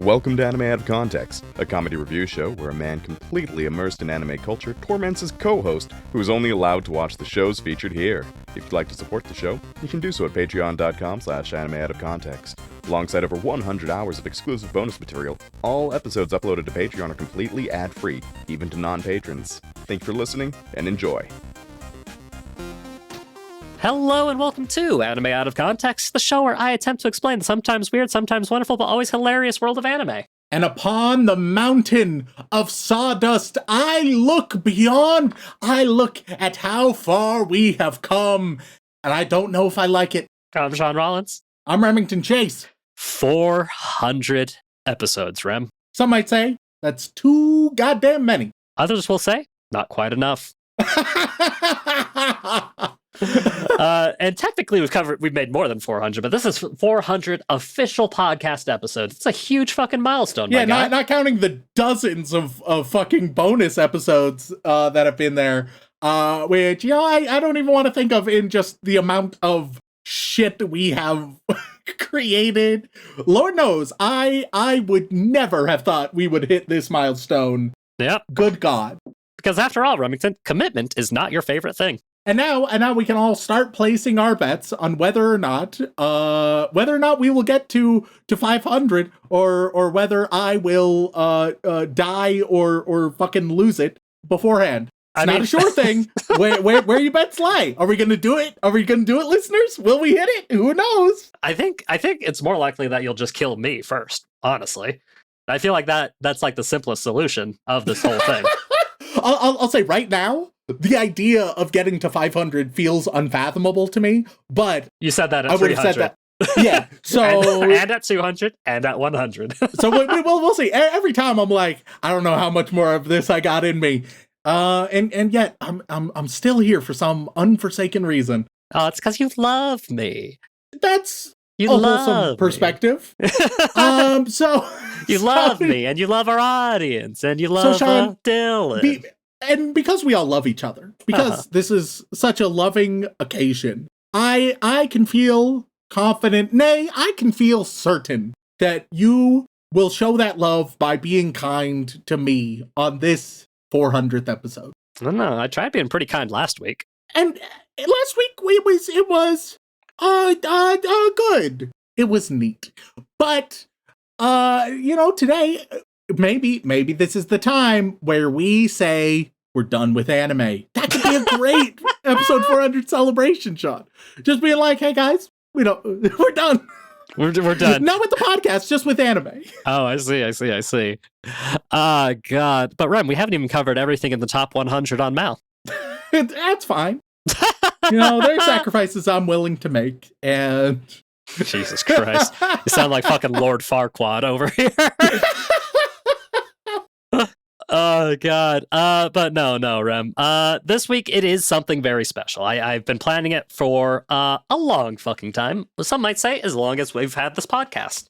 Welcome to Anime Out of Context, a comedy review show where a man completely immersed in anime culture torments his co-host, who is only allowed to watch the shows featured here. If you'd like to support the show, you can do so at patreon.com/animeoutofcontext. Alongside over 100 hours of exclusive bonus material, all episodes uploaded to Patreon are completely ad-free, even to non-patrons. Thank you for listening, and enjoy. Hello and welcome to Anime Out of Context, the show where I attempt to explain the sometimes weird, sometimes wonderful, but always hilarious world of anime. And upon the mountain of sawdust, I look beyond. I look at how far we have come, and I don't know if I like it. I'm Shaun Rollins. I'm Remington Chase. 400 episodes, Rem. Some might say that's too goddamn many. Others will say, not quite enough. And technically we've made more than 400, but this is 400 official podcast episodes. It's a huge fucking milestone. Yeah, not counting the dozens of fucking bonus episodes that have been there, which, I don't even want to think of in just the amount of shit we have created. Lord knows, I would never have thought we would hit this milestone. Yep. Good God. Because after all, Remington, commitment is not your favorite thing. And now we can all start placing our bets on whether or not we will get to 500 or whether I will die or fucking lose it beforehand. It's not a sure thing. Where your bets lie? Are we going to do it? Are we going to do it, listeners? Will we hit it? Who knows? I think it's more likely that you'll just kill me first, honestly. I feel like that's like the simplest solution of this whole thing. I'll say right now, the idea of getting to 500 feels unfathomable to me, but you said that at I 300. Would have said that. Yeah, so and at 200 and at 100. So we'll see. Every time I'm like, I don't know how much more of this I got in me, and yet I'm still here for some unforsaken reason. Oh, it's because you love me. That's you a love wholesome perspective. So you love me, and you love our audience, and you love Shaun, Dylan. And because we all love each other, because this is such a loving occasion, I can feel confident, nay, I can feel certain that you will show that love by being kind to me on this 400th episode. I don't know. I tried being pretty kind last week. And last week it was good. It was neat. But today maybe this is the time where we say we're done with anime. That could be a great episode 400 celebration, Shaun. Just being like, hey guys, we're done. We're done. Not with the podcast, just with anime. Oh, I see. God. But Rem, we haven't even covered everything in the top 100 on Mal. That's fine. There are sacrifices I'm willing to make, and Jesus Christ. You sound like fucking Lord Farquaad over here. Oh, God. But no, Rem. This week, it is something very special. I've been planning it for a long fucking time. Some might say as long as we've had this podcast.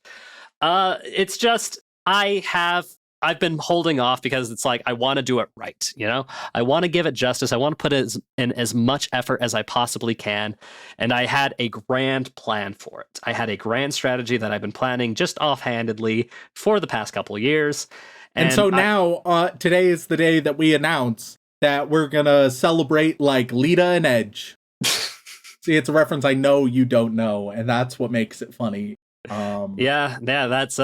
It's just, I've been holding off because it's like, I want to do it right, I want to give it justice. I want to put in as much effort as I possibly can. And I had a grand plan for it. I had a grand strategy that I've been planning just offhandedly for the past couple of years. And so now, today is the day that we announce that we're going to celebrate like Lita and Edge. See, it's a reference I know you don't know, and that's what makes it funny. Yeah, that's,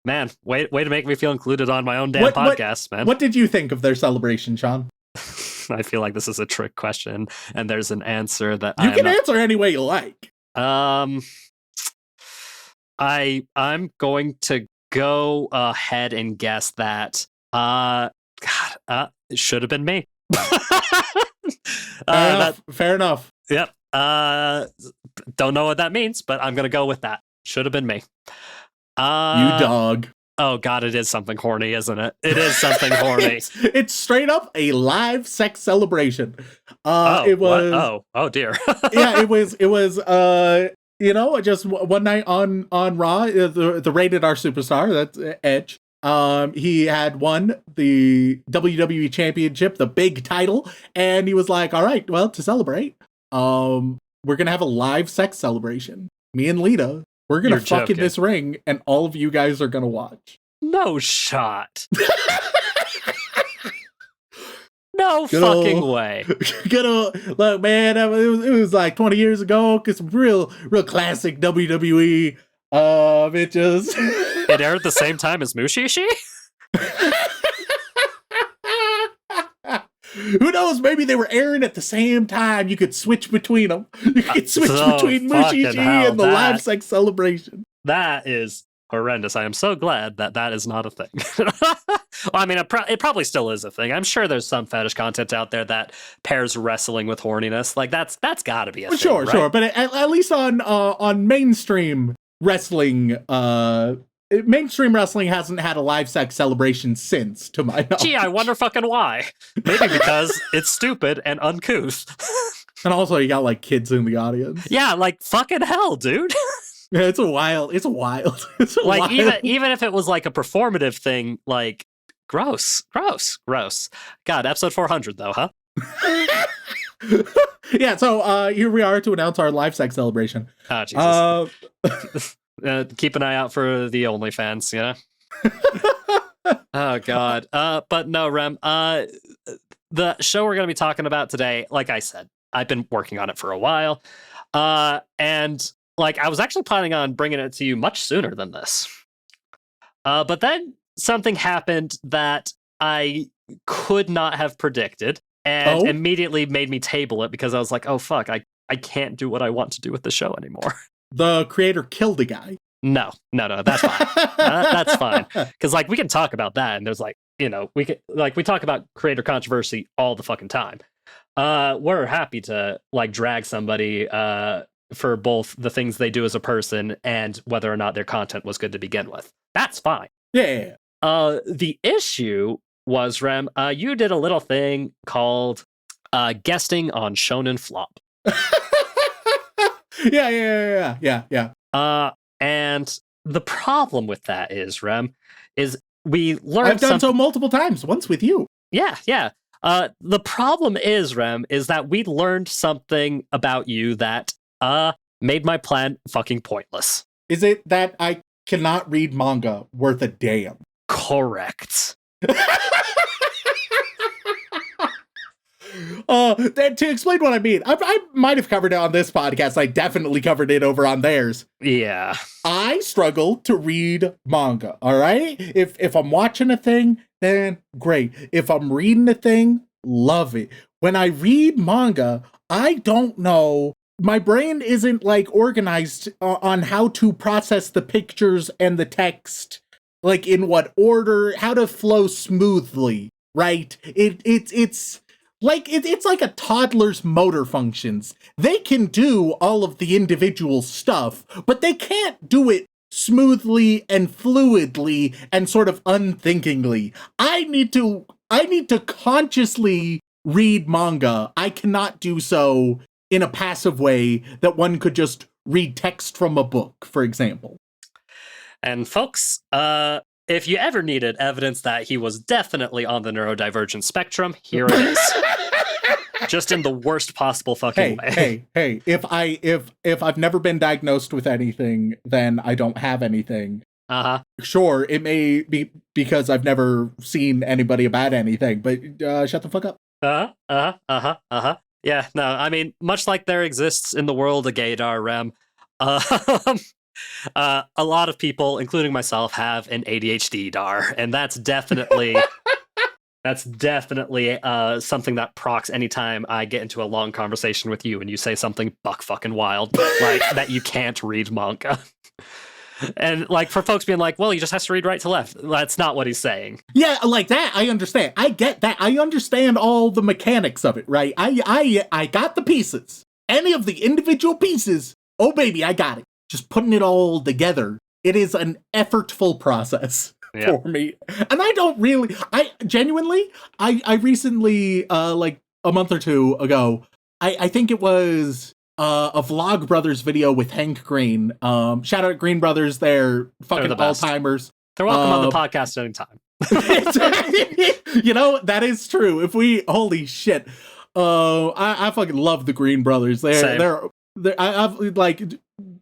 man, way to make me feel included on my own damn podcast, man. What did you think of their celebration, Shaun? I feel like this is a trick question, and there's an answer that you can answer any way you like. I'm going to go ahead and guess that it should have been me. Fair enough. Yep. Don't know what that means, but I'm gonna go with that. Should have been me. You dog. Oh God, it is something horny, isn't it? It is something horny. It's straight up a live sex celebration. It was. What? Oh dear. Yeah, it was. Just one night on Raw, the Rated R Superstar, that's Edge. He had won the WWE Championship, the big title, and he was like, all right, well, to celebrate, we're going to have a live sex celebration. Me and Lita We're gonna You're fuck in joking. this ring, and all of you guys are gonna watch. No shot. No Good fucking ol'- way. Look, man, it was like 20 years ago. Cause some real classic WWE bitches. It aired the same time as Mushishi? Who knows? Maybe they were airing at the same time. You could switch between them. You could switch So between fucking Mushishi hell, and the that- live sex celebration. That is horrendous. I am so glad that is not a thing. Well, I mean, it probably still is a thing. I'm sure there's some fetish content out there that pairs wrestling with horniness. Like that's got to be a thing. Sure, right? sure. But at least on mainstream wrestling, mainstream wrestling hasn't had a live sex celebration since, to my knowledge. Gee, I wonder fucking why. Maybe because it's stupid and uncouth. And also, you got like kids in the audience. Yeah, like fucking hell, dude. Yeah, it's wild. It's wild. Like wild. even if it was like a performative thing, like gross. God, episode 400 though, huh? Yeah. So here we are to announce our live sex celebration. Oh Jesus. Keep an eye out for the OnlyFans, yeah. Oh God. But no, Rem. The show we're gonna be talking about today, like I said, I've been working on it for a while, and like I was actually planning on bringing it to you much sooner than this. But then something happened that I could not have predicted, and immediately made me table it because I was like, oh fuck, I can't do what I want to do with the show anymore. The creator killed a guy. No, that's fine. That's fine. Because like we can talk about that, and there's like, you know, we talk about creator controversy all the fucking time. We're happy to like drag somebody for both the things they do as a person and whether or not their content was good to begin with. That's fine. Yeah. The issue was, Rem, you did a little thing called guesting on Shonen Flop. Yeah. And the problem with that is, Rem, is we learned I've done so multiple times, once with you. Yeah. The problem is, Rem, is that we learned something about you that made my plan fucking pointless. Is it that I cannot read manga worth a damn? Correct. To explain what I mean, I might have covered it on this podcast. I definitely covered it over on theirs. Yeah. I struggle to read manga, all right? If I'm watching a thing, then great. If I'm reading a thing, love it. When I read manga, I don't know. My brain isn't like organized on how to process the pictures and the text, like in what order, how to flow smoothly, right? It's like a toddler's motor functions. They can do all of the individual stuff, but they can't do it smoothly and fluidly and sort of unthinkingly. I need to consciously read manga. I cannot do so in a passive way that one could just read text from a book, for example. And folks, if you ever needed evidence that he was definitely on the neurodivergent spectrum, here it is. Just in the worst possible fucking way. Hey, if I've never been diagnosed with anything, then I don't have anything. Uh-huh. Sure, it may be because I've never seen anybody about anything, but shut the fuck up. Yeah, no, I mean, much like there exists in the world a gaydar, Rem, a lot of people, including myself, have an ADHD dar, and that's definitely something that procs anytime I get into a long conversation with you and you say something buck fucking wild, like that you can't read manga. And like for folks being like, well, he just has to read right to left. That's not what he's saying. Yeah, like that. I understand. I get that. I understand all the mechanics of it, right? I got the pieces. Any of the individual pieces. Oh, baby, I got it. Just putting it all together. It is an effortful process for me. And I genuinely, I recently, like a month or two ago, I think it was a Vlog Brothers video with Hank Green. Shout out Green Brothers. They're fucking all-timers. They're welcome on the podcast anytime. You know, that is true. Holy shit. I fucking love the Green Brothers. I've like,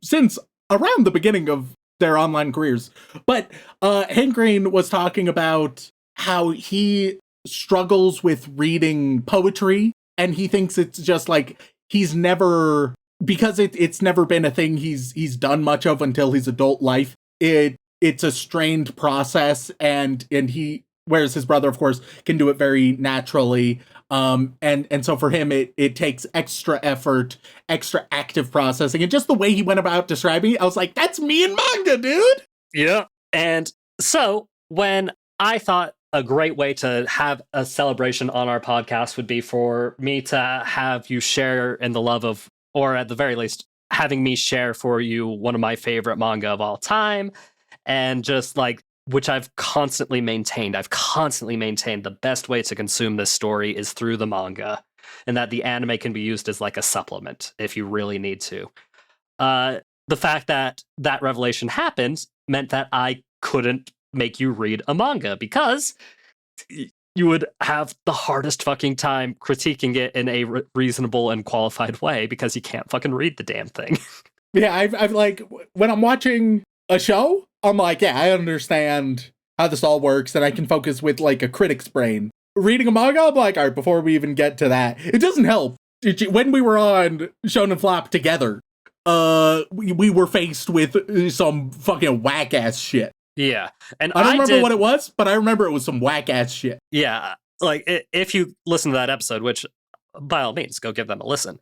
since around the beginning of their online careers. But Hank Green was talking about how he struggles with reading poetry, and he thinks it's just like he's never, because it's never been a thing he's done much of until his adult life. It's a strained process, and he, whereas his brother, of course, can do it very naturally. And so for him, it takes extra effort, extra active processing, and just the way he went about describing it, I was like, that's me in manga, dude. Yeah. And so when I thought a great way to have a celebration on our podcast would be for me to have you share in the love of, or at the very least, having me share for you one of my favorite manga of all time, and just like, which I've constantly maintained. I've constantly maintained the best way to consume this story is through the manga, and that the anime can be used as like a supplement if you really need to. The fact that that revelation happened meant that I couldn't make you read a manga, because you would have the hardest fucking time critiquing it in a reasonable and qualified way, because you can't fucking read the damn thing. Yeah, I've like, when I'm watching a show, I'm like, yeah, I understand how this all works, and I can focus with like a critic's brain. Reading a manga, I'm like, all right, before we even get to that, it doesn't help. When we were on Shonen Flop together, we were faced with some fucking whack ass shit. Yeah, and I don't remember what it was, but I remember it was some whack ass shit. Yeah, like if you listen to that episode, which by all means, go give them a listen.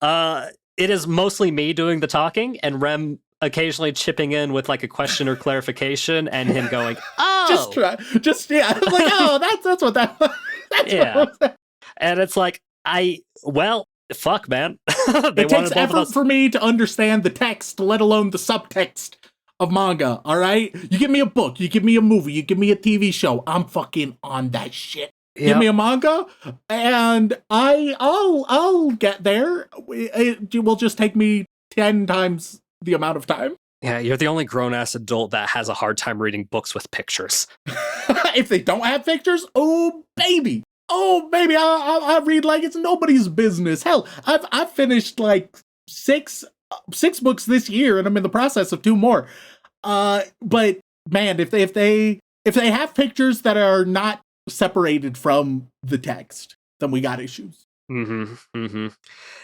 It is mostly me doing the talking, and Rem occasionally chipping in with like a question or clarification, and him going, "Oh, yeah." I'm like, "Oh, that's what that." That's yeah, what that. And it's like, fuck, man. It takes effort for me to understand the text, let alone the subtext of manga. All right, you give me a book, you give me a movie, you give me a TV show, I'm fucking on that shit. Yep. Give me a manga, and I'll get there. It will just take me 10 times the amount of time. Yeah, you're the only grown-ass adult that has a hard time reading books with pictures. If they don't have pictures, oh baby, I'll read like it's nobody's business. Hell, I've finished like six books this year, and I'm in the process of 2 more. But man, if they have pictures that are not separated from the text, then we got issues. And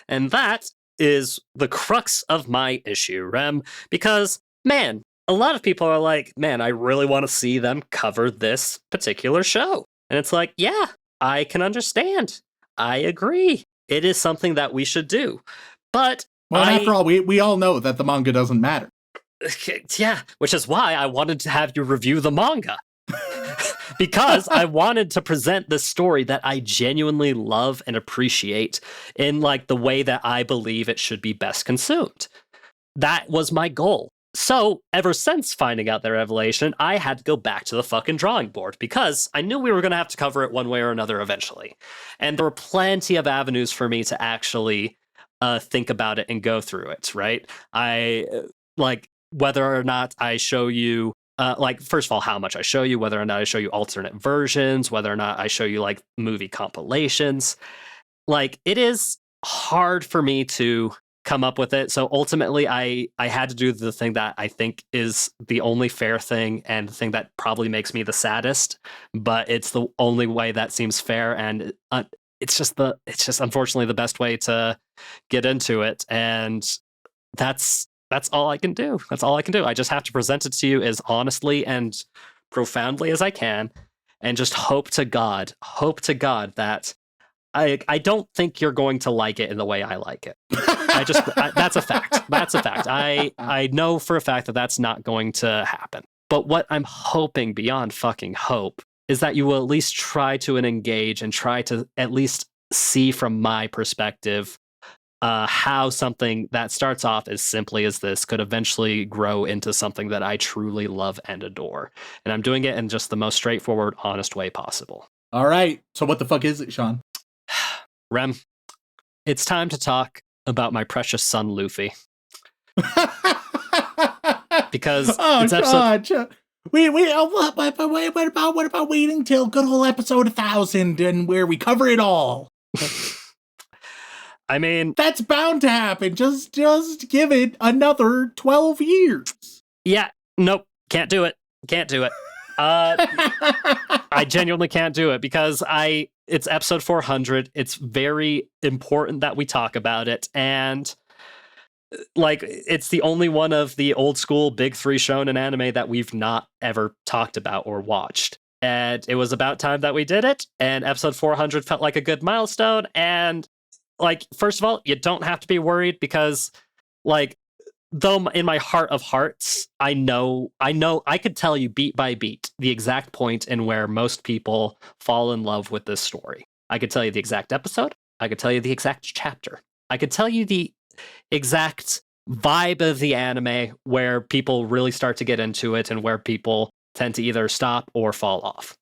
that is the crux of my issue, Rem, because, man, a lot of people are like, man, I really want to see them cover this particular show. And it's like, yeah, I can understand. I agree. It is something that we should do. But after all, we all know that the manga doesn't matter. Yeah, which is why I wanted to have you review the manga. Because I wanted to present this story that I genuinely love and appreciate in like the way that I believe it should be best consumed. That was my goal. So ever since finding out the revelation, I had to go back to the fucking drawing board, because I knew we were going to have to cover it one way or another eventually. And there were plenty of avenues for me to actually think about it and go through it, right? I like whether or not I show you like, first of all, how much I show you, whether or not I show you alternate versions, whether or not I show you like movie compilations. Like, it is hard for me to come up with it. So ultimately, I had to do the thing that I think is the only fair thing, and the thing that probably makes me the saddest, but it's the only way that seems fair, and it's just unfortunately the best way to get into it. And that's all I can do. That's all I can do. I just have to present it to you as honestly and profoundly as I can, and just hope to God that I don't think you're going to like it in the way I like it. That's a fact. That's a fact. I know for a fact that that's not going to happen. But what I'm hoping beyond fucking hope is that you will at least try to engage and try to at least see from my perspective how something that starts off as simply as this could eventually grow into something that I truly love and adore. And I'm doing it in just the most straightforward, honest way possible. All right. So what the fuck is it, Shaun? Rem, it's time to talk about my precious son, Luffy. Because it's episode... What about waiting till good old episode 1000 and where we cover it all? I mean, That's bound to happen. Just give it another 12 years. yeah, nope, can't do it. Can't do it. I genuinely can't do it because it's episode 400. It's very important that we talk about it. And like, it's the only one of the old school big three shonen anime that we've not ever talked about or watched. And it was about time that we did it. And episode 400 felt like a good milestone. And like, first of all, you don't have to be worried because, like, though in my heart of hearts, I know I could tell you beat by beat the exact point in where most people fall in love with this story. I could tell you the exact episode. I could tell you the exact chapter. I could tell you the exact vibe of the anime where people really start to get into it and where people tend to either stop or fall off.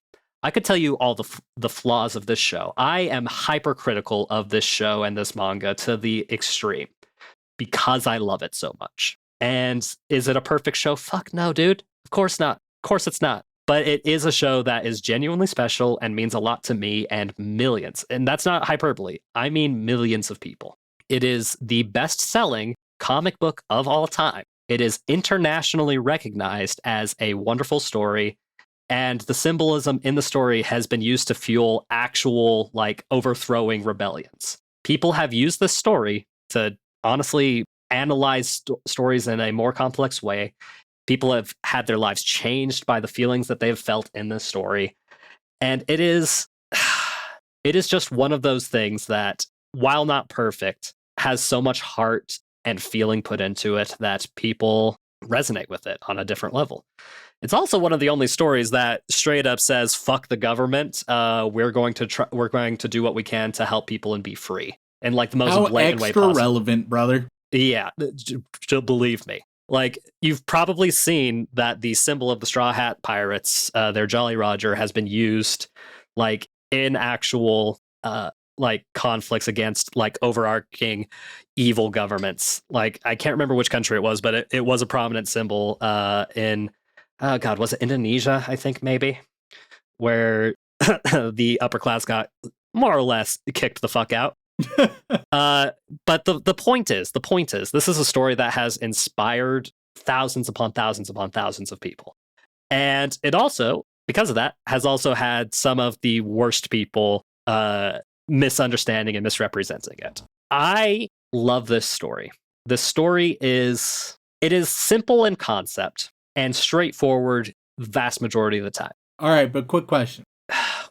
I could tell you all the flaws of this show. I am hypercritical of this show and this manga to the extreme because I love it so much. And is it a perfect show? Fuck no, dude. Of course not. Of course it's not. But it is a show that is genuinely special and means a lot to me and millions. And that's not hyperbole. I mean millions of people. It is the best-selling comic book of all time. It is internationally recognized as a wonderful story, and the symbolism in the story has been used to fuel actual, like, overthrowing rebellions. People have used this story to honestly analyze stories in a more complex way. People have had their lives changed by the feelings that they've felt in this story. And it is just one of those things that, while not perfect, has so much heart and feeling put into it that people resonate with it on a different level. It's also one of the only stories that straight up says, fuck the government. We're going to do what we can to help people and be free. In like the most blatant way possible. Extra relevant, brother. Yeah, believe me. Like, you've probably seen that the symbol of the Straw Hat Pirates, their Jolly Roger, has been used like in actual like conflicts against like overarching evil governments. Like, I can't remember which country it was, but it was a prominent symbol in, oh God, was it Indonesia, I think, maybe, where the upper class got more or less kicked the fuck out. But the point is, this is a story that has inspired thousands upon thousands upon thousands of people. And it also, because of that, has also had some of the worst people misunderstanding and misrepresenting it. I love this story. This story is simple in concept and straightforward vast majority of the time. All right, but quick question.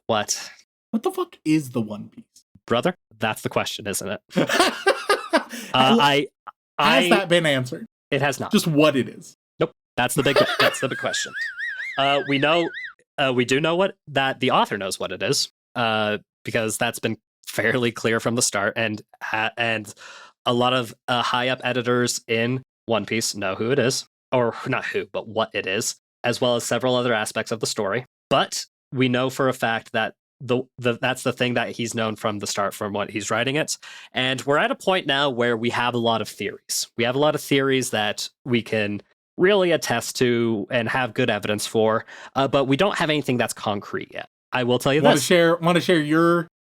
What? What the fuck is the One Piece? Brother, that's the question, isn't it? Has that been answered? It has not. Just what it is. Nope. That's the big question. We do know that the author knows what it is, because that's been fairly clear from the start, and a lot of high up editors in One Piece know who it is, or not who, but what it is, as well as several other aspects of the story. But we know for a fact that that's the thing that he's known from the start, from what he's writing it. And we're at a point now where we have a lot of theories. We have a lot of theories that we can really attest to and have good evidence for, but we don't have anything that's concrete yet. I will tell you this. Want to share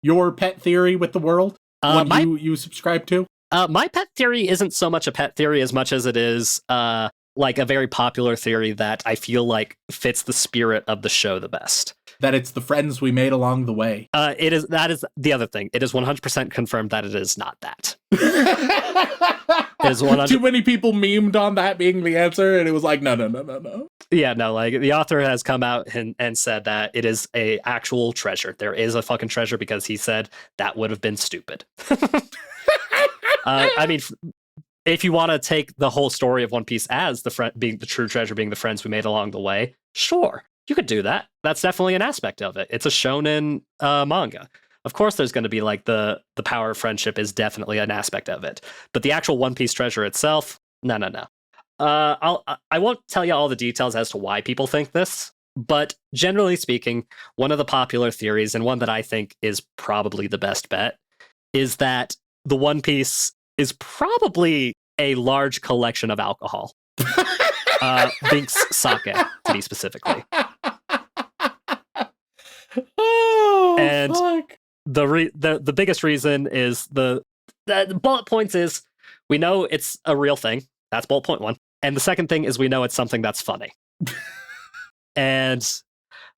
your pet theory with the world? You subscribe to? My pet theory isn't so much a pet theory as much as it is like a very popular theory that I feel like fits the spirit of the show the best. That it's the friends we made along the way. That is the other thing. It is 100% confirmed that it is not that. Too many people memed on that being the answer, and it was like, no. Yeah, no, like, the author has come out and said that it is a actual treasure. There is a fucking treasure, because he said that would have been stupid. I mean, if you want to take the whole story of One Piece as being the true treasure, being the friends we made along the way, sure, you could do that. That's definitely an aspect of it. It's a shonen manga. Of course, there's going to be like the power of friendship is definitely an aspect of it. But the actual One Piece treasure itself, no. I won't tell you all the details as to why people think this, but generally speaking, one of the popular theories, and one that I think is probably the best bet, is that the One Piece is probably a large collection of alcohol. Binks sake, to be specifically. Oh, and fuck. the biggest reason is the the bullet points is we know it's a real thing. That's bullet point 1. And the second thing is we know it's something that's funny. And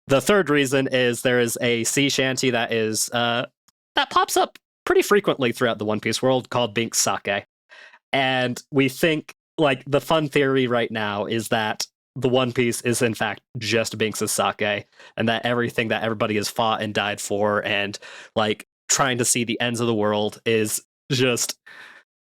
the third reason is there is a sea shanty that is that pops up pretty frequently throughout the One Piece world called Binks Sake. And we think, like, the fun theory right now is that the One Piece is in fact just Binks' sake, and that everything that everybody has fought and died for and like trying to see the ends of the world is just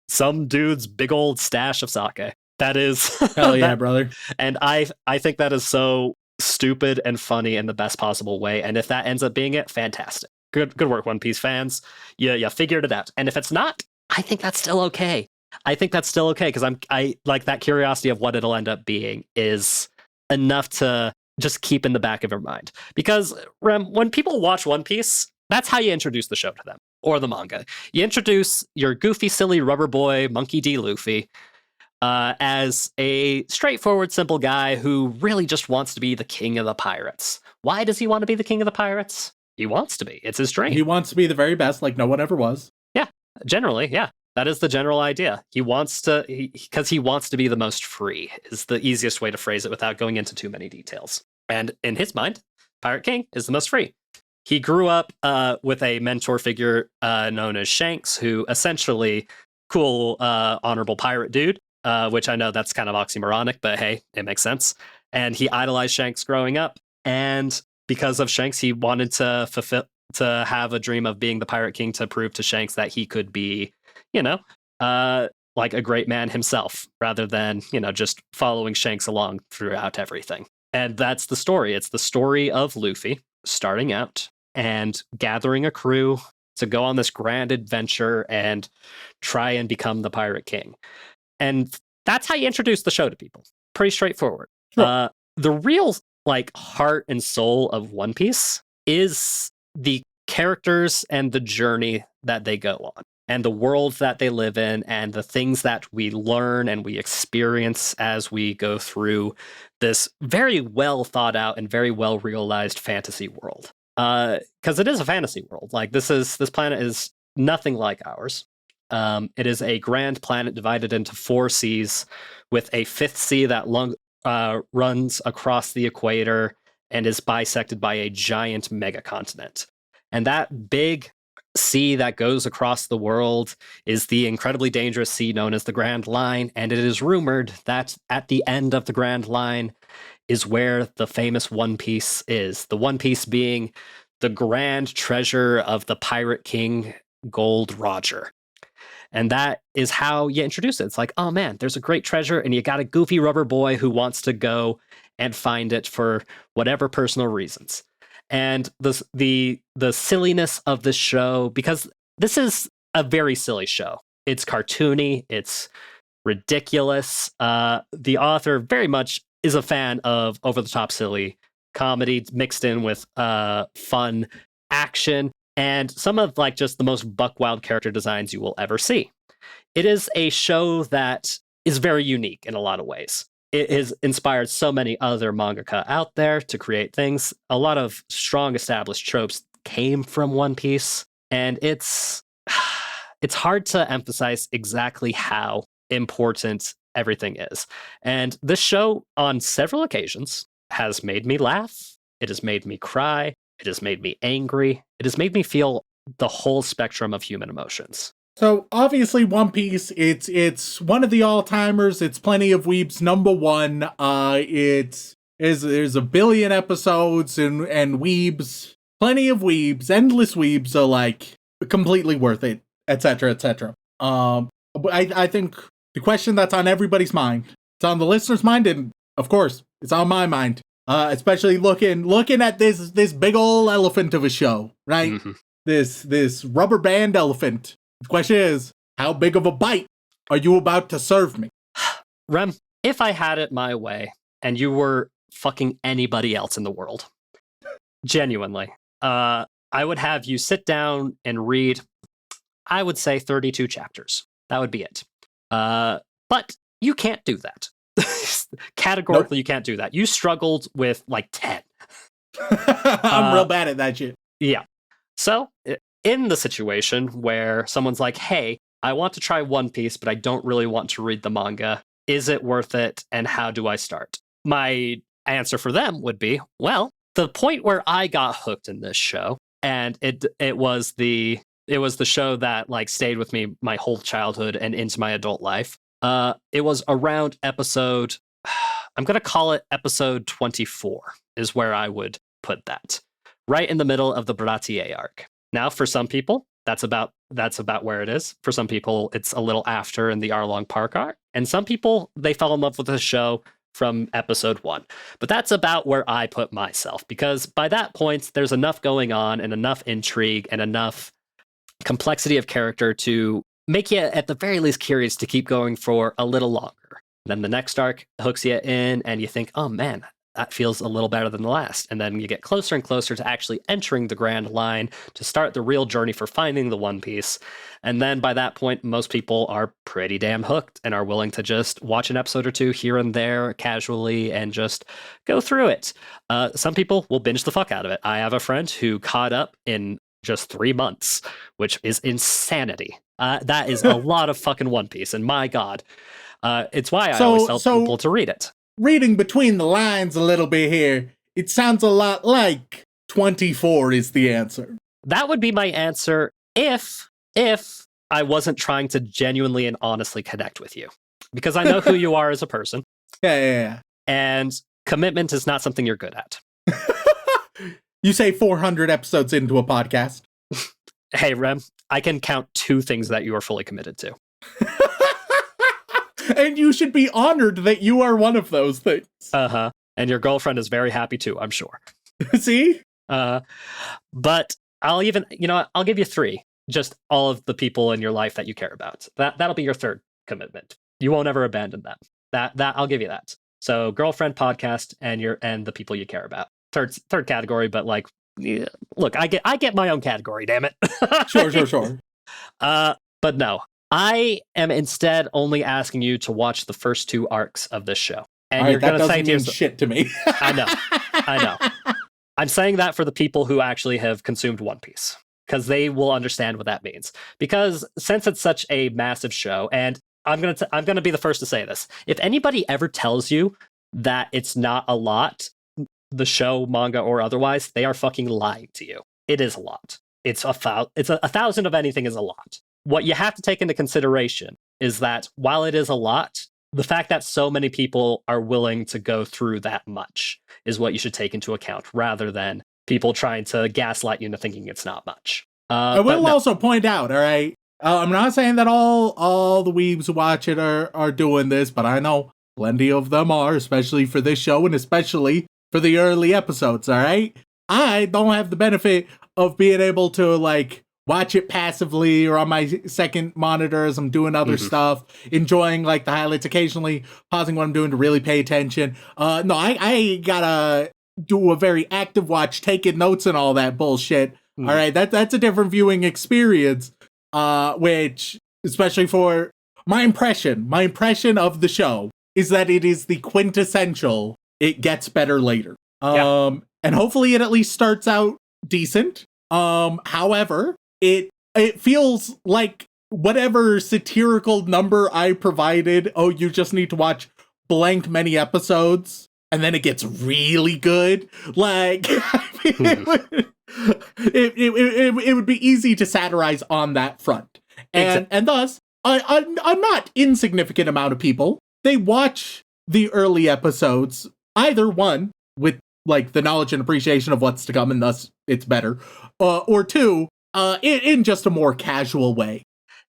some dude's big old stash of sake. That is Hell yeah, brother. And I think that is so stupid and funny in the best possible way. And if that ends up being it, fantastic. Good work, One Piece fans. You figured it out. And if it's not, I think that's still okay. I think that's still okay, because I like that curiosity of what it'll end up being is enough to just keep in the back of your mind. Because, Rem, when people watch One Piece, that's how you introduce the show to them, or the manga. You introduce your goofy, silly rubber boy, Monkey D. Luffy, as a straightforward, simple guy who really just wants to be the king of the pirates. Why does he want to be the king of the pirates? He wants to be. It's his dream. He wants to be the very best, like no one ever was. Yeah, generally, yeah. That is the general idea. He wants to, because he wants to be the most free, is the easiest way to phrase it without going into too many details. And in his mind, Pirate King is the most free. He grew up with a mentor figure known as Shanks, who essentially, cool, honorable pirate dude, which I know that's kind of oxymoronic, but hey, it makes sense. And he idolized Shanks growing up. And because of Shanks, he wanted to have a dream of being the Pirate King to prove to Shanks that he could be, like a great man himself, rather than, just following Shanks along throughout everything. And that's the story. It's the story of Luffy starting out and gathering a crew to go on this grand adventure and try and become the Pirate King. And that's how you introduce the show to people. Pretty straightforward. Sure. The real, heart and soul of One Piece is the characters and the journey that they go on, and the world that they live in, and the things that we learn and we experience as we go through this very well thought out and very well realized fantasy world. Because it is a fantasy world. This planet is nothing like ours. It is a grand planet divided into 4 seas, with a 5th sea that runs across the equator and is bisected by a giant megacontinent. And that big sea that goes across the world is the incredibly dangerous sea known as the Grand Line, and it is rumored that at the end of the Grand Line is where the famous One Piece is. The One Piece being the grand treasure of the Pirate King, Gold Roger. And that is how you introduce it. It's like, oh man, there's a great treasure, and you got a goofy rubber boy who wants to go and find it for whatever personal reasons. And the silliness of this show, because this is a very silly show. It's cartoony, it's ridiculous. The author very much is a fan of over-the-top silly comedy mixed in with fun action, and some of just the most buck-wild character designs you will ever see. It is a show that is very unique in a lot of ways. It has inspired so many other mangaka out there to create things. A lot of strong established tropes came from One Piece, and it's hard to emphasize exactly how important everything is. And this show, on several occasions, has made me laugh. It has made me cry. It has made me angry. It has made me feel the whole spectrum of human emotions. So obviously One Piece, it's one of the all-timers. It's Plenty of Weebs #1. There's a billion episodes and Weebs, Plenty of Weebs, endless Weebs are completely worth it, etc., etc. I think the question that's on everybody's mind, it's on the listener's mind, and of course, it's on my mind. Especially looking at this big old elephant of a show, right? Mm-hmm. This rubber band elephant. The question is, how big of a bite are you about to serve me? Rem, if I had it my way, and you were fucking anybody else in the world, genuinely, I would have you sit down and read, I would say 32 chapters. That would be it. But you can't do that. Categorically, nope. You can't do that. You struggled with 10. I'm real bad at that shit. Yeah. So, in the situation where someone's like, hey, I want to try One Piece, but I don't really want to read the manga. Is it worth it? And how do I start? My answer for them would be, well, the point where I got hooked in this show, and it was the show that like stayed with me my whole childhood and into my adult life. It was around episode, I'm going to call it episode 24 is where I would put that. Right in the middle of the Bratier arc. Now, for some people, that's about where it is. For some people, it's a little after in the Arlong Park arc. And some people, they fell in love with the show from episode 1. But that's about where I put myself, because by that point, there's enough going on and enough intrigue and enough complexity of character to make you, at the very least, curious to keep going for a little longer. Then the next arc hooks you in, and you think, oh man, that feels a little better than the last. And then you get closer and closer to actually entering the Grand Line to start the real journey for finding the One Piece. And then by that point, most people are pretty damn hooked and are willing to just watch an episode or two here and there casually and just go through it. Some people will binge the fuck out of it. I have a friend who caught up in just 3 months, which is insanity. That is a lot of fucking One Piece, and my God. It's why I always tell people to read it. Reading between the lines a little bit here, it sounds a lot like 24 is the answer. That would be my answer if I wasn't trying to genuinely and honestly connect with you. Because I know who you are as a person. Yeah. And commitment is not something you're good at. You say 400 episodes into a podcast. Hey, Rem, I can count 2 things that you are fully committed to. And you should be honored that you are one of those things. Uh-huh. And your girlfriend is very happy too, I'm sure. See? But I'll give you 3. Just all of the people in your life that you care about. That'll be your 3rd commitment. You won't ever abandon that. That I'll give you that. So girlfriend, podcast, and the people you care about. Third category, but like, yeah, look, I get my own category, damn it. Sure. But no. I am instead only asking you to watch the first 2 arcs of this show. And you're going to say to yourself, shit to me. I know. I'm saying that for the people who actually have consumed One Piece, because they will understand what that means. Because since it's such a massive show, and I'm going to be the first to say this. If anybody ever tells you that it's not a lot, the show, manga, or otherwise, they are fucking lying to you. It is a lot. It's a 1,000 of anything is a lot. What you have to take into consideration is that while it is a lot, the fact that so many people are willing to go through that much is what you should take into account, rather than people trying to gaslight you into thinking it's not much. I will also point out, all right, I'm not saying that all the weebs who watch it are doing this, but I know plenty of them are, especially for this show and especially for the early episodes, all right? I don't have the benefit of being able to, like, watch it passively or on my second monitor as I'm doing other stuff, enjoying like the highlights occasionally, pausing what I'm doing to really pay attention. No, I gotta do a very active watch, taking notes and all that bullshit. All right, that's a different viewing experience, which, especially for my impression of the show is that it is the quintessential, it gets better later. And hopefully it at least starts out decent. However, it feels like whatever satirical number I provided, you just need to watch blank many episodes, and then it gets really good. Like, I mean, it would be easy to satirize on that front. And thus, a not insignificant amount of people, they watch the early episodes, either one, with like the knowledge and appreciation of what's to come, and thus it's better, or 2, in just a more casual way.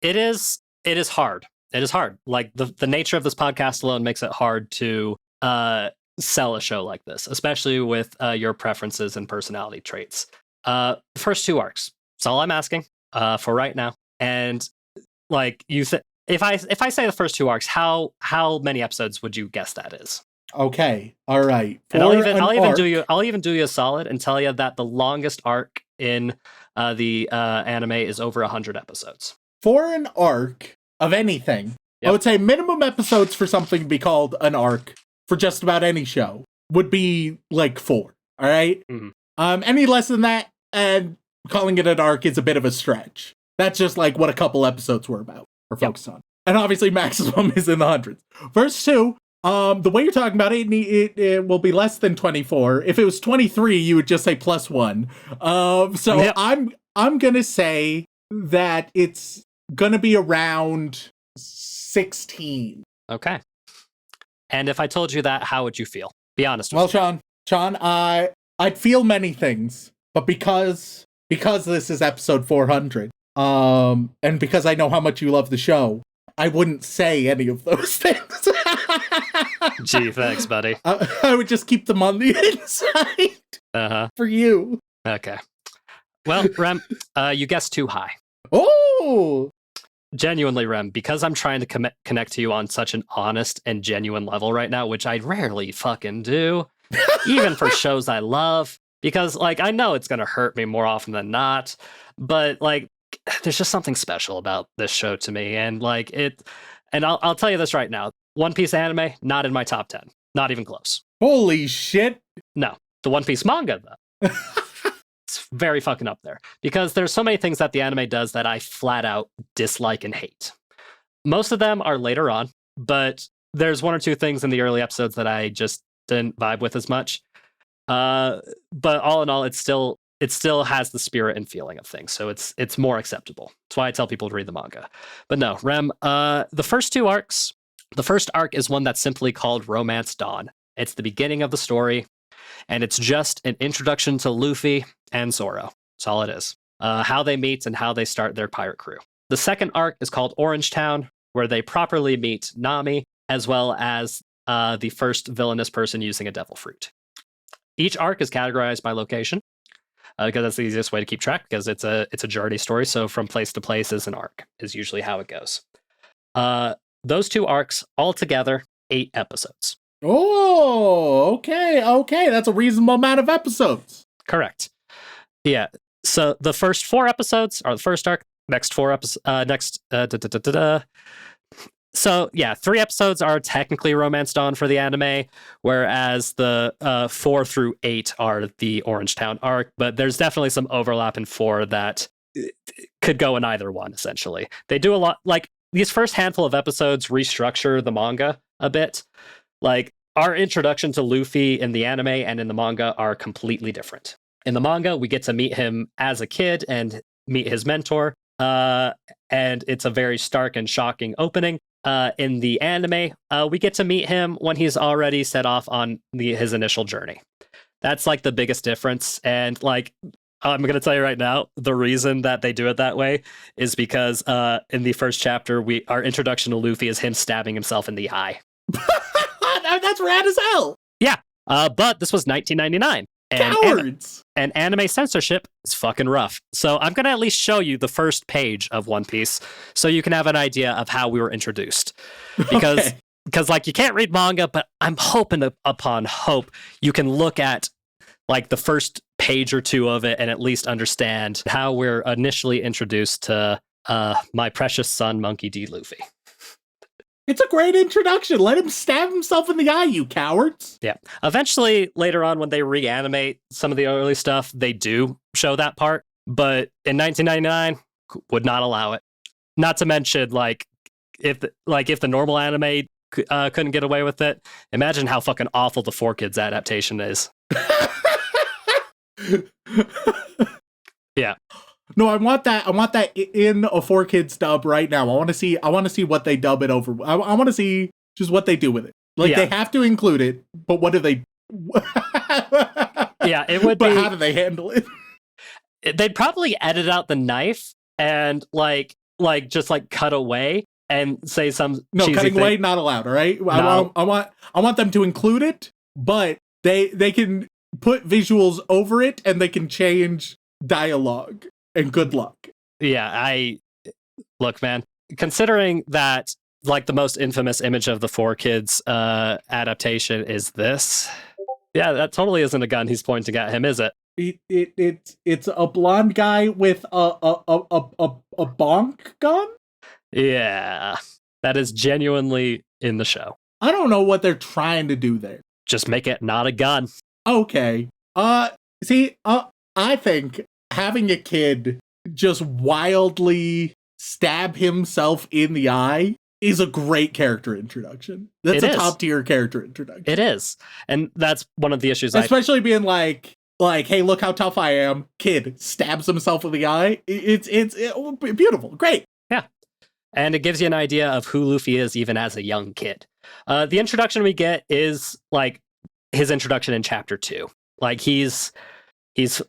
It is hard. It is hard. Like the nature of this podcast alone makes it hard to sell a show like this, especially with your preferences and personality traits. First 2 arcs. That's all I'm asking for right now. And like you said, if I say the first 2 arcs, how many episodes would you guess that is? Okay, all right. And I'll even do you a solid and tell you that the longest arc in the anime is over 100 episodes. For an arc of anything, I would say minimum episodes for something to be called an arc for just about any show would be like 4. All right. Any less than that, and calling it an arc is a bit of a stretch. That's just like what a couple episodes were about. are focused on. And obviously maximum is in the hundreds. Verse 2, the way you're talking about it, it will be less than 24. If it was 23, you would just say +1. So Yep. I'm gonna say that it's gonna be around 16. Okay. And if I told you that, how would you feel? Be honest with Well, me. Shaun, I'd feel many things, but because this is episode 400, and because I know how much you love the show, I wouldn't say any of those things. Gee, thanks, buddy. I would just keep them on the inside Uh-huh. for you. Okay. Well, Rem, you guessed too high. Oh! Genuinely, Rem, because I'm trying to connect to you on such an honest and genuine level right now, which I rarely fucking do, even for shows I love, because, like, I know it's going to hurt me more often than not, but, like, there's just something special about this show to me, and, like, and I'll tell you this right now, One Piece anime, not in my top 10. Not even close. Holy shit. No. The One Piece manga, though. It's very fucking up there because there's so many things that the anime does that I flat out dislike and hate. Most of them are later on, but there's one or two things in the early episodes that I just didn't vibe with as much. But all in all, it still has the spirit and feeling of things, so it's more acceptable. That's why I tell people to read the manga. But no, Rem, the first two arcs. The first arc is one that's simply called Romance Dawn. It's the beginning of the story. And it's just an introduction to Luffy and Zoro. That's all it is. How they meet and how they start their pirate crew. The second arc is called Orange Town, where they properly meet Nami, as well as the first villainous person using a devil fruit. Each arc is categorized by location, because that's the easiest way to keep track, because it's a journey story, so from place to place is an arc, is usually how it goes. Those two arcs, altogether, 8 episodes. Oh, okay. That's a reasonable amount of episodes. Correct. Yeah. So the first 4 episodes are the first arc. Next 4 episodes. So yeah, 3 episodes are technically Romance Dawn for the anime, whereas the 4 through 8 are the Orange Town arc. But there's definitely some overlap in 4 that could go in either one. Essentially, they do a lot. Like these first handful of episodes restructure the manga a bit. Like, our introduction to Luffy in the anime and in the manga are completely different. In the manga, we get to meet him as a kid and meet his mentor, and it's a very stark and shocking opening. In the anime, we get to meet him when he's already set off on his initial journey. That's, like, the biggest difference, and, like, I'm going to tell you right now, the reason that they do it that way is because in the first chapter, our introduction to Luffy is him stabbing himself in the eye. That's rad as hell. Yeah, but this was 1999. And Cowards! And anime censorship is fucking rough. So I'm going to at least show you the first page of One Piece so you can have an idea of how we were introduced. Because, like, you can't read manga, but I'm hoping upon hope you can look at, like, the first page or two of it and at least understand how we're initially introduced to my precious son, Monkey D. Luffy. It's a great introduction. Let him stab himself in the eye, you cowards. Yeah. Eventually, later on, when they reanimate some of the early stuff, they do show that part. But in 1999, would not allow it. Not to mention, like, if the normal anime couldn't get away with it, imagine how fucking awful the 4Kids adaptation is. Yeah. No, I want that in a 4Kids dub right now. I want to see what they dub it over. I want to see just what they do with it. Like, Yeah. they have to include it, but what do they Yeah, it would but be. how do they handle it? They'd probably edit out the knife and like just like cut away and say some No, cheesy cutting thing. away not allowed, all right? No. I want them to include it, but they can put visuals over it and they can change dialogue. And good luck. Yeah, look, man, considering that, like, the most infamous image of the 4Kids adaptation is this. Yeah, that totally isn't a gun he's pointing at him, is it? It's a blonde guy with a bonk gun? Yeah, that is genuinely in the show. I don't know what they're trying to do there. Just make it not a gun. Okay. I think having a kid just wildly stab himself in the eye is a great character introduction. That's a top tier character introduction. It is. And that's one of the issues. Especially being like, hey, look how tough I am. Kid stabs himself in the eye. It's beautiful. Great. Yeah. And it gives you an idea of who Luffy is even as a young kid. The introduction we get is like his introduction in chapter 2. Like he's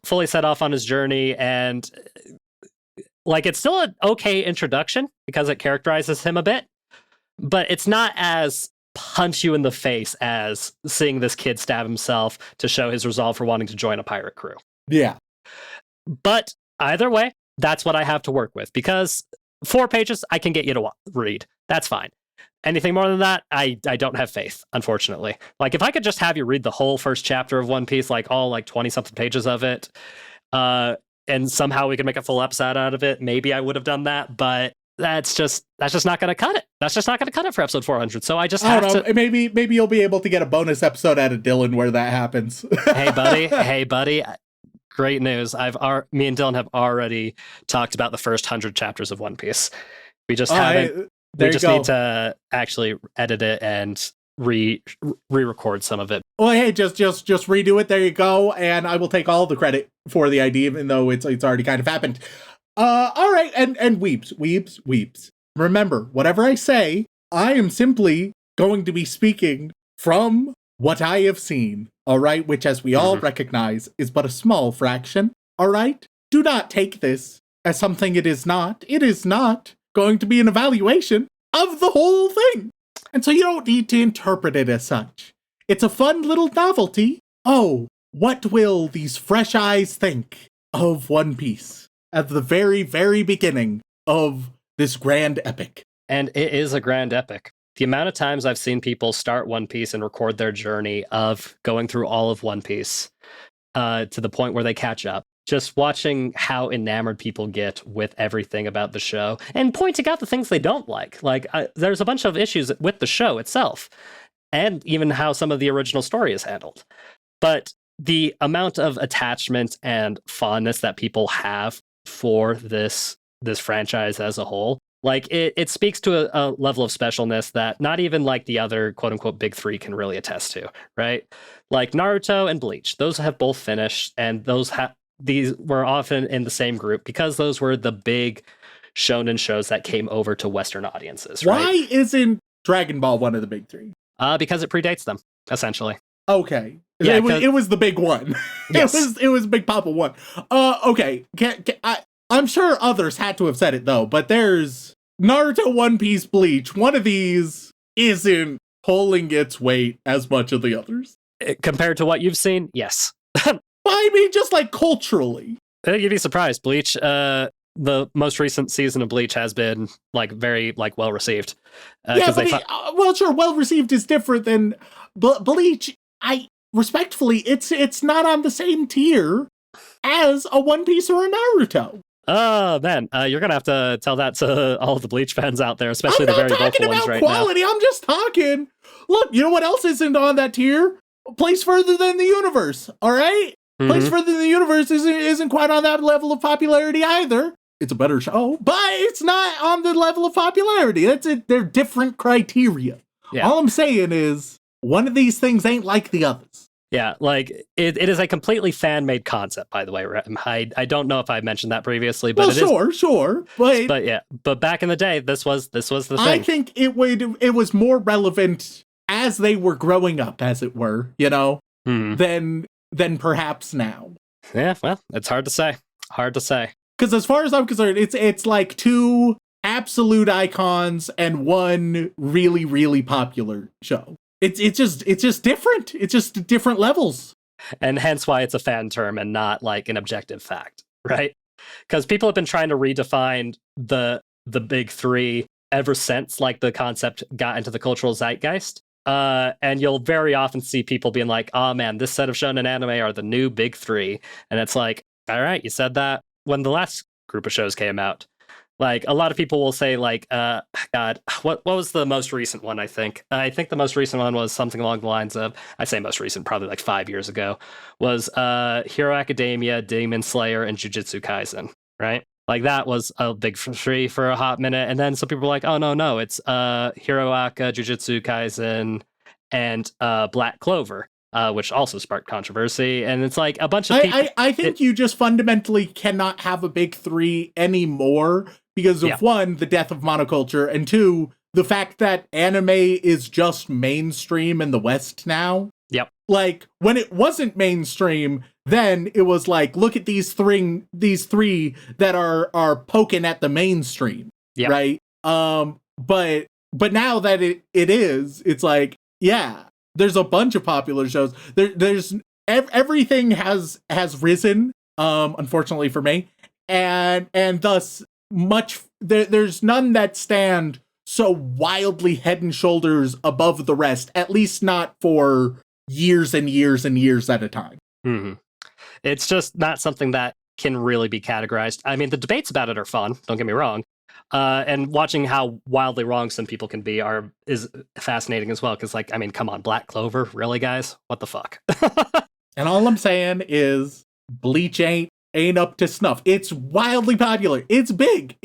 fully set off on his journey, and like it's still an okay introduction because it characterizes him a bit, but it's not as punch you in the face as seeing this kid stab himself to show his resolve for wanting to join a pirate crew. Yeah. But either way, that's what I have to work with, because 4 pages I can get you to read. That's fine. Anything more than that, I don't have faith, unfortunately. Like, if I could just have you read the whole first chapter of One Piece, like all like 20-something pages of it, and somehow we could make a full episode out of it, maybe I would have done that, but that's just not going to cut it. That's just not going to cut it for episode 400. So I don't know. Maybe you'll be able to get a bonus episode out of Dylan where that happens. Hey buddy. Great news. Me and Dylan have already talked about the first 100 chapters of One Piece. We just haven't. We just need to actually edit it and re-record some of it. Well, hey, just redo it. There you go, and I will take all the credit for the idea, even though it's already kind of happened. All right, and weeps. Remember, whatever I say, I am simply going to be speaking from what I have seen. All right, which, as we all recognize, is but a small fraction. All right, do not take this as something it is not. It is not going to be an evaluation of the whole thing. And so you don't need to interpret it as such. It's a fun little novelty. Oh, what will these fresh eyes think of One Piece at the very, very beginning of this grand epic? And it is a grand epic. The amount of times I've seen people start One Piece and record their journey of going through all of One Piece to the point where they catch up. Just watching how enamored people get with everything about the show and pointing out the things they don't like. Like, there's a bunch of issues with the show itself and even how some of the original story is handled. But the amount of attachment and fondness that people have for this franchise as a whole, like it speaks to a level of specialness that not even like the other quote unquote big 3 can really attest to, right? Like Naruto and Bleach, those have both finished, and these were often in the same group because those were the big shonen shows that came over to Western audiences, right? Why isn't Dragon Ball one of the big 3? Because it predates them, essentially. Okay. Yeah, it was the big one. Yes. It was Big Papa 1. Okay. I'm sure others had to have said it, though, but there's Naruto, One Piece, Bleach. One of these isn't pulling its weight as much as the others. Compared to what you've seen, yes. I mean, just like culturally. You'd be surprised. Bleach, the most recent season of Bleach has been like very like well received. Yeah, but well, sure, well received is different than Bleach. I respectfully, it's not on the same tier as a One Piece or a Naruto. Oh man, you're gonna have to tell that to all of the Bleach fans out there, especially the very vocal ones right quality. I'm just talking. Look, you know what else isn't on that tier? Place Further Than the Universe. All right. Place Further Than the Universe isn't quite on that level of popularity either. It's a better show, but it's not on the level of popularity. That's it. They're different criteria. Yeah. All I'm saying is one of these things ain't like the others. Yeah, like it is a completely fan-made concept, by the way. I don't know if I mentioned that previously, but sure. But back in the day, this was the thing. I think it was more relevant as they were growing up, as it were, you know, than perhaps now. Yeah, well, it's hard to say. Because as far as I'm concerned, it's like 2 absolute icons and 1 really, really popular show. It's just different. It's just different levels. And hence why it's a fan term and not like an objective fact, right? Because people have been trying to redefine the big 3 ever since like the concept got into the cultural zeitgeist. And you'll very often see people being like, oh man, this set of shonen anime are the new big 3. And it's like, all right, you said that when the last group of shows came out. Like, a lot of people will say, like, God, what was the most recent one, I think? I think the most recent one was something along the lines of, I say most recent, probably like 5 years ago, was Hero Academia, Demon Slayer, and Jujutsu Kaisen, right? Like that was a big free for a hot minute, and then some people were like, "Oh no, it's Hiroaka, Jujutsu Kaisen, and Black Clover," which also sparked controversy. And it's like a bunch of people. I think you just fundamentally cannot have a big three anymore because of one, the death of monoculture, and two, the fact that anime is just mainstream in the West now. Yep. Like when it wasn't mainstream, then it was like, look at these three that are poking at the mainstream, right? But now that it is, it's like, yeah, there's a bunch of popular shows. There's everything has risen, unfortunately for me, and thus much. There's none that stand so wildly head and shoulders above the rest, at least not for years and years and years at a time. Mm-hmm. It's just not something that can really be categorized. I mean, the debates about it are fun, don't get me wrong. And watching how wildly wrong some people can be is fascinating as well. Because, like, I mean, come on, Black Clover, really, guys? What the fuck? And all I'm saying is, Bleach ain't up to snuff. It's wildly popular. It's big,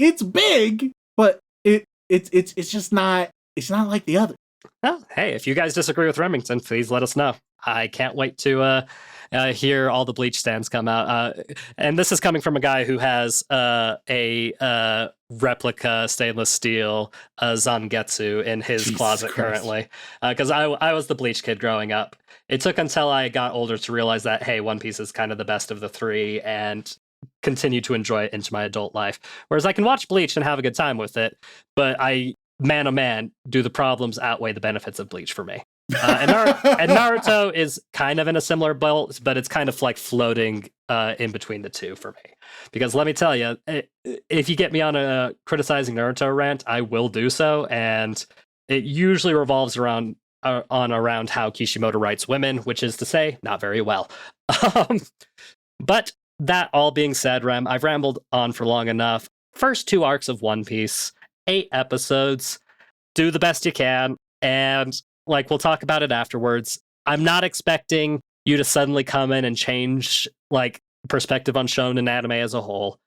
but it's just not. It's not like the other. Well, hey, if you guys disagree with Remington, please let us know. I can't wait to hear all the Bleach stands come out. And this is coming from a guy who has a replica stainless steel Zangetsu in his closet currently. Because I was the Bleach kid growing up. It took until I got older to realize that, hey, One Piece is kind of the best of the three and continue to enjoy it into my adult life. Whereas I can watch Bleach and have a good time with it, but man, oh man, do the problems outweigh the benefits of Bleach for me. And Naruto is kind of in a similar boat, but it's kind of like floating in between the two for me. Because let me tell you, if you get me on a criticizing Naruto rant, I will do so, and it usually revolves around how Kishimoto writes women, which is to say, not very well. But that all being said, Rem, I've rambled on for long enough. First 2 arcs of One Piece, 8 episodes, do the best you can, and like we'll talk about it afterwards. I'm not expecting you to suddenly come in and change like perspective on shonen anime as a whole.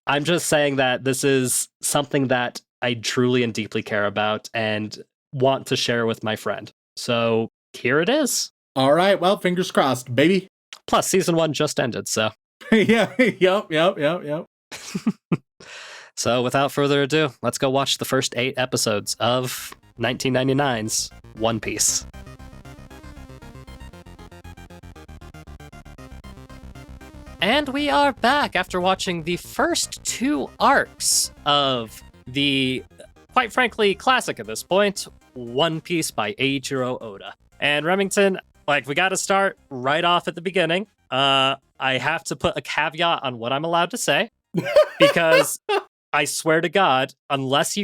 I'm just saying that this is something that I truly and deeply care about and want to share with my friend. So here it is. All right, well, fingers crossed, baby. Plus, season 1 just ended, so. Yeah, yep. So without further ado, let's go watch the first 8 episodes of 1999's One Piece. And we are back after watching the first 2 arcs of the, quite frankly, classic at this point, One Piece by Eiichiro Oda. And Remington, like, we got to start right off at the beginning. I have to put a caveat on what I'm allowed to say, because I swear to God, unless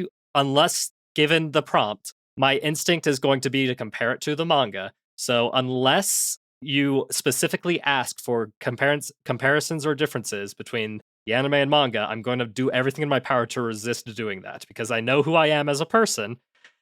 given the prompt, my instinct is going to be to compare it to the manga. So unless you specifically ask for comparisons or differences between the anime and manga, I'm going to do everything in my power to resist doing that, because I know who I am as a person,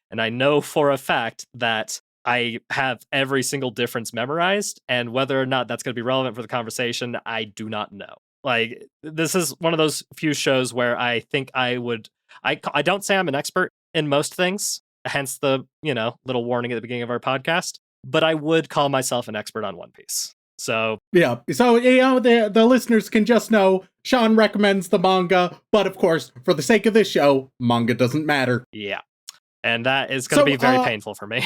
and I know for a fact that I have every single difference memorized, and whether or not that's going to be relevant for the conversation, I do not know. Like, this is one of those few shows where I think I don't say I'm an expert in most things, hence the, little warning at the beginning of our podcast, but I would call myself an expert on One Piece. So yeah, so the listeners can just know Shaun recommends the manga, but of course, for the sake of this show, manga doesn't matter. Yeah, and that is going to be very painful for me.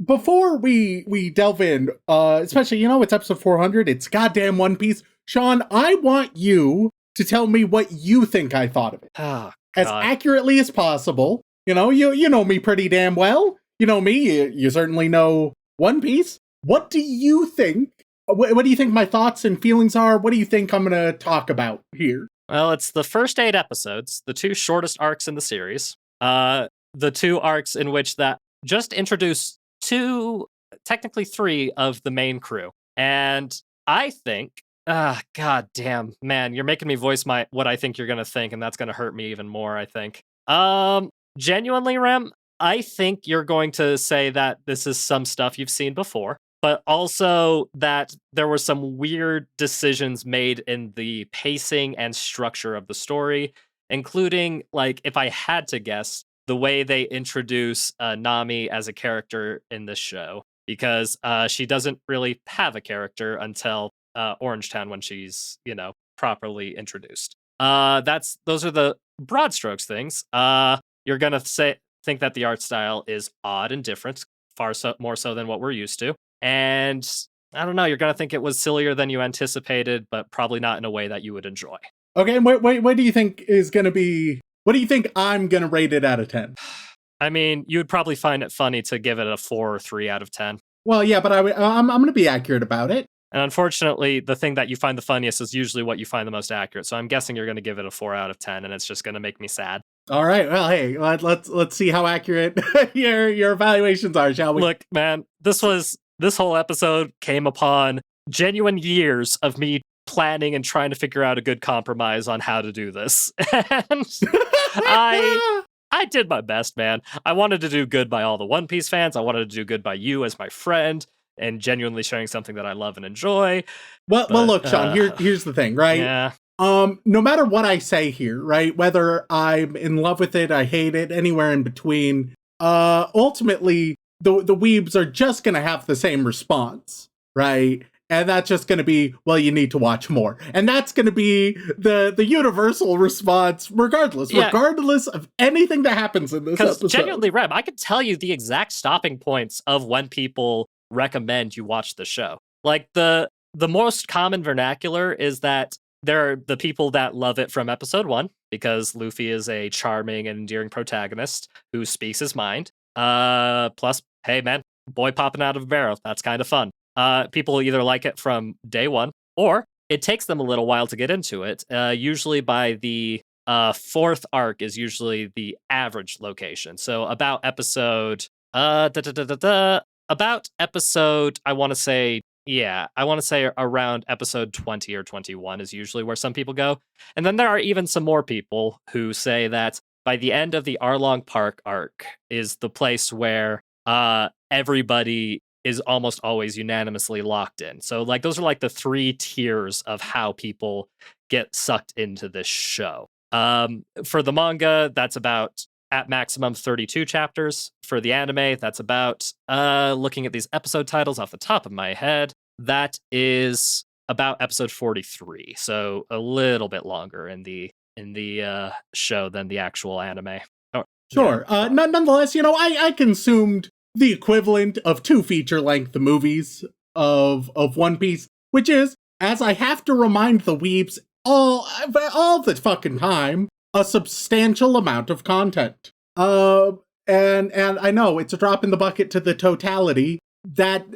Before we delve in, especially, it's episode 400, it's goddamn One Piece. Shaun, I want you to tell me what you think I thought of it. Oh, as accurately as possible. You know me pretty damn well. You know me, you certainly know One Piece. What do you think? What do you think my thoughts and feelings are? What do you think I'm going to talk about here? Well, it's the first 8 episodes, the 2 shortest arcs in the series. The 2 arcs in which that just introduce 2, technically 3 of the main crew. And I think, god damn, man, you're making me voice what I think you're going to think, and that's going to hurt me even more, I think. Genuinely, Rem, I think you're going to say that this is some stuff you've seen before, but also that there were some weird decisions made in the pacing and structure of the story including, like, if I had to guess, the way they introduce Nami as a character in this show, because she doesn't really have a character until Orangetown when she's, properly introduced. Those are the broad strokes things. You're gonna think that the art style is odd and different, more so than what we're used to, and I don't know. You're gonna think it was sillier than you anticipated, but probably not in a way that you would enjoy. Okay, and what do you think is gonna be? What do you think I'm gonna rate it out of 10? I mean, you would probably find it funny to give it a 4 or 3 out of 10. Well, yeah, but I'm gonna be accurate about it. And unfortunately, the thing that you find the funniest is usually what you find the most accurate. So I'm guessing you're going to give it a 4 out of 10, and it's just going to make me sad. All right. Well, hey, let's see how accurate your evaluations are, shall we? Look, man, this whole episode came upon genuine years of me planning and trying to figure out a good compromise on how to do this. And I did my best, man. I wanted to do good by all the One Piece fans. I wanted to do good by you as my friend and genuinely sharing something that I love and enjoy. Well, look, Shaun, here's the thing, right? Yeah. No matter what I say here, right? Whether I'm in love with it, I hate it, anywhere in between, ultimately, the weebs are just gonna have the same response, right? And that's just going to be, well, you need to watch more. And that's going to be the universal response, regardless of anything that happens in this episode. Because genuinely, Rem, I could tell you the exact stopping points of when people recommend you watch the show. Like, the most common vernacular is that there are the people that love it from episode 1, because Luffy is a charming and endearing protagonist who speaks his mind. Plus, hey, man, boy popping out of a barrel. That's kind of fun. People either like it from day 1, or it takes them a little while to get into it. Usually by the 4th arc is usually the average location. So about episode, I want to say around episode 20 or 21 is usually where some people go. And then there are even some more people who say that by the end of the Arlong Park arc is the place where everybody is almost always unanimously locked in. So, like, those are like the 3 tiers of how people get sucked into this show. For the manga, that's about at maximum 32 chapters. For the anime, that's about, looking at these episode titles off the top of my head, that is about episode 43. So a little bit longer in the show than the actual anime. Oh, sure. Yeah. Nonetheless, I consumed the equivalent of 2 feature-length movies of One Piece, which is, as I have to remind the weebs all the fucking time, a substantial amount of content. And I know it's a drop in the bucket to the totality that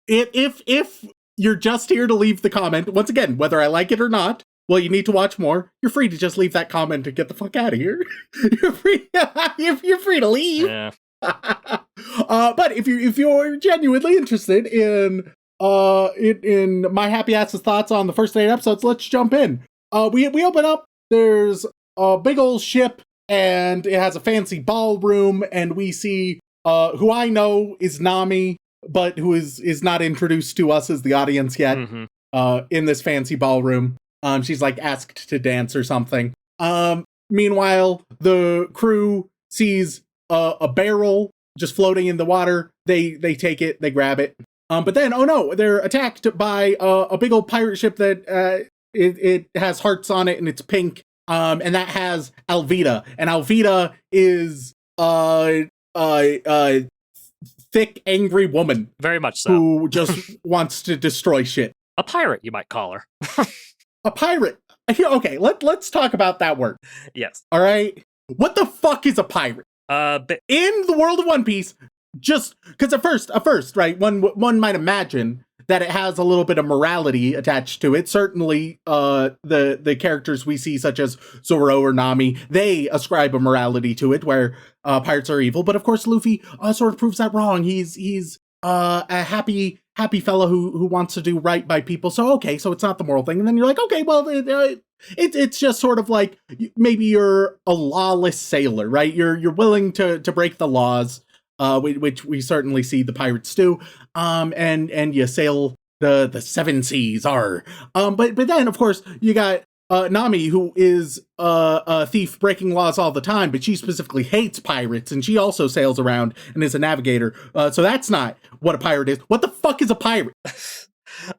if you're just here to leave the comment, once again, whether I like it or not, well, you need to watch more, you're free to just leave that comment and get the fuck out of here. You're free to leave. Yeah. But if you're genuinely interested in my happy ass's thoughts on the first 8 episodes, let's jump in. We open up. There's a big old ship, and it has a fancy ballroom, and we see who I know is Nami, but who is not introduced to us as the audience yet. Mm-hmm. In this fancy ballroom, she's like asked to dance or something. Meanwhile, the crew sees a barrel just floating in the water. They take it, they grab it. But then, oh no, they're attacked by a big old pirate ship that it has hearts on it and it's pink. And that has Alvida, and Alvida is thick, angry woman. Very much so. Who just wants to destroy shit. A pirate, you might call her. A pirate. Okay, let's talk about that word. Yes. All right. What the fuck is a pirate? In the world of One Piece, just because at first, right, one might imagine that it has a little bit of morality attached to it. Certainly, the characters we see, such as Zoro or Nami, they ascribe a morality to it, where pirates are evil. But of course, Luffy sort of proves that wrong. He's a happy fellow who wants to do right by people. So okay, so it's not the moral thing. And then you're like, okay, well, it's just sort of like maybe you're a lawless sailor, right? You're willing to break the laws, which we certainly see the pirates do. And you sail the 7 seas. But then of course you got Nami, who is a thief breaking laws all the time, but she specifically hates pirates, and she also sails around and is a navigator. So that's not what a pirate is. What the fuck is a pirate?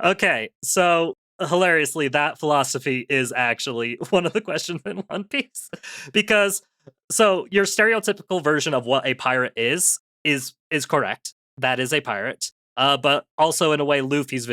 Okay, so hilariously, that philosophy is actually one of the questions in One Piece. Because, so your stereotypical version of what a pirate is correct. That is a pirate. But also, in a way, Luffy's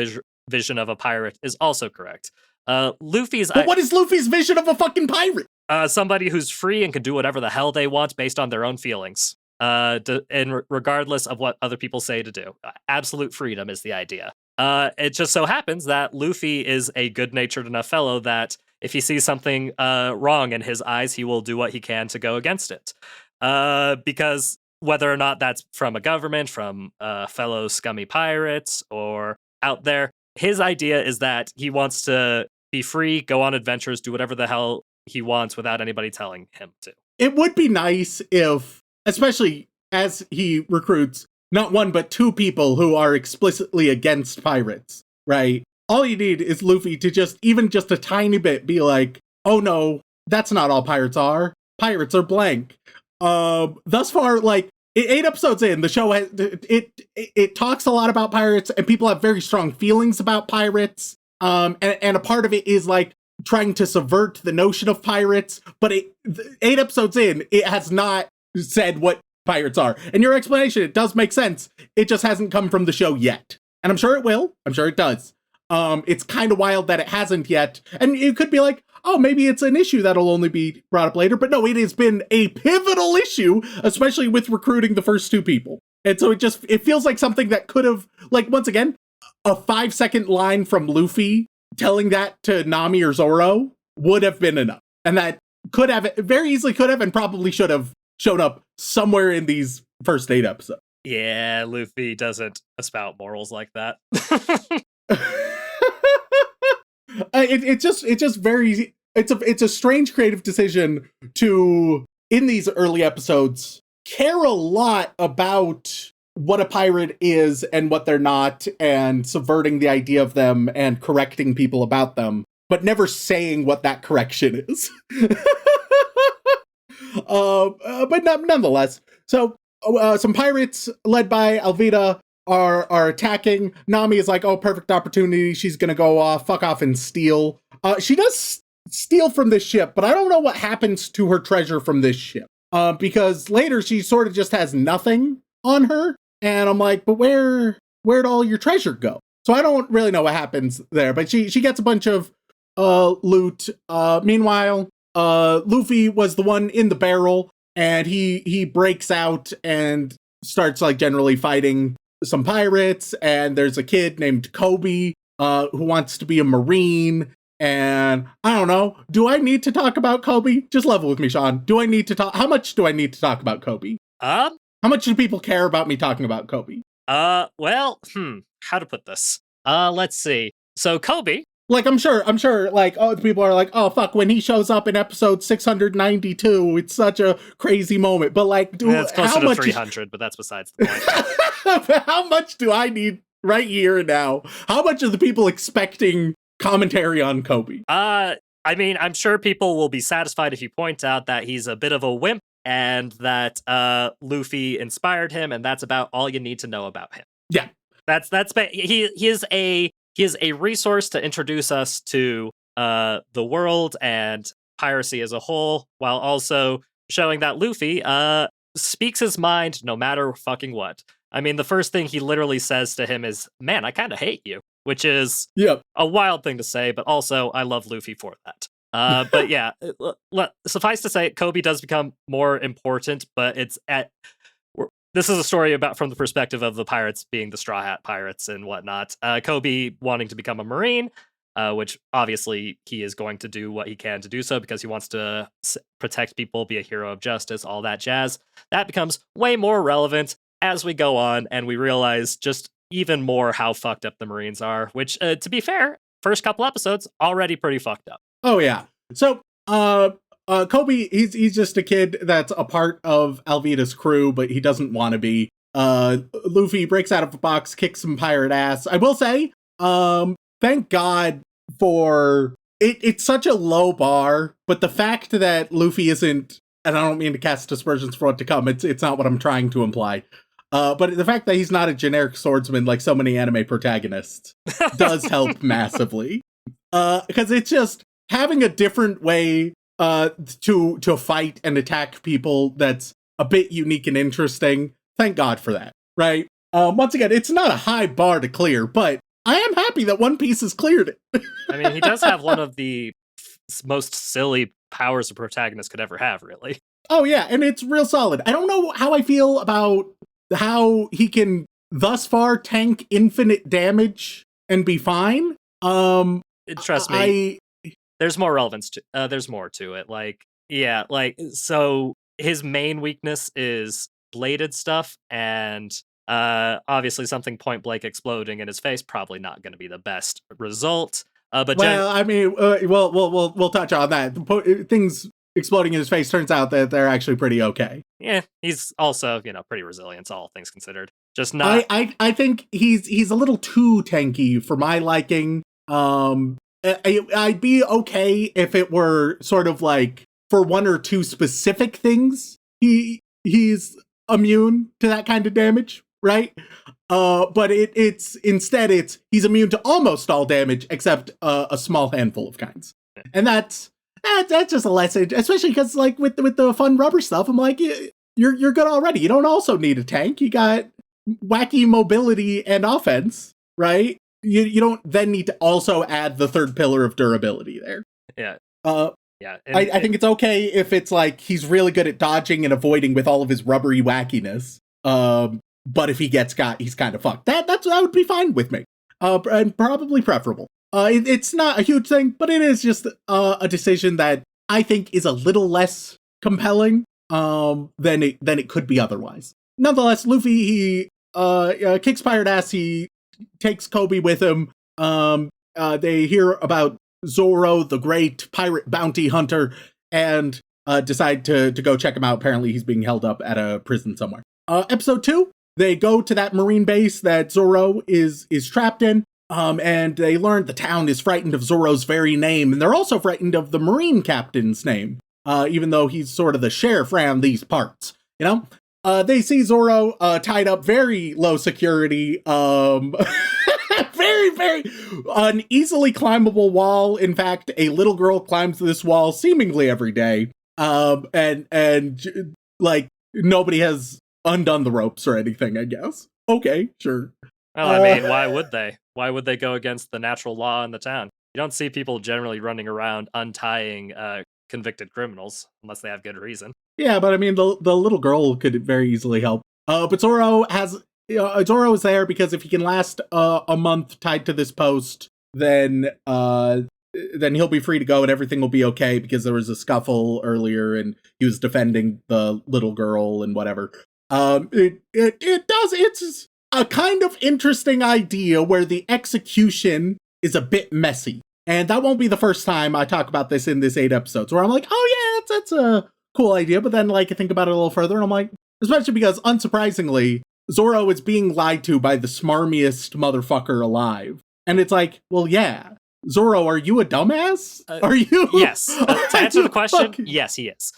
vision of a pirate is also correct. Luffy's... But what is Luffy's vision of a fucking pirate? Somebody who's free and can do whatever the hell they want based on their own feelings. And regardless of what other people say to do. Absolute freedom is the idea. It just so happens that Luffy is a good-natured enough fellow that if he sees something wrong in his eyes, he will do what he can to go against it. Because whether or not that's from a government, from fellow scummy pirates, or out there, his idea is that he wants to be free, go on adventures, do whatever the hell he wants without anybody telling him to. It would be nice if, especially as he recruits not one, but two people who are explicitly against pirates, right? All you need is Luffy to just, even just a tiny bit, be like, oh no, that's not all pirates are. Pirates are blank. Thus far, like, 8 episodes in, the show has, it talks a lot about pirates, and people have very strong feelings about pirates. And a part of it is, like, trying to subvert the notion of pirates, but 8 episodes in, it has not said what pirates are. And your explanation, it does make sense. It just hasn't come from the show yet. And I'm sure it will. I'm sure it does. It's kind of wild that it hasn't yet. And you could be like, oh, maybe it's an issue that'll only be brought up later. But no, it has been a pivotal issue, especially with recruiting the first 2 people. And so it feels like something that could have, like, once again, a 5-second line from Luffy telling that to Nami or Zoro would have been enough. And that could have, very easily could have, and probably should have shown up somewhere in these first 8 episodes. Yeah, Luffy doesn't espout morals like that. It's a strange creative decision to, in these early episodes, care a lot about what a pirate is and what they're not, and subverting the idea of them and correcting people about them, but never saying what that correction is. But nonetheless, so some pirates led by Alvida are attacking. Nami is like, oh, perfect opportunity. She's gonna go fuck off and steal. She does steal from this ship, but I don't know what happens to her treasure from this ship. Because later she sort of just has nothing on her. And I'm like, but where'd all your treasure go? So I don't really know what happens there, but she gets a bunch of loot. Meanwhile, Luffy was the one in the barrel, and he breaks out and starts, like, generally fighting some pirates, and there's a kid named Kobe who wants to be a Marine. And I don't know, do I need to talk about Kobe? Just level with me, Shaun. How much do I need to talk about Kobe? How much do people care about me talking about Kobe? Well, how to put this? Let's see. So Kobe, like, I'm sure, like, oh, people are like, oh, fuck, when he shows up in episode 692, it's such a crazy moment. But, like, it's closer to 300, but that's besides the point. How much do I need right here and now? How much are the people expecting commentary on Kobe? I mean, I'm sure people will be satisfied if you point out that he's a bit of a wimp, and that Luffy inspired him, and that's about all you need to know about him. Yeah. He is a resource to introduce us to the world and piracy as a whole, while also showing that Luffy speaks his mind no matter fucking what. I mean, the first thing he literally says to him is, man, I kind of hate you, which is a wild thing to say, but also I love Luffy for that. But yeah, suffice to say, Kobe does become more important, but this is a story about from the perspective of the pirates being the Straw Hat Pirates and whatnot. Kobe wanting to become a Marine, which obviously he is going to do what he can to do so because he wants to protect people, be a hero of justice, all that jazz. That becomes way more relevant as we go on, and we realize just even more how fucked up the Marines are, which, to be fair, first couple episodes, already pretty fucked up. Oh, yeah. So, Kobe, he's just a kid that's a part of Alvida's crew, but he doesn't want to be. Luffy breaks out of a box, kicks some pirate ass. I will say, thank God for it's such a low bar, but the fact that Luffy isn't, and I don't mean to cast aspersions for what to come, it's not what I'm trying to imply. But the fact that he's not a generic swordsman like so many anime protagonists does help massively. Because it's just having a different way to fight and attack people that's a bit unique and interesting. Thank God for that, right? Once again, it's not a high bar to clear, but I am happy that One Piece has cleared it. I mean, he does have one of the most silly powers a protagonist could ever have, really. Oh yeah, and it's real solid. I don't know how I feel about how he can thus far tank infinite damage and be fine. Trust me, there's more relevance to there's more to it. Like, yeah, like, so his main weakness is bladed stuff, and obviously something point blank exploding in his face, probably not going to be the best result. But I mean, we'll touch on that. Things exploding in his face, turns out that they're actually pretty okay. Yeah, he's also, pretty resilient, all things considered. Just not. I think he's a little too tanky for my liking. I'd be okay if it were sort of like for one or two specific things he's immune to that kind of damage, right? But it's he's immune to almost all damage except a small handful of kinds, and that's just a lesson, especially because like with the fun rubber stuff, I'm like, you're good already. You don't also need a tank. You got wacky mobility and offense, right? You don't then need to also add the third pillar of durability there. Yeah. Yeah. I think it's okay if it's like he's really good at dodging and avoiding with all of his rubbery wackiness. But if he gets got, he's kind of fucked. That would be fine with me. And probably preferable. It's not a huge thing, but it is just a decision that I think is a little less compelling than it could be otherwise. Nonetheless, Luffy, he kicks pirate ass. He takes Kobe with him. They hear about Zoro, the great pirate bounty hunter, and decide to go check him out. Apparently, he's being held up at a prison somewhere. Episode 2, they go to that marine base that Zoro is trapped in, and they learn the town is frightened of Zoro's very name, and they're also frightened of the marine captain's name, even though he's sort of the sheriff around these parts, They see Zoro tied up very low security, very, very an easily climbable wall. In fact, a little girl climbs this wall seemingly every day, and like nobody has undone the ropes or anything, I guess. Okay, sure. Well, I mean, why would they? Why would they go against the natural law in the town? You don't see people generally running around untying convicted criminals unless they have good reason. Yeah, but I mean, the little girl could very easily help. But Zoro is there because if he can last a month tied to this post, then he'll be free to go and everything will be okay because there was a scuffle earlier and he was defending the little girl and whatever. It's a kind of interesting idea where the execution is a bit messy. And that won't be the first time I talk about this in this 8 episodes where I'm like, oh yeah, that's a cool idea. But then like I think about it a little further and I'm like, especially because unsurprisingly, Zoro is being lied to by the smarmiest motherfucker alive. And it's like, well, yeah. Zoro, are you a dumbass? Are you? Yes. To answer the question, yes, he is.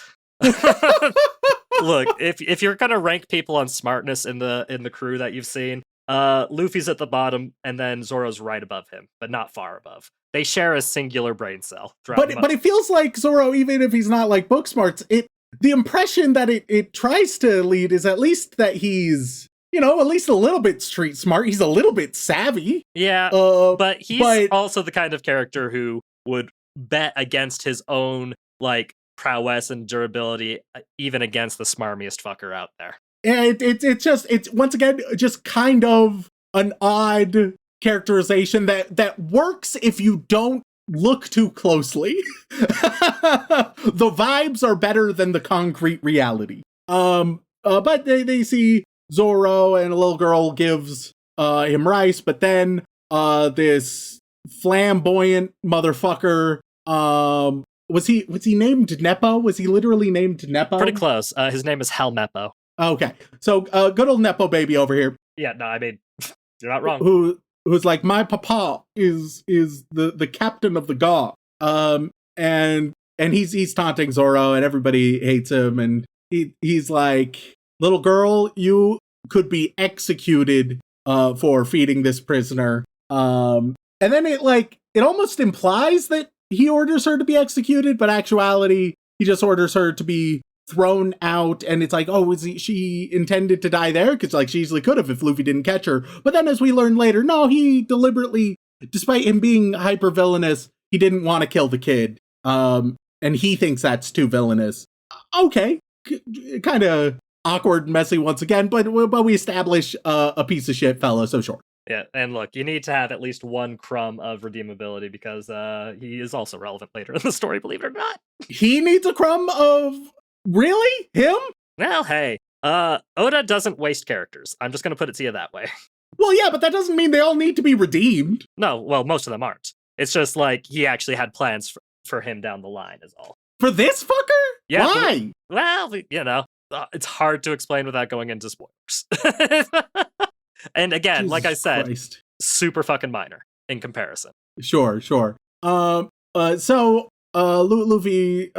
Look, if you're gonna rank people on smartness in the crew that you've seen, Luffy's at the bottom, and then Zoro's right above him, but not far above. They share a singular brain cell. But it feels like Zoro, even if he's not like book smarts, the impression that it tries to lead is at least that he's, at least a little bit street smart. He's a little bit savvy. Yeah, but he's also the kind of character who would bet against his own, like, prowess and durability, even against the smarmiest fucker out there. Yeah, it's once again, just kind of an odd characterization that works if you don't look too closely. The vibes are better than the concrete reality. But they see Zoro and a little girl gives him rice, but then this flamboyant motherfucker, was he named Nepo? Was he literally named Nepo? Pretty close. His name is Hal Nepo. Okay, so good old Nepo baby over here. Yeah, no, I mean, you're not wrong. Who's like, my papa is the captain of the guard. And he's taunting Zoro, and everybody hates him, and he's like, little girl, you could be executed for feeding this prisoner. And then it almost implies that he orders her to be executed, but actuality, he just orders her to be thrown out, and it's like, oh, she intended to die there? Because like she easily could have if Luffy didn't catch her. But then as we learn later, no, he deliberately, despite him being hyper villainous, he didn't want to kill the kid. And he thinks that's too villainous. Okay, kind of awkward, messy once again, but we establish a piece of shit fella, so sure. Yeah, and look, you need to have at least one crumb of redeemability because he is also relevant later in the story, believe it or not. He needs a crumb of... Really? Him? Well, hey, Oda doesn't waste characters. I'm just going to put it to you that way. Well, yeah, but that doesn't mean they all need to be redeemed. No, well, most of them aren't. It's just like he actually had plans for him down the line is all. For this fucker? Yeah. Why? Well, it's hard to explain without going into spoilers. And again, Jesus like I said, Christ. super fucking minor in comparison. Sure. So Luffy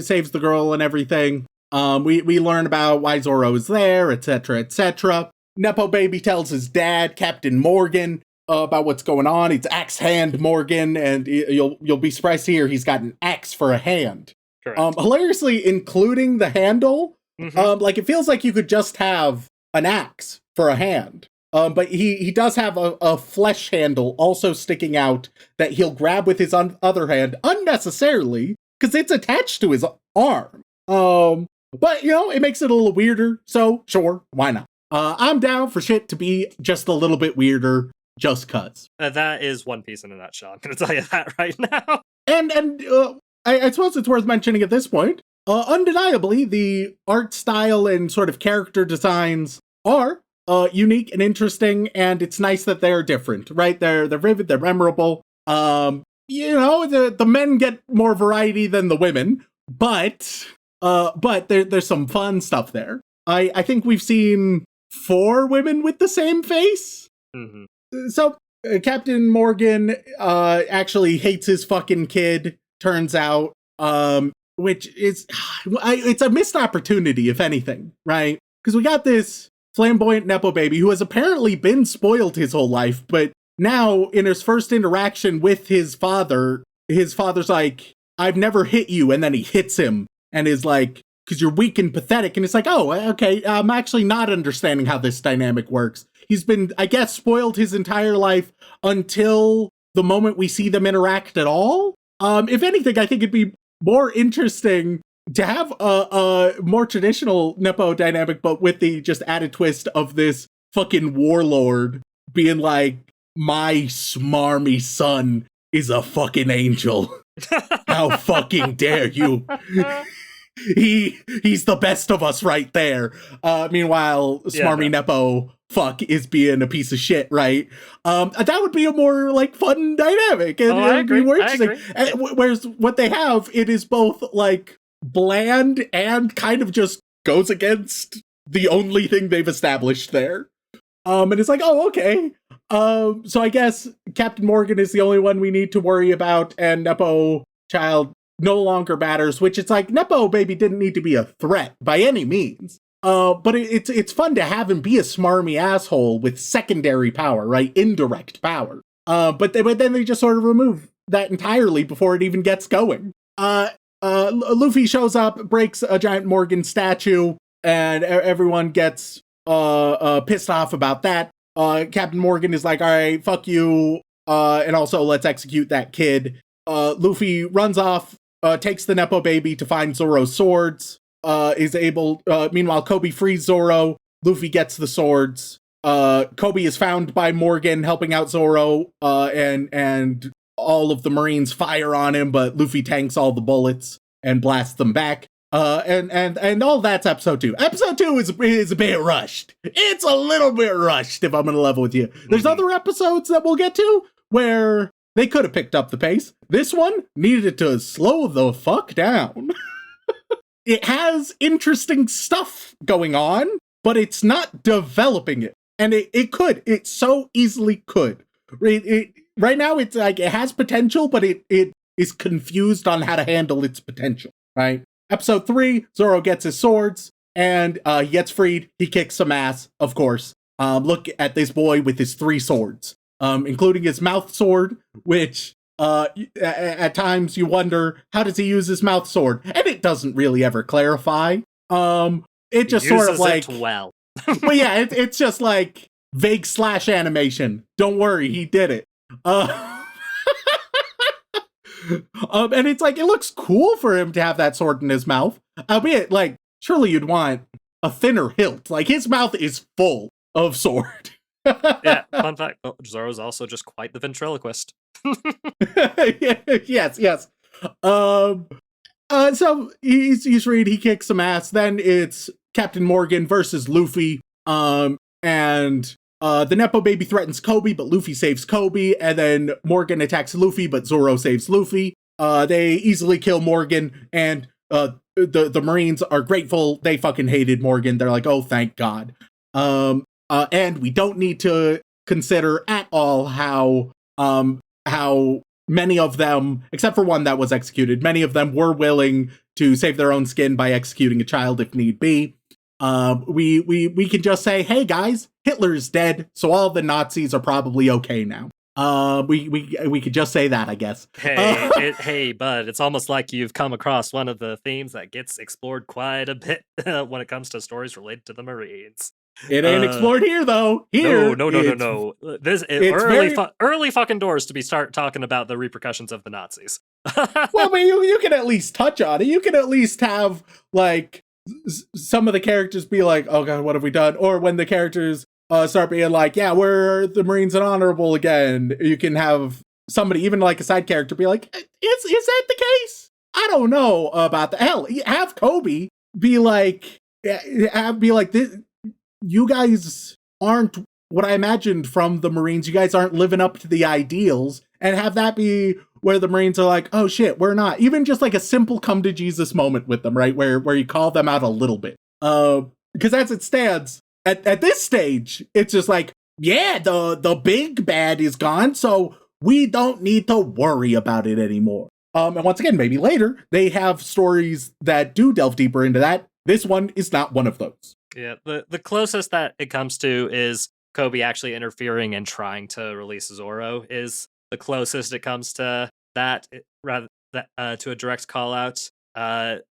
saves the girl and everything. We learn about why Zoro is there, etc., etc. Nepo Baby tells his dad, Captain Morgan, about what's going on. It's Axe Hand Morgan, and you'll be surprised to hear he's got an axe for a hand. Correct. Hilariously, including the handle. It feels like you could just have an axe for a hand. But he does have a flesh handle also sticking out that he'll grab with his other hand unnecessarily because it's attached to his arm. But, it makes it a little weirder. So, sure, why not? I'm down for shit to be just a little bit weirder just cuz. That is One Piece in a nutshell. I'm going to tell you that right now. And I suppose it's worth mentioning at this point, undeniably, the art style and sort of character designs are unique and interesting, and it's nice that they're different, right? They're vivid, they're memorable. The men get more variety than the women, but there's some fun stuff there. I think we've seen 4 women with the same face. Mm-hmm. So Captain Morgan actually hates his fucking kid, turns out, which is it's a missed opportunity, if anything, right? Because we got this flamboyant Nepo Baby who has apparently been spoiled his whole life, but now in his first interaction with his father's like, I've never hit you, and then he hits him and is like, because you're weak and pathetic, and it's like, oh, okay, I'm actually not understanding how this dynamic works. He's been, I guess, spoiled his entire life until the moment we see them interact at all. If anything, I think it'd be more interesting to have a more traditional Nepo dynamic, but with the just added twist of this fucking warlord being like, my smarmy son is a fucking angel. How fucking dare you? He's the best of us right there. Meanwhile, smarmy Nepo fuck is being a piece of shit, right? That would be a more like fun dynamic, and it would be more interesting. Whereas what they have, it is both like bland and kind of just goes against the only thing they've established there. And it's like, oh, okay. So I guess Captain Morgan is the only one we need to worry about, and Nepo child no longer matters, which it's like, Nepo Baby didn't need to be a threat by any means. But it's fun to have him be a smarmy asshole with secondary power, right? Indirect power. But then they just sort of remove that entirely before it even gets going. Luffy shows up, breaks a giant Morgan statue, and everyone gets pissed off about that. Captain Morgan is like, all right, fuck you, and also let's execute that kid. Luffy runs off, takes the Nepo Baby to find Zoro's swords, meanwhile Kobe frees Zoro, Luffy gets the swords, Kobe is found by Morgan helping out Zoro, and all of the Marines fire on him, but Luffy tanks all the bullets and blasts them back. And all that's episode 2. Episode 2 is a bit rushed. It's a little bit rushed, if I'm gonna level with you. There's other episodes that we'll get to where they could have picked up the pace. This one needed to slow the fuck down. It has interesting stuff going on, but it's not developing it. And it could. It so easily could. Right now, it's like it has potential, but it is confused on how to handle its potential, right? Episode 3, Zoro gets his swords, and he gets freed. He kicks some ass, of course. Look at this boy with his 3 swords, including his mouth sword, which at times you wonder, how does he use his mouth sword? And it doesn't really ever clarify. It just sort of like, well. but yeah, it's just like vague slash animation. Don't worry, he did it. And it's like, it looks cool for him to have that sword in his mouth. Albeit, like, surely you'd want a thinner hilt. Like, his mouth is full of sword. Yeah, fun fact, Zoro's also just quite the ventriloquist. Yes. So he's freed, he kicks some ass. Then it's Captain Morgan versus Luffy. And the Nepo baby threatens Kobe, but Luffy saves Kobe. And then Morgan attacks Luffy, but Zoro saves Luffy. They easily kill Morgan, and the Marines are grateful. They fucking hated Morgan. They're like, oh, thank God. And we don't need to consider at all how many of them, except for one that was executed, many of them were willing to save their own skin by executing a child if need be. We can just say, hey guys, Hitler's dead, so all the Nazis are probably okay now. We could just say that, I guess. Hey, bud, it's almost like you've come across one of the themes that gets explored quite a bit when it comes to stories related to the Marines. It ain't explored here, though. Here, no. This early fucking doors to be start talking about the repercussions of the Nazis. Well, but you can at least touch on it. You can at least have like some of the characters be like, "Oh God, what have we done?" Or when the characters start being like, "Yeah, we're the Marines and honorable again." You can have somebody, even like a side character, be like, "Is that the case? I don't know about the hell." Have Kobe be like, this. You guys aren't what I imagined from the Marines. You guys aren't living up to the ideals, and have that be where the Marines are like, oh shit, we're not. Even just like a simple come to Jesus moment with them, right? Where you call them out a little bit. Because as it stands, at this stage, it's just like, yeah, the big bad is gone, so we don't need to worry about it anymore. And once again, maybe later, they have stories that do delve deeper into that. This one is not one of those. Yeah, the closest that it comes to is Kobe actually interfering and trying to release Zoro is the closest it comes to that, to a direct call out,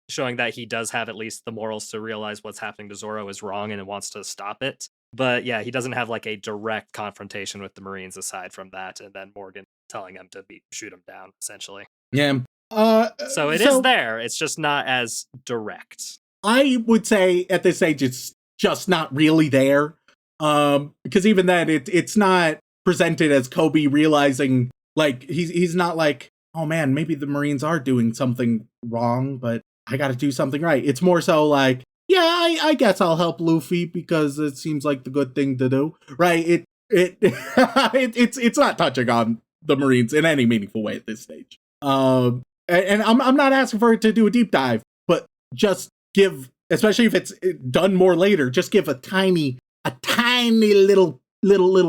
showing that he does have at least the morals to realize what's happening to Zoro is wrong and wants to stop it. But yeah, he doesn't have like a direct confrontation with the Marines aside from that, and then Morgan telling him to shoot him down, essentially. Yeah. So it is there. It's just not as direct. I would say at this stage it's just not really there. Because even then it's not presented as Kobe realizing, like, he's not like, oh man, maybe the Marines are doing something wrong, but I gotta do something right. It's more so like, yeah, I guess I'll help Luffy because it seems like the good thing to do. Right? It's not touching on the Marines in any meaningful way at this stage. And I'm not asking for it to do a deep dive, but just give, especially if it's done more later, just give a tiny little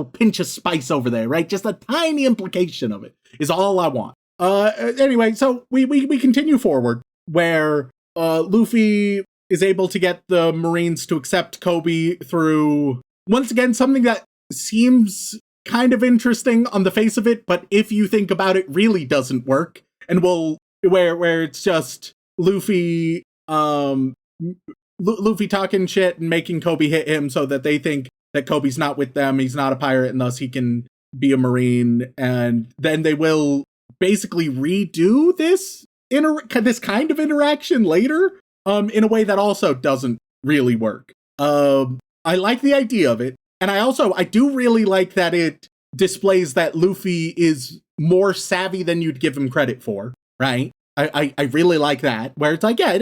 pinch of spice over there, right? Just a tiny implication of it is all I want. Anyway, so we continue forward where Luffy is able to get the Marines to accept Kobe through, once again, something that seems kind of interesting on the face of it, but if you think about it, really doesn't work. And where it's just Luffy talking shit and making Kobe hit him so that they think that Kobe's not with them, he's not a pirate, and thus he can be a Marine. And then they will basically redo this kind of interaction later, in a way that also doesn't really work. I like the idea of it, and I do really like that it displays that Luffy is more savvy than you'd give him credit for, right? I really like that, where it's like, yeah,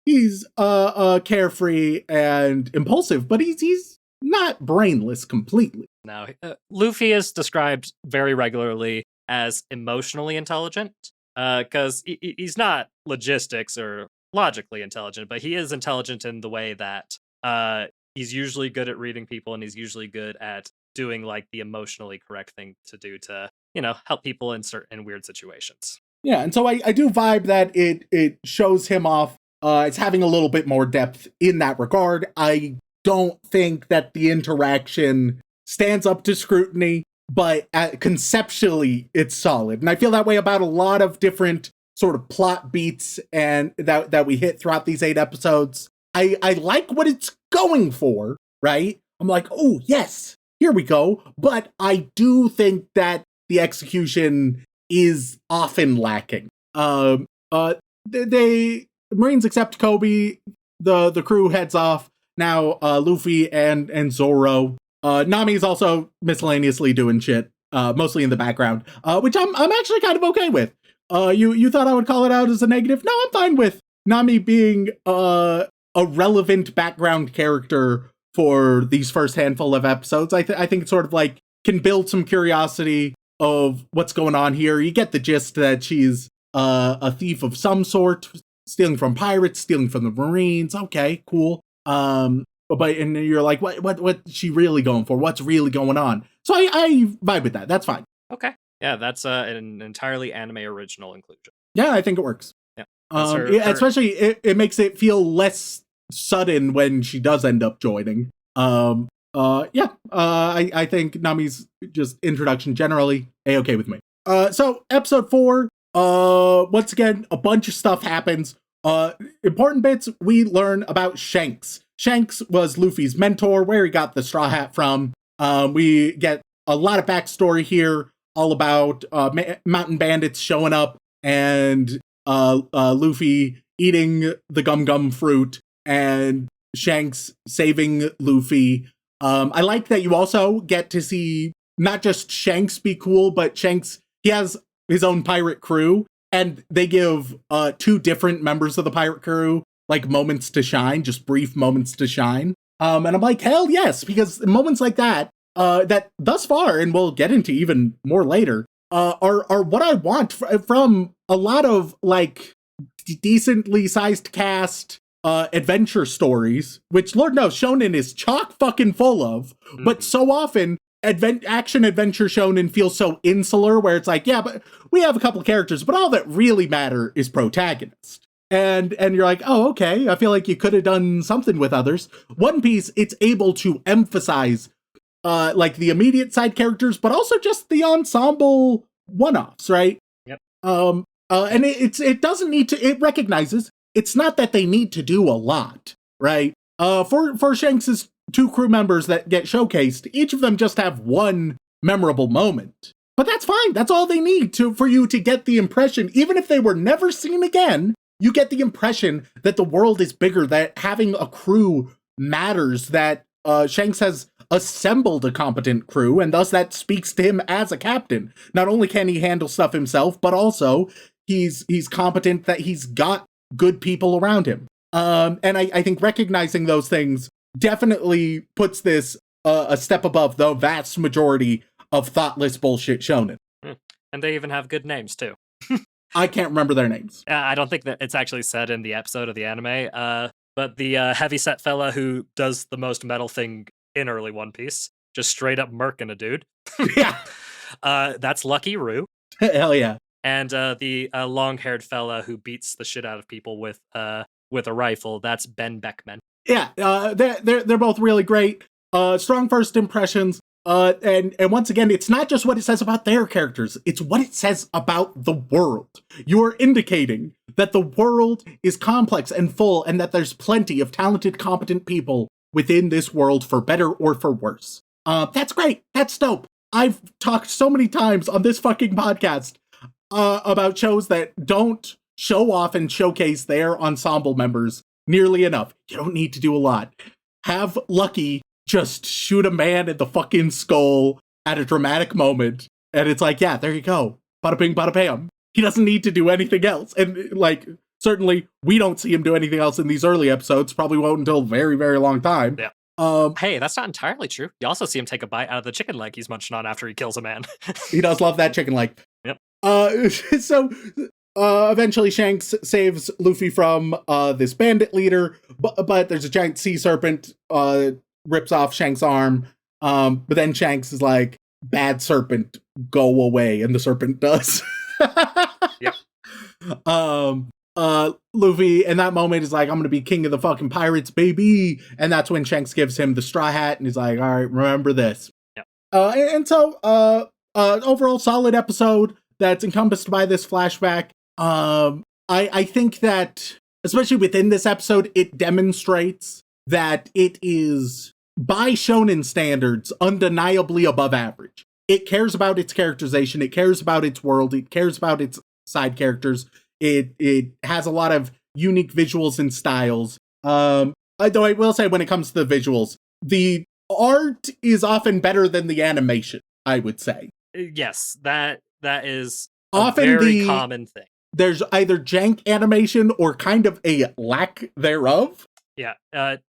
he's carefree and impulsive, but he's not brainless completely. Now, Luffy is described very regularly as emotionally intelligent, because he's not logistics or logically intelligent, but he is intelligent in the way that he's usually good at reading people, and he's usually good at doing like the emotionally correct thing to do to, help people in certain weird situations. Yeah, and so I do vibe that it shows him off. It's having a little bit more depth in that regard. I don't think that the interaction stands up to scrutiny, but conceptually it's solid. And I feel that way about a lot of different sort of plot beats and that we hit throughout these 8 episodes. I like what it's going for, right? I'm like, oh, yes, here we go. But I do think that the execution is often lacking. The Marines accept Kobe. The crew heads off. Now, Luffy and Zoro. Nami's also miscellaneously doing shit, mostly in the background, which I'm actually kind of okay with. You thought I would call it out as a negative? No, I'm fine with Nami being a relevant background character for these first handful of episodes. I think it's sort of like can build some curiosity of what's going on here. You get the gist that she's a thief of some sort, stealing from pirates, stealing from the Marines. Okay, cool. But and you're like, what's she really going for? What's really going on? So I vibe with that. That's fine. Okay. Yeah, that's an entirely anime original inclusion. Yeah, I think it works. Yeah. Especially it makes it feel less sudden when she does end up joining. I think Nami's just introduction generally A-okay with me. So episode 4, once again, a bunch of stuff happens. Important bits we learn about Shanks. Shanks was Luffy's mentor, where he got the straw hat from. We get a lot of backstory here, all about mountain bandits showing up and Luffy eating the gum fruit and Shanks saving Luffy. I like that you also get to see not just Shanks be cool, but Shanks, he has his own pirate crew, and they give 2 different members of the pirate crew like moments to shine, just brief moments to shine. And I'm like, hell yes, because moments like that, that thus far, and we'll get into even more later, are what I want from a lot of like decently sized cast adventure stories, which Lord knows Shonen is chock fucking full of, but so often action adventure shonen feels so insular, where it's like, yeah, but we have a couple of characters, but all that really matter is protagonist. And you're like, oh, okay, I feel like you could have done something with others. One Piece, it's able to emphasize like the immediate side characters, but also just the ensemble one-offs, right? Yep. And it doesn't need to, it recognizes it's not that they need to do a lot, right? For Shanks's 2 crew members that get showcased, each of them just have one memorable moment. But that's fine. That's all they need for you to get the impression, even if they were never seen again, you get the impression that the world is bigger, that having a crew matters, that Shanks has assembled a competent crew, and thus that speaks to him as a captain. Not only can he handle stuff himself, but also he's competent, that he's got good people around him. And I think recognizing those things definitely puts this a step above the vast majority of thoughtless bullshit shonen. And they even have good names, too. I can't remember their names. I don't think that it's actually said in the episode of the anime, but the heavyset fella who does the most metal thing in early One Piece, just straight up murking a dude. Yeah. That's Lucky Roo. Hell yeah. And the long-haired fella who beats the shit out of people with a rifle, that's Ben Beckman. Yeah, they're both really great. Strong first impressions. And once again, it's not just what it says about their characters, it's what it says about the world. You're indicating that the world is complex and full, and that there's plenty of talented, competent people within this world, for better or for worse. That's great. That's dope. I've talked so many times on this fucking podcast about shows that don't show off and showcase their ensemble members nearly enough. You don't need to do a lot. Have Lucky just shoot a man in the fucking skull at a dramatic moment, and it's like, yeah, there you go. Bada bing, bada bam. He doesn't need to do anything else. And like, certainly we don't see him do anything else in these early episodes. Probably won't until a very, very long time. Yeah. Hey, that's not entirely true. You also see him take a bite out of the chicken leg he's munching on after he kills a man. He does love that chicken leg. Yep. So eventually Shanks saves Luffy from this bandit leader, but there's a giant sea serpent rips off Shanks' arm. But then Shanks is like, bad serpent, go away, and the serpent does. Yep. Luffy in that moment is like, I'm gonna be king of the fucking pirates, baby. And that's when Shanks gives him the straw hat and he's like, all right, remember this. Yep. Overall solid episode that's encompassed by this flashback. I think that, especially within this episode, it demonstrates that it is, by shonen standards, undeniably above average. It cares about its characterization, it cares about its world, it cares about its side characters. It has a lot of unique visuals and styles. Though I will say, when it comes to the visuals, the art is often better than the animation, I would say. Yes, that is often a very common thing. There's either jank animation or kind of a lack thereof. Yeah,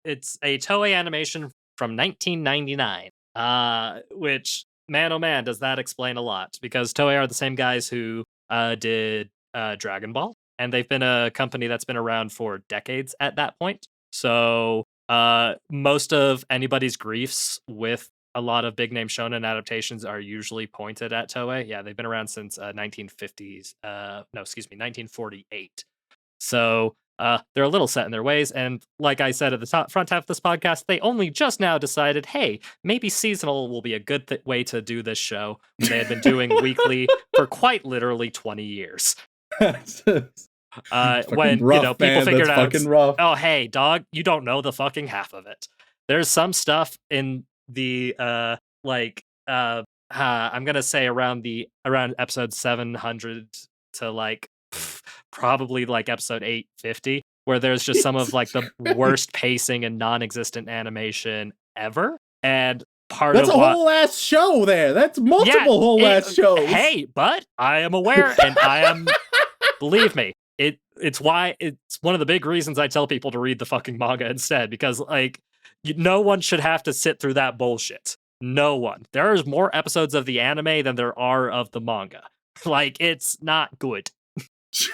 it's a Toei animation from 1999, which, man oh man, does that explain a lot, because Toei are the same guys who did Dragon Ball, and they've been a company that's been around for decades at that point. So most of anybody's griefs with a lot of big name shonen adaptations are usually pointed at Toei. Yeah, they've been around since 1948. So they're a little set in their ways, and like I said at the front half of this podcast, they only just now decided, hey, maybe seasonal will be a good way to do this show, when they had been doing weekly for quite literally 20 years. When rough, people figured out, rough. Oh hey dog, you don't know the fucking half of it. There's some stuff in the I'm gonna say around episode 700 to probably episode 850, where there's just some of the worst pacing and non-existent animation ever. And that's a whole ass show there. That's multiple whole ass shows. Hey, but I am aware, and I am believe me, it's one of the big reasons I tell people to read the fucking manga instead, because no one should have to sit through that bullshit. No one. There's more episodes of the anime than there are of the manga. It's not good.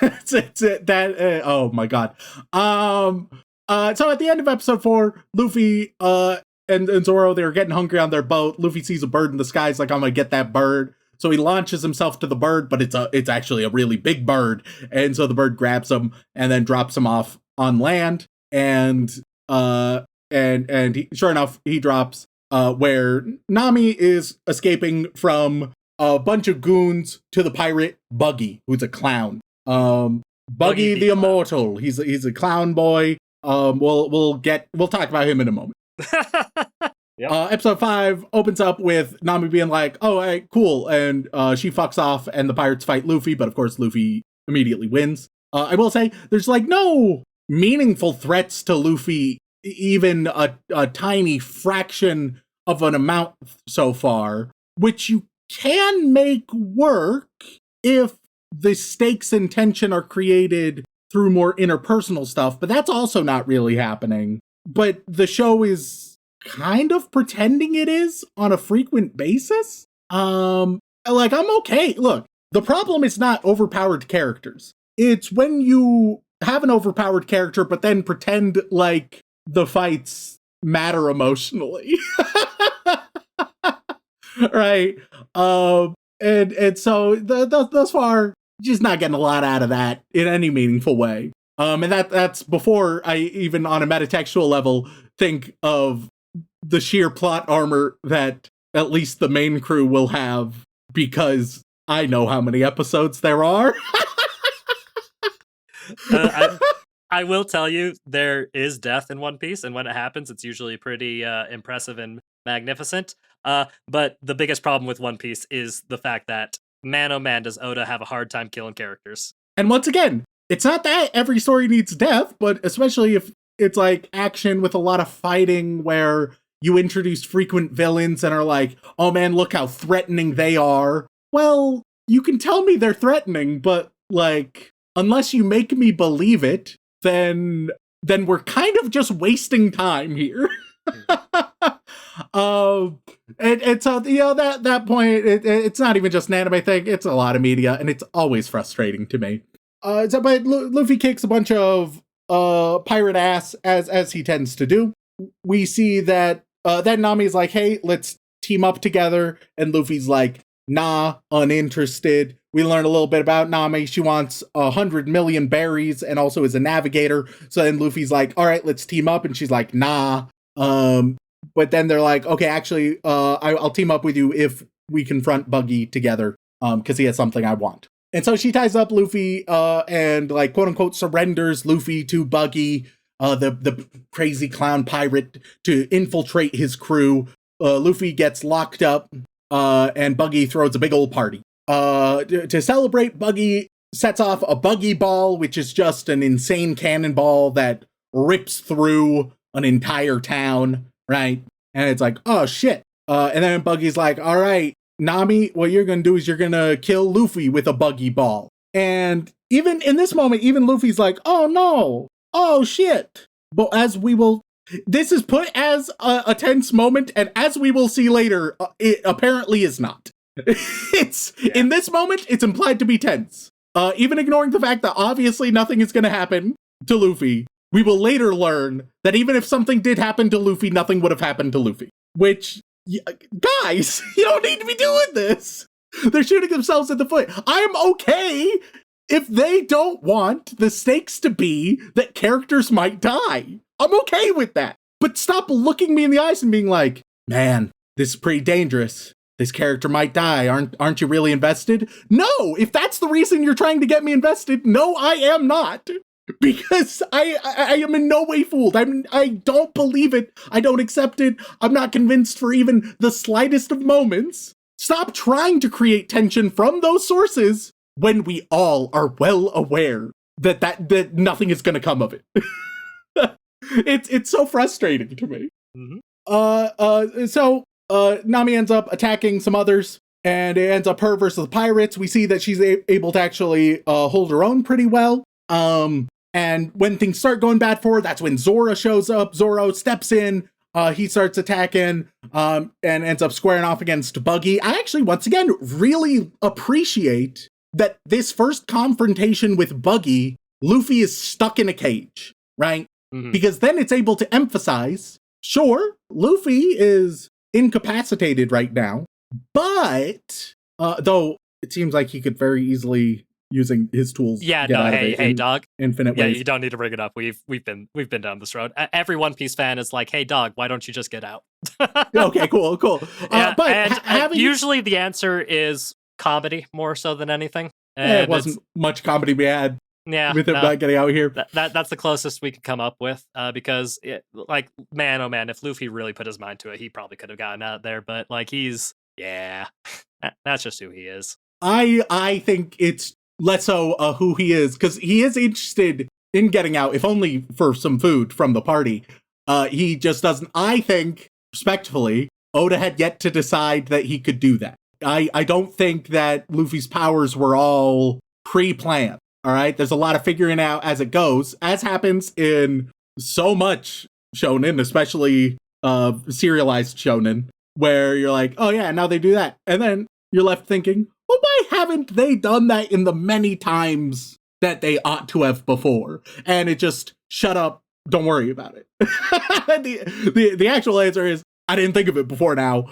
Oh my god. So at the end of episode 4, Luffy and Zoro, they're getting hungry on their boat. Luffy sees a bird in the sky. He's like, I'm gonna get that bird. So he launches himself to the bird, but it's actually a really big bird. And so the bird grabs him and then drops him off on land. And sure enough, he drops where Nami is escaping from a bunch of goons to the pirate Buggy, who's a clown. Buggy the Immortal. He's a clown boy. We'll talk about him in a moment. Yep. Episode 5 opens up with Nami being like, oh, all right, cool. And she fucks off and the pirates fight Luffy, but of course Luffy immediately wins. I will say there's no meaningful threats to Luffy, even a tiny fraction of an amount so far, which you can make work if the stakes and tension are created through more interpersonal stuff, but that's also not really happening. But the show is kind of pretending it is on a frequent basis. I'm okay. Look, the problem is not overpowered characters. It's when you have an overpowered character, but then pretend like the fights matter emotionally. Right. And so thus far, just not getting a lot out of that in any meaningful way. And that's before I even on a metatextual level think of the sheer plot armor that at least the main crew will have, because I know how many episodes there are. I will tell you, there is death in One Piece, and when it happens, it's usually pretty impressive and magnificent. But the biggest problem with One Piece is the fact that, man oh man, does Oda have a hard time killing characters. And once again, it's not that every story needs death, but especially if it's action with a lot of fighting where you introduce frequent villains and are like, oh man, look how threatening they are. Well, you can tell me they're threatening, but unless you make me believe it, then we're kind of just wasting time here. And so, that point, it's not even just an anime thing, it's a lot of media, and it's always frustrating to me. But Luffy kicks a bunch of pirate ass, as he tends to do. We see that then Nami's like, hey, let's team up together, and Luffy's like, Nah, uninterested. We learn a little bit about Nami. She wants 100 million berries and also is a navigator. So then Luffy's like, all right, let's team up. And she's like, nah. But then they're like, okay, actually, I'll team up with you if we confront Buggy together, because he has something I want. And so she ties up Luffy and, like, quote unquote, surrenders Luffy to Buggy, the crazy clown pirate, to infiltrate his crew. Luffy gets locked up, and Buggy throws a big old party. To celebrate, Buggy sets off a Buggy Ball, which is just an insane cannonball that rips through an entire town, right? And it's like, oh shit. And then Buggy's like, all right, Nami, what you're gonna do is you're gonna kill Luffy with a Buggy Ball. And even in this moment, even Luffy's like, oh no, oh shit. But as we will, this is put as a tense moment, and as we will see later, it apparently is not. In this moment, it's implied to be tense. Even ignoring the fact that obviously nothing is gonna happen to Luffy, we will later learn that even if something did happen to Luffy, nothing would have happened to Luffy. Which, guys, you don't need to be doing this. They're shooting themselves in the foot. I'm okay if they don't want the stakes to be that characters might die. I'm okay with that. But stop looking me in the eyes and being like, man, this is pretty dangerous. This character might die. Aren't you really invested? No, if that's the reason you're trying to get me invested, no, I am not. Because I am in no way fooled. I don't believe it. I don't accept it. I'm not convinced for even the slightest of moments. Stop trying to create tension from those sources when we all are well aware that nothing is going to come of it. It's so frustrating to me. Mm-hmm. So Nami ends up attacking some others, and it ends up her versus the pirates. We see that she's able to actually hold her own pretty well. And when things start going bad for her, that's when Zoro shows up. Zoro steps in, he starts attacking, and ends up squaring off against Buggy. I actually, once again, really appreciate that this first confrontation with Buggy, Luffy is stuck in a cage, right? Mm-hmm. Because then it's able to emphasize, sure, Luffy is incapacitated right now, but, though it seems like he could very easily using his tools. Yeah, no, hey, dog. Infinite ways. Yeah, you don't need to bring it up. We've been down this road. Every One Piece fan is like, hey, dog, why don't you just get out? Okay, cool. Yeah, but usually the answer is comedy more so than anything. And it wasn't much comedy we had. Yeah, with him not getting out here. That's the closest we could come up with. Because, man, oh man, if Luffy really put his mind to it, he probably could have gotten out there. But like, that's just who he is. I think it's less so who he is, because he is interested in getting out, if only for some food from the party. He just doesn't. I think, respectfully, Oda had yet to decide that he could do that. I don't think that Luffy's powers were all pre-planned. All right, there's a lot of figuring out as it goes, as happens in so much shonen, especially serialized shonen, where you're like, oh yeah, now they do that. And then you're left thinking, well, why haven't they done that in the many times that they ought to have before? And it just, shut up, don't worry about it. the actual answer is, I didn't think of it before now.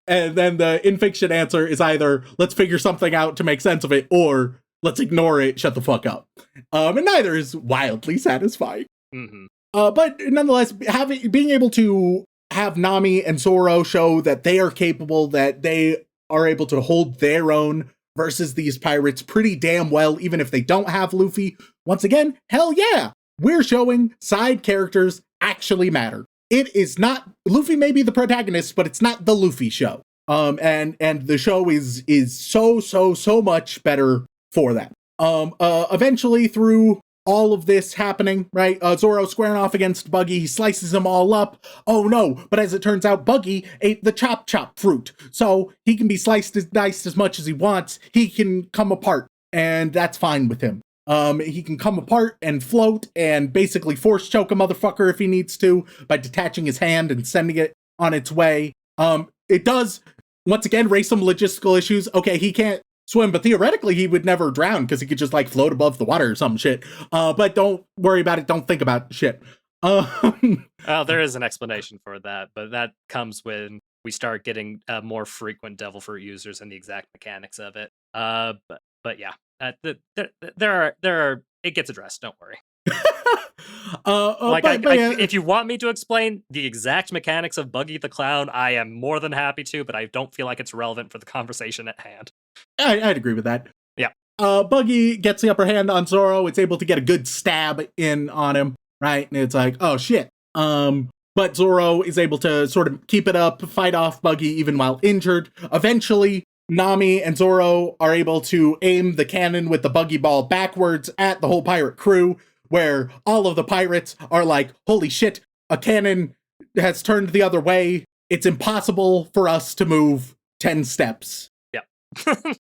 And then the in-fiction answer is either, let's figure something out to make sense of it, or let's ignore it, shut the fuck up. And neither is wildly satisfying. Mm-hmm. But nonetheless, being able to have Nami and Zoro show that they are capable, that they are able to hold their own versus these pirates pretty damn well, even if they don't have Luffy. Once again, hell yeah! We're showing side characters actually matter. It is not, Luffy may be the protagonist, but it's not the Luffy show. And the show is so much better for that. Eventually, through all of this happening, right? Zoro squaring off against Buggy, he slices them all up. Oh no, but as it turns out, Buggy ate the chop fruit. So he can be sliced and diced as much as he wants. He can come apart, and that's fine with him. He can come apart and float and basically force choke a motherfucker if he needs to by detaching his hand and sending it on its way. It does, once again, raise some logistical issues. Okay, he can't swim, but theoretically he would never drown because he could just like float above the water or some shit. But don't worry about it. Don't think about shit. Well, there is an explanation for that, but that comes when we start getting more frequent devil fruit users and the exact mechanics of it. But yeah, there are it gets addressed. Don't worry. If you want me to explain the exact mechanics of Buggy the Clown, I am more than happy to, but I don't feel like it's relevant for the conversation at hand. I'd agree with that. Yeah. Buggy gets the upper hand on Zoro. It's able to get a good stab in on him, right? And it's like, oh shit. But Zoro is able to sort of keep it up, fight off Buggy even while injured. Eventually, Nami and Zoro are able to aim the cannon with the Buggy ball backwards at the whole pirate crew, where all of the pirates are like, holy shit, a cannon has turned the other way. It's impossible for us to move 10 steps. Yeah.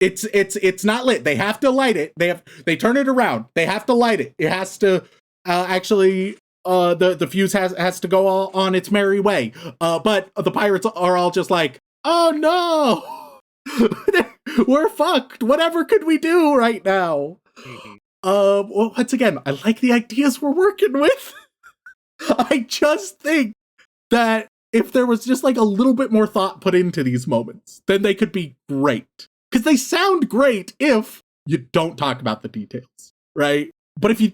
It's not lit. They have to light it. They turn it around. They have to light it. It has to the fuse has to go all on its merry way. But the pirates are all just like, oh no, we're fucked. Whatever could we do right now? Mm-hmm. Well, once again, I like the ideas we're working with. I just think that if there was just like a little bit more thought put into these moments, then they could be great. Because they sound great if you don't talk about the details, right? But if you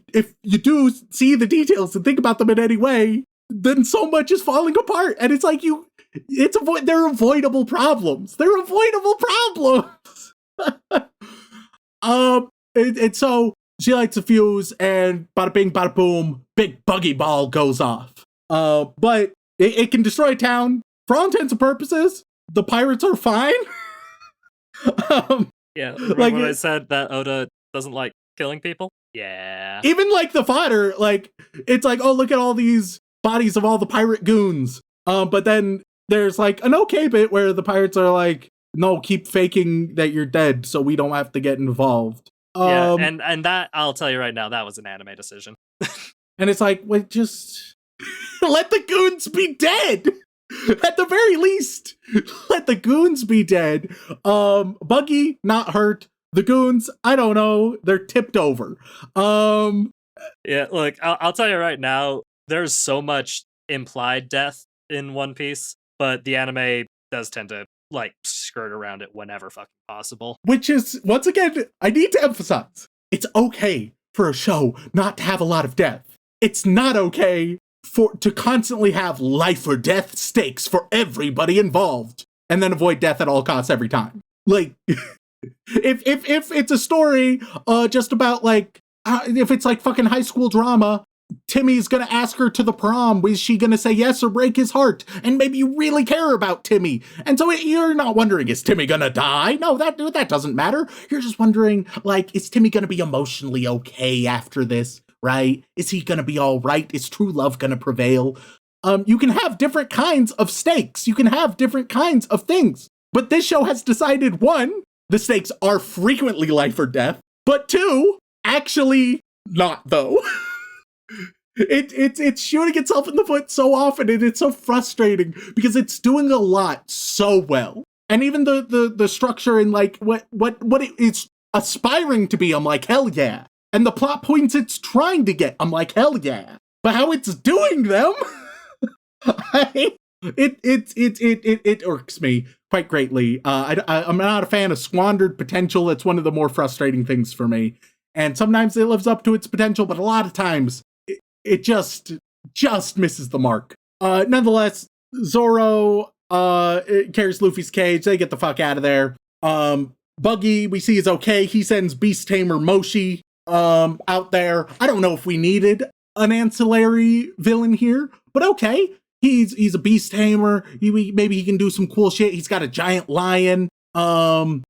do see the details and think about them in any way, then so much is falling apart. And it's like they're avoidable problems. They're avoidable problems. And so she lights a fuse, and bada bing, bada boom, big Buggy ball goes off. But it can destroy a town. For all intents and purposes, the pirates are fine. Yeah, like when I said that Oda doesn't like killing people? Yeah. Even like the fodder, like, it's like, oh, look at all these bodies of all the pirate goons. But then there's like an okay bit where the pirates are like, no, keep faking that you're dead so we don't have to get involved. Yeah, and that, I'll tell you right now, that was an anime decision. And it's like, wait, just let the goons be dead. At the very least, let the goons be dead. Buggy, not hurt. The goons, I don't know, they're tipped over. Yeah, look, I'll tell you right now, there's so much implied death in One Piece, but the anime does tend to, like, skirt around it whenever fucking possible. Which is, once again, I need to emphasize, it's okay for a show not to have a lot of death. It's not okay to constantly have life or death stakes for everybody involved, and then avoid death at all costs every time. Like, if it's a story just about, like, if it's like fucking high school drama, Timmy's gonna ask her to the prom. Is she gonna say yes or break his heart? And maybe you really care about Timmy. And so you're not wondering, is Timmy gonna die? No, that doesn't matter. You're just wondering, like, is Timmy gonna be emotionally okay after this, right? Is he gonna be all right? Is true love gonna prevail? You can have different kinds of stakes. You can have different kinds of things. But this show has decided, one, the stakes are frequently life or death, but two, actually not, though. It's shooting itself in the foot so often, and it's so frustrating because it's doing a lot so well. And even the structure and like what it's aspiring to be, I'm like, hell yeah. And the plot points it's trying to get, I'm like, hell yeah. But how it's doing them, it irks me quite greatly. I'm not a fan of squandered potential. It's one of the more frustrating things for me. And sometimes it lives up to its potential, but a lot of times it just misses the mark. Nonetheless, Zoro carries Luffy's cage. They get the fuck out of there. Buggy, we see, is okay. He sends Beast Tamer Moshi out there. I don't know if we needed an ancillary villain here, but okay. He's a beast tamer. Maybe he can do some cool shit. He's got a giant lion. As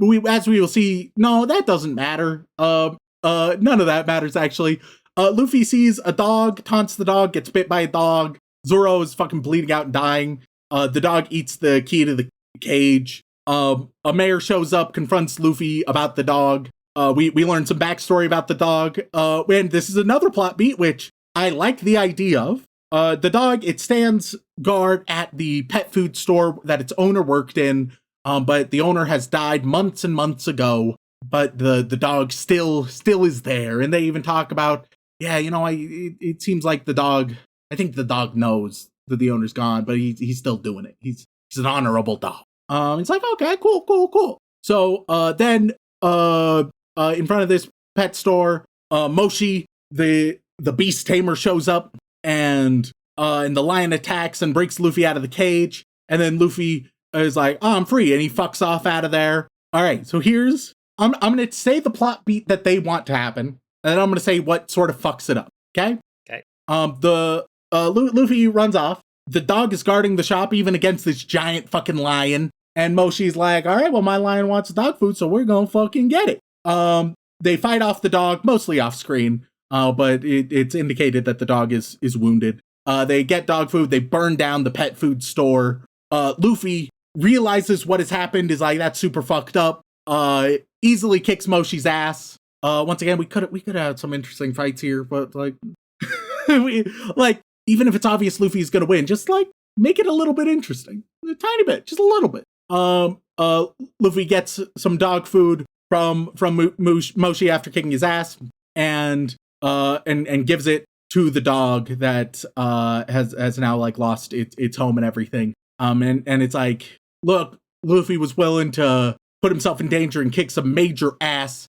we will see, no, that doesn't matter. None of that matters, actually. Luffy sees a dog, taunts the dog, gets bit by a dog. Zoro is fucking bleeding out and dying. The dog eats the key to the cage. A mayor shows up, confronts Luffy about the dog. We learn some backstory about the dog. And this is another plot beat, which I like the idea of. The dog, it stands guard at the pet food store that its owner worked in, but the owner has died months and months ago, but the dog still is there. And they even talk about, yeah, you know, it seems like I think the dog knows that the owner's gone, but he's still doing it. He's an honorable dog. It's like, okay, cool. So then in front of this pet store, Moshi, the beast tamer, shows up, and the lion attacks and breaks Luffy out of the cage. And then Luffy is like, oh, I'm free, and he fucks off out of there. All right, so here's I'm gonna say the plot beat that they want to happen, and then I'm gonna say what sort of fucks it up. Okay. Luffy runs off. The dog is guarding the shop even against this giant fucking lion. And Moshi's like, all right, well, my lion wants dog food, so we're gonna fucking get it. They fight off the dog, mostly off screen, but it's indicated that the dog is wounded. They get dog food. They burn down the pet food store. Luffy realizes what has happened, is like, that's super fucked up. Easily kicks Moshi's ass. Once again, we could have had some interesting fights here, but like, even if it's obvious Luffy's gonna win, just like make it a little bit interesting, a tiny bit, just a little bit. Luffy gets some dog food from Moshi after kicking his ass, and gives it to the dog that has now like lost its home and everything. And it's like, look, Luffy was willing to put himself in danger and kick some major ass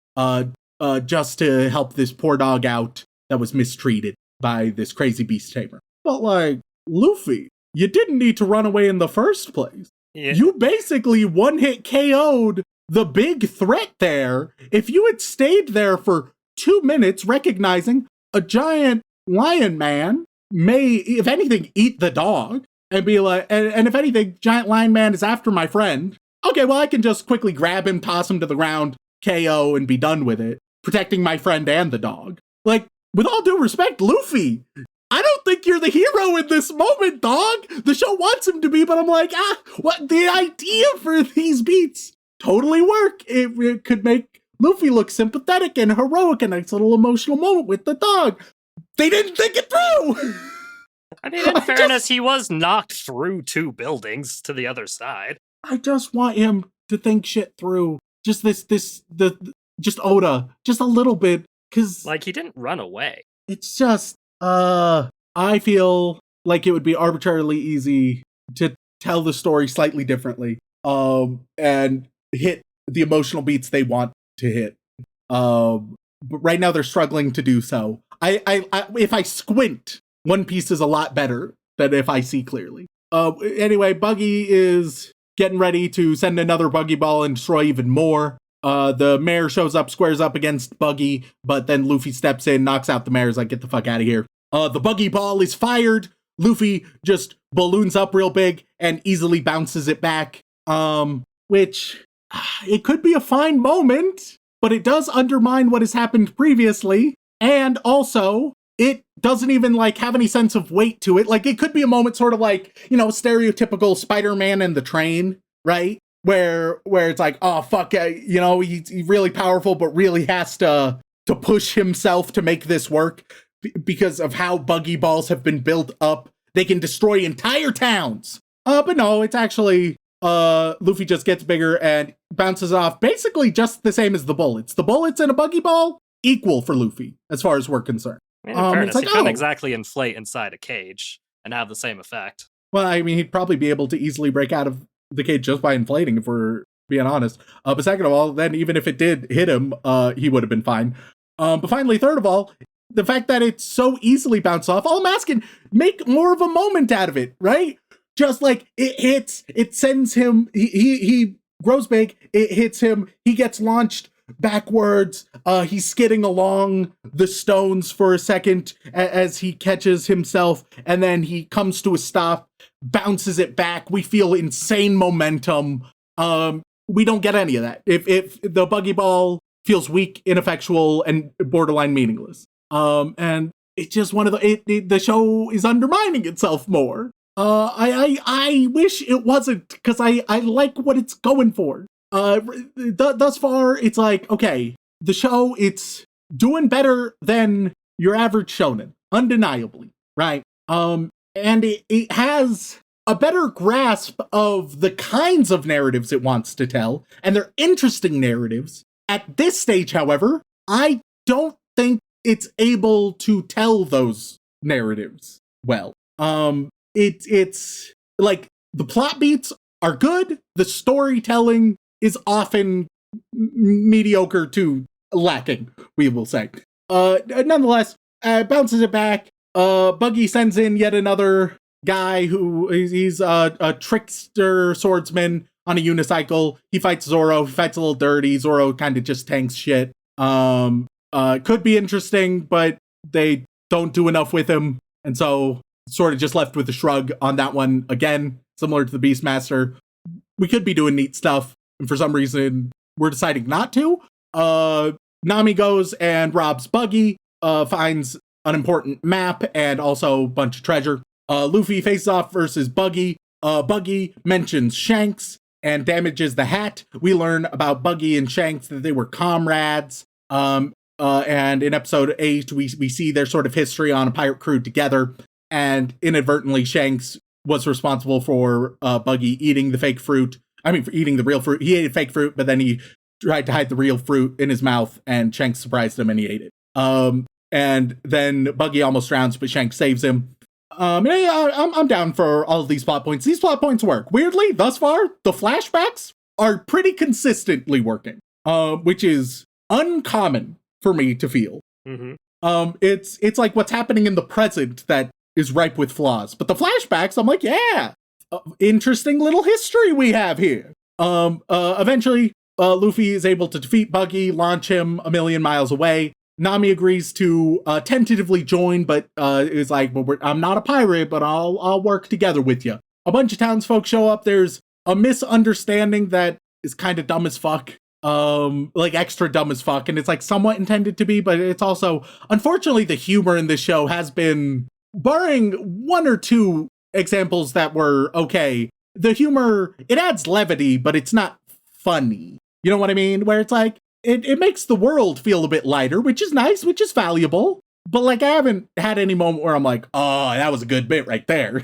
just to help this poor dog out that was mistreated by this crazy beast tamer. But like, Luffy, you didn't need to run away in the first place. Yeah. You basically one-hit KO'd the big threat there. If you had stayed there for 2 minutes, recognizing a giant lion man may, if anything, eat the dog, and be like, and if anything, giant lion man is after my friend. Okay, well, I can just quickly grab him, toss him to the ground, KO, and be done with it, protecting my friend and the dog. Like, with all due respect, Luffy, I don't think you're the hero in this moment, dog. The show wants him to be, but I'm like, what the idea for these beats totally work. It could make Luffy look sympathetic and heroic, a nice little emotional moment with the dog. They didn't think it through. I mean, in fairness, he was knocked through 2 buildings to the other side. I just want him to think shit through. Just just Oda, just a little bit, because like, he didn't run away. It's just, I feel like it would be arbitrarily easy to tell the story slightly differently, and hit the emotional beats they want to hit. But right now they're struggling to do so. I if I squint, One Piece is a lot better than if I see clearly. Anyway, Buggy is getting ready to send another Buggy Ball and destroy even more. The mayor shows up, squares up against Buggy, but then Luffy steps in, knocks out the mayor's like, get the fuck out of here. The Buggy Ball is fired. Luffy just balloons up real big and easily bounces it back. Which, it could be a fine moment, but it does undermine what has happened previously. And also, it doesn't even like have any sense of weight to it. Like, it could be a moment sort of like, stereotypical Spider-Man and the train, right? Where it's like, oh, fuck, he's really powerful, but really has to push himself to make this work because of how Buggy Balls have been built up. They can destroy entire towns. But no, it's actually, Luffy just gets bigger and bounces off basically just the same as the bullets. The bullets in a Buggy Ball, equal for Luffy, as far as we're concerned. I mean, in fairness, he can't exactly inflate inside a cage and have the same effect. Well, I mean, he'd probably be able to easily break out of the cage just by inflating, if we're being honest. But second of all, then even if it did hit him, he would have been fine. But finally, third of all, the fact that it's so easily bounced off, all I'm asking, make more of a moment out of it, right? Just like it hits, it sends him, he grows big, it hits him, he gets launched backwards, he's skidding along the stones for a second as he catches himself, and then he comes to a stop, bounces it back. We feel insane momentum. We don't get any of that. If the Buggy Ball feels weak, ineffectual, and borderline meaningless. And it's just one of the show is undermining itself more. I wish it wasn't, because I like what it's going for. Thus far, it's like, okay, the show, it's doing better than your average shonen, undeniably, right? And it has a better grasp of the kinds of narratives it wants to tell, and they're interesting narratives. At this stage, however, I don't think it's able to tell those narratives well. It's like, the plot beats are good. The storytelling is often mediocre to lacking, we will say. Nonetheless, bounces it back. Buggy sends in yet another guy who he's a trickster swordsman on a unicycle. He fights Zoro. He fights a little dirty. Zoro kind of just tanks shit. Could be interesting, but they don't do enough with him. And so sort of just left with a shrug on that one. Again, similar to the Beastmaster. We could be doing neat stuff. And for some reason, we're deciding not to. Nami goes and robs Buggy, finds an important map and also a bunch of treasure. Luffy faces off versus Buggy. Buggy mentions Shanks and damages the hat. We learn about Buggy and Shanks that they were comrades. And in episode 8, we see their sort of history on a pirate crew together. And inadvertently, Shanks was responsible for Buggy eating the fake fruit. I mean, for eating the real fruit. He ate fake fruit, but then he tried to hide the real fruit in his mouth, and Shanks surprised him and he ate it. And then Buggy almost drowns, but Shanks saves him. I'm down for all of these plot points. These plot points work. Weirdly, thus far, the flashbacks are pretty consistently working, which is uncommon for me to feel. Mm-hmm. It's like what's happening in the present that is ripe with flaws. But the flashbacks, I'm like, yeah, interesting little history we have here. Eventually, Luffy is able to defeat Buggy, launch him a million miles away. Nami agrees to tentatively join, but is like, well, I'm not a pirate, but I'll work together with you. A bunch of townsfolk show up. There's a misunderstanding that is kind of dumb as fuck. Like extra dumb as fuck. And it's like somewhat intended to be, but it's also, unfortunately, the humor in this show has been, barring one or two examples that were okay, the humor, it adds levity, but it's not funny. You know what I mean? Where it's like, it makes the world feel a bit lighter, which is nice, which is valuable. But like, I haven't had any moment where I'm like, oh, that was a good bit right there.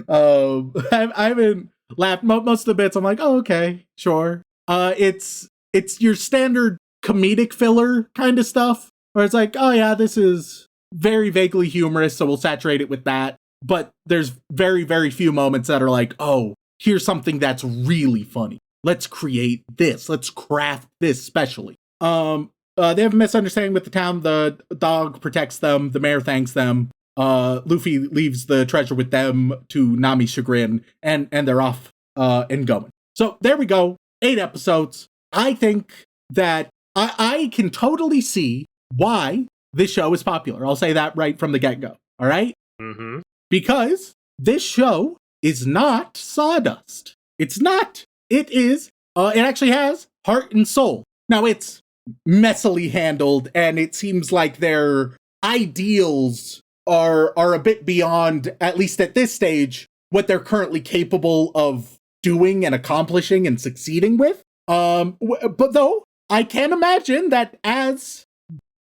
I haven't laughed. Most of the bits, I'm like, oh, okay, sure. It's your standard comedic filler kind of stuff, where it's like, oh yeah, this is very vaguely humorous, so we'll saturate it with that. But there's very, very few moments that are like, oh, here's something that's really funny. Let's create this. Let's craft this specially. They have a misunderstanding with the town. The dog protects them. The mayor thanks them. Luffy leaves the treasure with them to Nami's chagrin, and they're off and going. So there we go. 8 episodes. I think that I can totally see why this show is popular. I'll say that right from the get-go. All right? Mm-hmm. Because this show is not sawdust. It's not. It is, it actually has heart and soul. Now, it's messily handled, and it seems like their ideals are a bit beyond, at least at this stage, what they're currently capable of doing and accomplishing and succeeding with. But though, I can imagine that as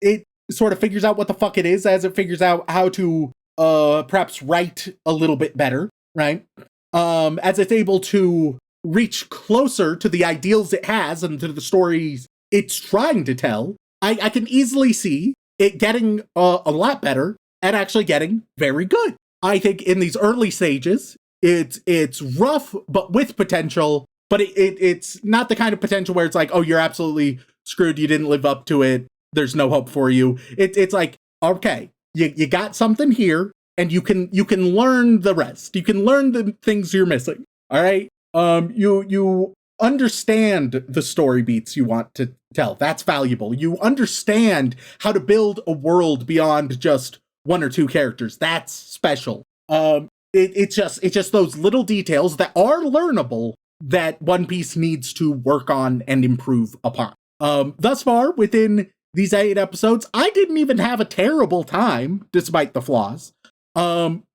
it sort of figures out what the fuck it is, as it figures out how to perhaps write a little bit better, right? As it's able to reach closer to the ideals it has and to the stories it's trying to tell, I can easily see it getting a lot better and actually getting very good. I think in these early stages, it's rough, but with potential, but it's not the kind of potential where it's like, oh, you're absolutely screwed, you didn't live up to it, there's no hope for you. It's like, okay, you got something here, and you can learn the rest. You can learn the things you're missing. All right? You understand the story beats you want to tell. That's valuable. You understand how to build a world beyond just one or two characters. That's special. It's just those little details that are learnable that One Piece needs to work on and improve upon. Thus far, within these 8 episodes, I didn't even have a terrible time, despite the flaws.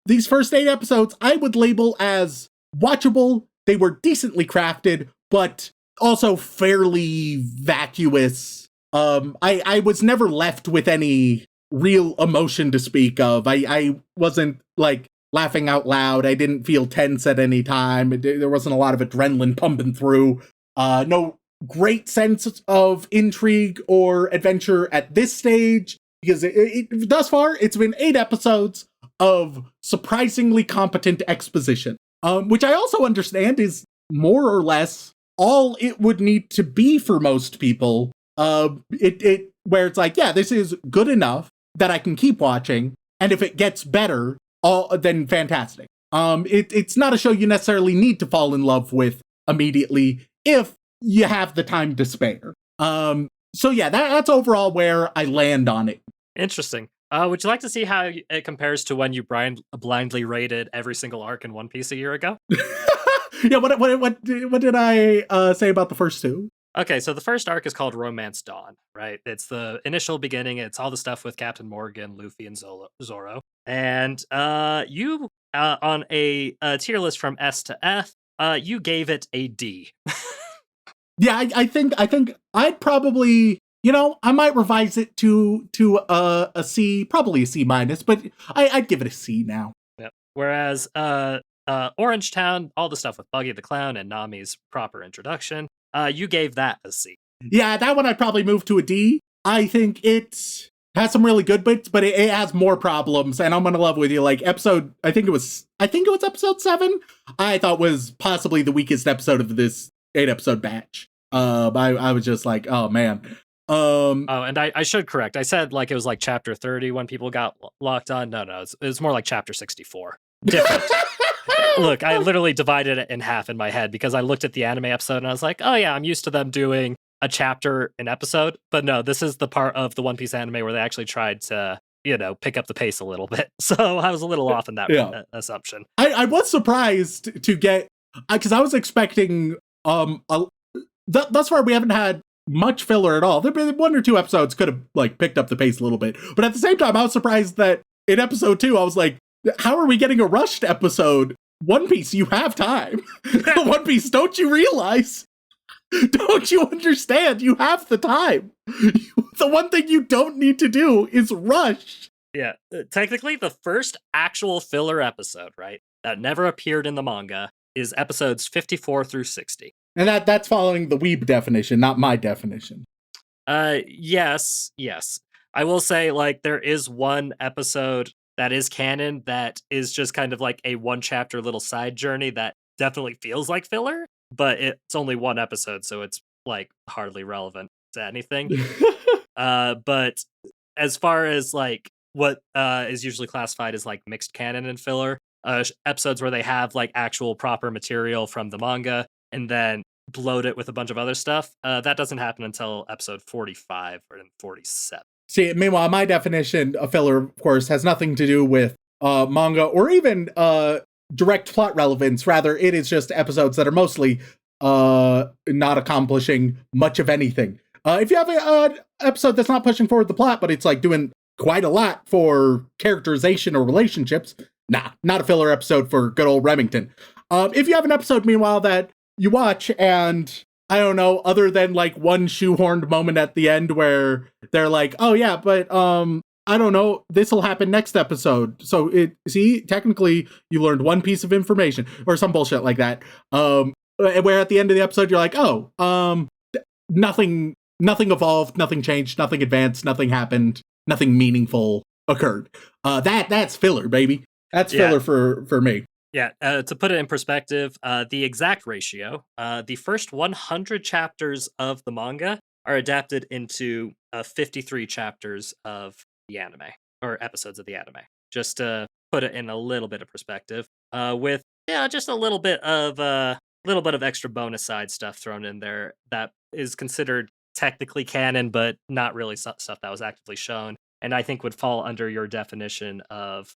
These first 8 episodes, I would label as watchable. They were decently crafted, but also fairly vacuous. I was never left with any real emotion to speak of. I wasn't, like, laughing out loud. I didn't feel tense at any time. There wasn't a lot of adrenaline pumping through. No great sense of intrigue or adventure at this stage, because thus far, it's been 8 episodes of surprisingly competent exposition. which I also understand is more or less all it would need to be for most people. Where it's like, yeah, this is good enough that I can keep watching, and if it gets better, then fantastic. It's not a show you necessarily need to fall in love with immediately if you have the time to spare. So yeah, that's overall where I land on it. Interesting. Would you like to see how it compares to when you blindly rated every single arc in One Piece a year ago? Yeah, what did I say about the first two? Okay, so the first arc is called Romance Dawn, right? It's the initial beginning. It's all the stuff with Captain Morgan, Luffy, and Zoro. And you, on a tier list from S to F, you gave it a D. Yeah, I think I'd probably, I might revise it to a C, probably a C minus, but I'd give it a C now. Yep. Whereas Orange Town, all the stuff with Buggy the Clown and Nami's proper introduction, you gave that a C. Yeah, that one I'd probably move to a D. I think it has some really good bits, but it has more problems, and I'm gonna love with you. Like I think it was episode 7. I thought was possibly the weakest episode of this 8-episode batch. I was just like, oh man. And I should correct. I said like it was like chapter 30 when people got locked on. No, it's more like chapter 64. Different. Look, I literally divided it in half in my head because I looked at the anime episode and I was like, oh yeah, I'm used to them doing a chapter an episode. But no, this is the part of the One Piece anime where they actually tried to, pick up the pace a little bit. So I was a little off in that assumption. I was surprised to get, because I was expecting, thus far we haven't had much filler at all. There been 1 or 2 episodes could have like picked up the pace a little bit. But at the same time, I was surprised that in episode 2, I was like, how are we getting a rushed episode? One Piece, you have time. One Piece, don't you realize? Don't you understand? You have the time. The one thing you don't need to do is rush. Yeah, technically the first actual filler episode, right, that never appeared in the manga is episodes 54 through 60. And that's following the weeb definition, not my definition. Yes. I will say, like, there is one episode that is canon that is just kind of like a 1-chapter little side journey that definitely feels like filler, but it's only 1 episode, so it's like hardly relevant to anything. But as far as like what is usually classified as like mixed canon and filler, episodes where they have like actual proper material from the manga and then bloat it with a bunch of other stuff, that doesn't happen until episode 45 or 47. See, meanwhile, my definition of filler, of course, has nothing to do with manga or even direct plot relevance. Rather, it is just episodes that are mostly not accomplishing much of anything. If you have an episode that's not pushing forward the plot, but it's like doing quite a lot for characterization or relationships, nah, not a filler episode for good old Remington. If you have an episode, meanwhile, that you watch and I don't know, other than like one shoehorned moment at the end where they're like, oh yeah, but I don't know, this will happen next episode. So technically you learned one piece of information or some bullshit like that. Where at the end of the episode you're like, oh, nothing evolved, nothing changed, nothing advanced, nothing happened, nothing meaningful occurred. That's filler, baby. That's filler for me. Yeah, to put it in perspective, the exact ratio, the first 100 chapters of the manga are adapted into 53 chapters of the anime, or episodes of the anime, just to put it in a little bit of perspective, with just a little bit of extra bonus side stuff thrown in there that is considered technically canon, but not really stuff that was actively shown, and I think would fall under your definition of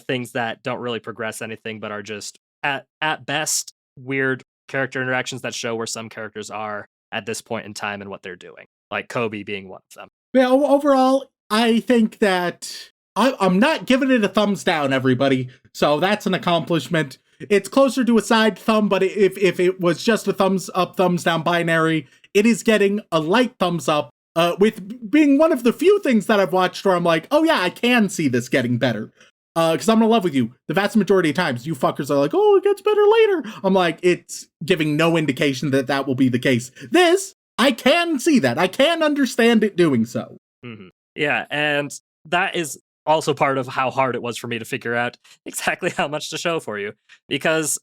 things that don't really progress anything, but are just at best weird character interactions that show where some characters are at this point in time and what they're doing. Like Kobe being one of them. Yeah, overall, I think that I'm not giving it a thumbs down, everybody. So that's an accomplishment. It's closer to a side thumb, but if it was just a thumbs up, thumbs down binary, it is getting a light thumbs up. With being one of the few things that I've watched where I'm like, oh yeah, I can see this getting better. Because I'm in love with you. The vast majority of times, you fuckers are like, oh, it gets better later. I'm like, it's giving no indication that will be the case. This, I can see that. I can understand it doing so. Mm-hmm. Yeah, and that is also part of how hard it was for me to figure out exactly how much to show for you. Because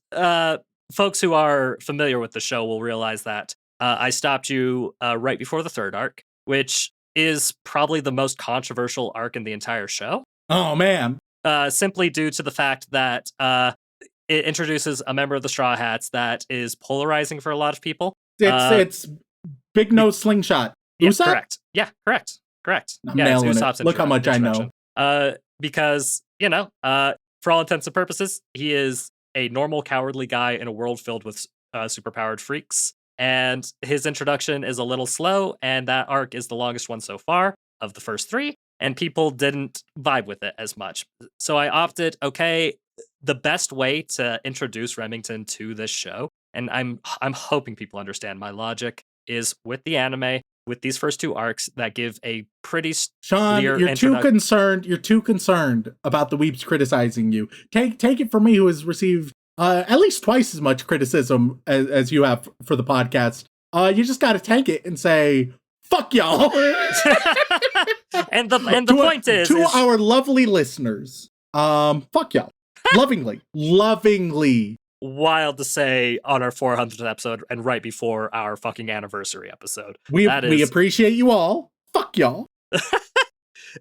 folks who are familiar with the show will realize that I stopped you right before the third arc, which is probably the most controversial arc in the entire show. Oh, man. Simply due to the fact that it introduces a member of the Straw Hats that is polarizing for a lot of people. It's Big Nose Slingshot. Yeah, Usopp? correct. Yeah, correct. I'm it's nailing Usopp's it. Look how much I know. introduction. Because, for all intents and purposes, he is a normal, cowardly guy in a world filled with superpowered freaks. And his introduction is a little slow, and that arc is the longest one so far of the first three, and people didn't vibe with it as much. So I opted, the best way to introduce Remington to this show, and I'm hoping people understand my logic, is with the anime, with these first two arcs that give a pretty Shaun, you're too concerned. You're too concerned about the weeps criticizing you. Take it from me, who has received at least twice as much criticism as you have for the podcast. You just got to take it and say, "Fuck y'all." and the point is our lovely listeners, fuck y'all, lovingly. Wild to say on our 400th episode and right before our fucking anniversary episode. We appreciate you all. Fuck y'all.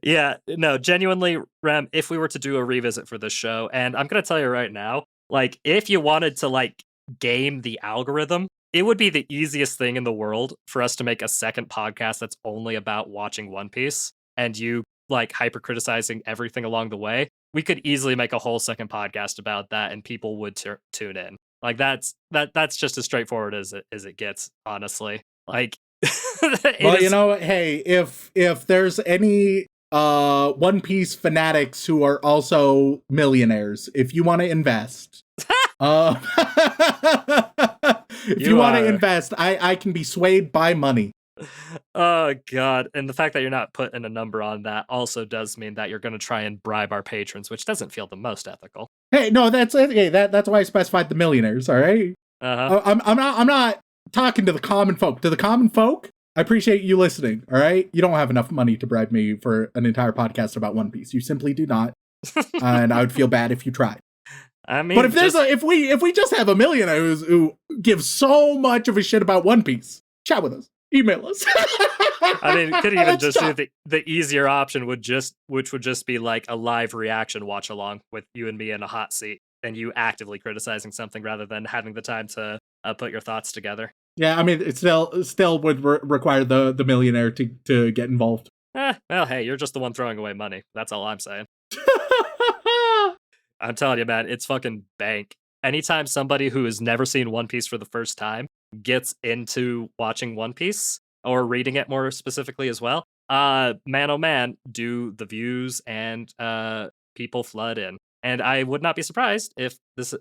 Yeah, no, genuinely, Rem, if we were to do a revisit for this show, and I'm going to tell you right now, like, if you wanted to, like, game the algorithm, it would be the easiest thing in the world for us to make a second podcast that's only about watching One Piece, and you, like, hyper-criticizing everything along the way. We could easily make a whole second podcast about that, and people would tune in. Like, that's just as straightforward as it gets, honestly. Like, well, hey, if there's any One Piece fanatics who are also millionaires, if you want to invest, if you want to invest, I can be swayed by money. Oh god, and the fact that you're not putting a number on that also does mean that you're going to try and bribe our patrons, which doesn't feel the most ethical. Hey, no, that's okay. That's why I specified the millionaires. All right. I'm not talking to the common folk. To the common folk, I appreciate you listening. All right, you don't have enough money to bribe me for an entire podcast about One Piece. You simply do not, and I would feel bad if you tried. I mean, but if we just have a millionaire who gives so much of a shit about One Piece, chat with us. Email us. I mean, could even just do the easier option, which would just be like a live reaction watch along with you and me in a hot seat, and you actively criticizing something rather than having the time to put your thoughts together. Yeah, I mean, it still would require the millionaire to get involved. Well, hey, you're just the one throwing away money. That's all I'm saying. I'm telling you, man, it's fucking bank. Anytime somebody who has never seen One Piece for the first time gets into watching One Piece, or reading it more specifically as well, man oh man, do the views and people flood in. And I would not be surprised if this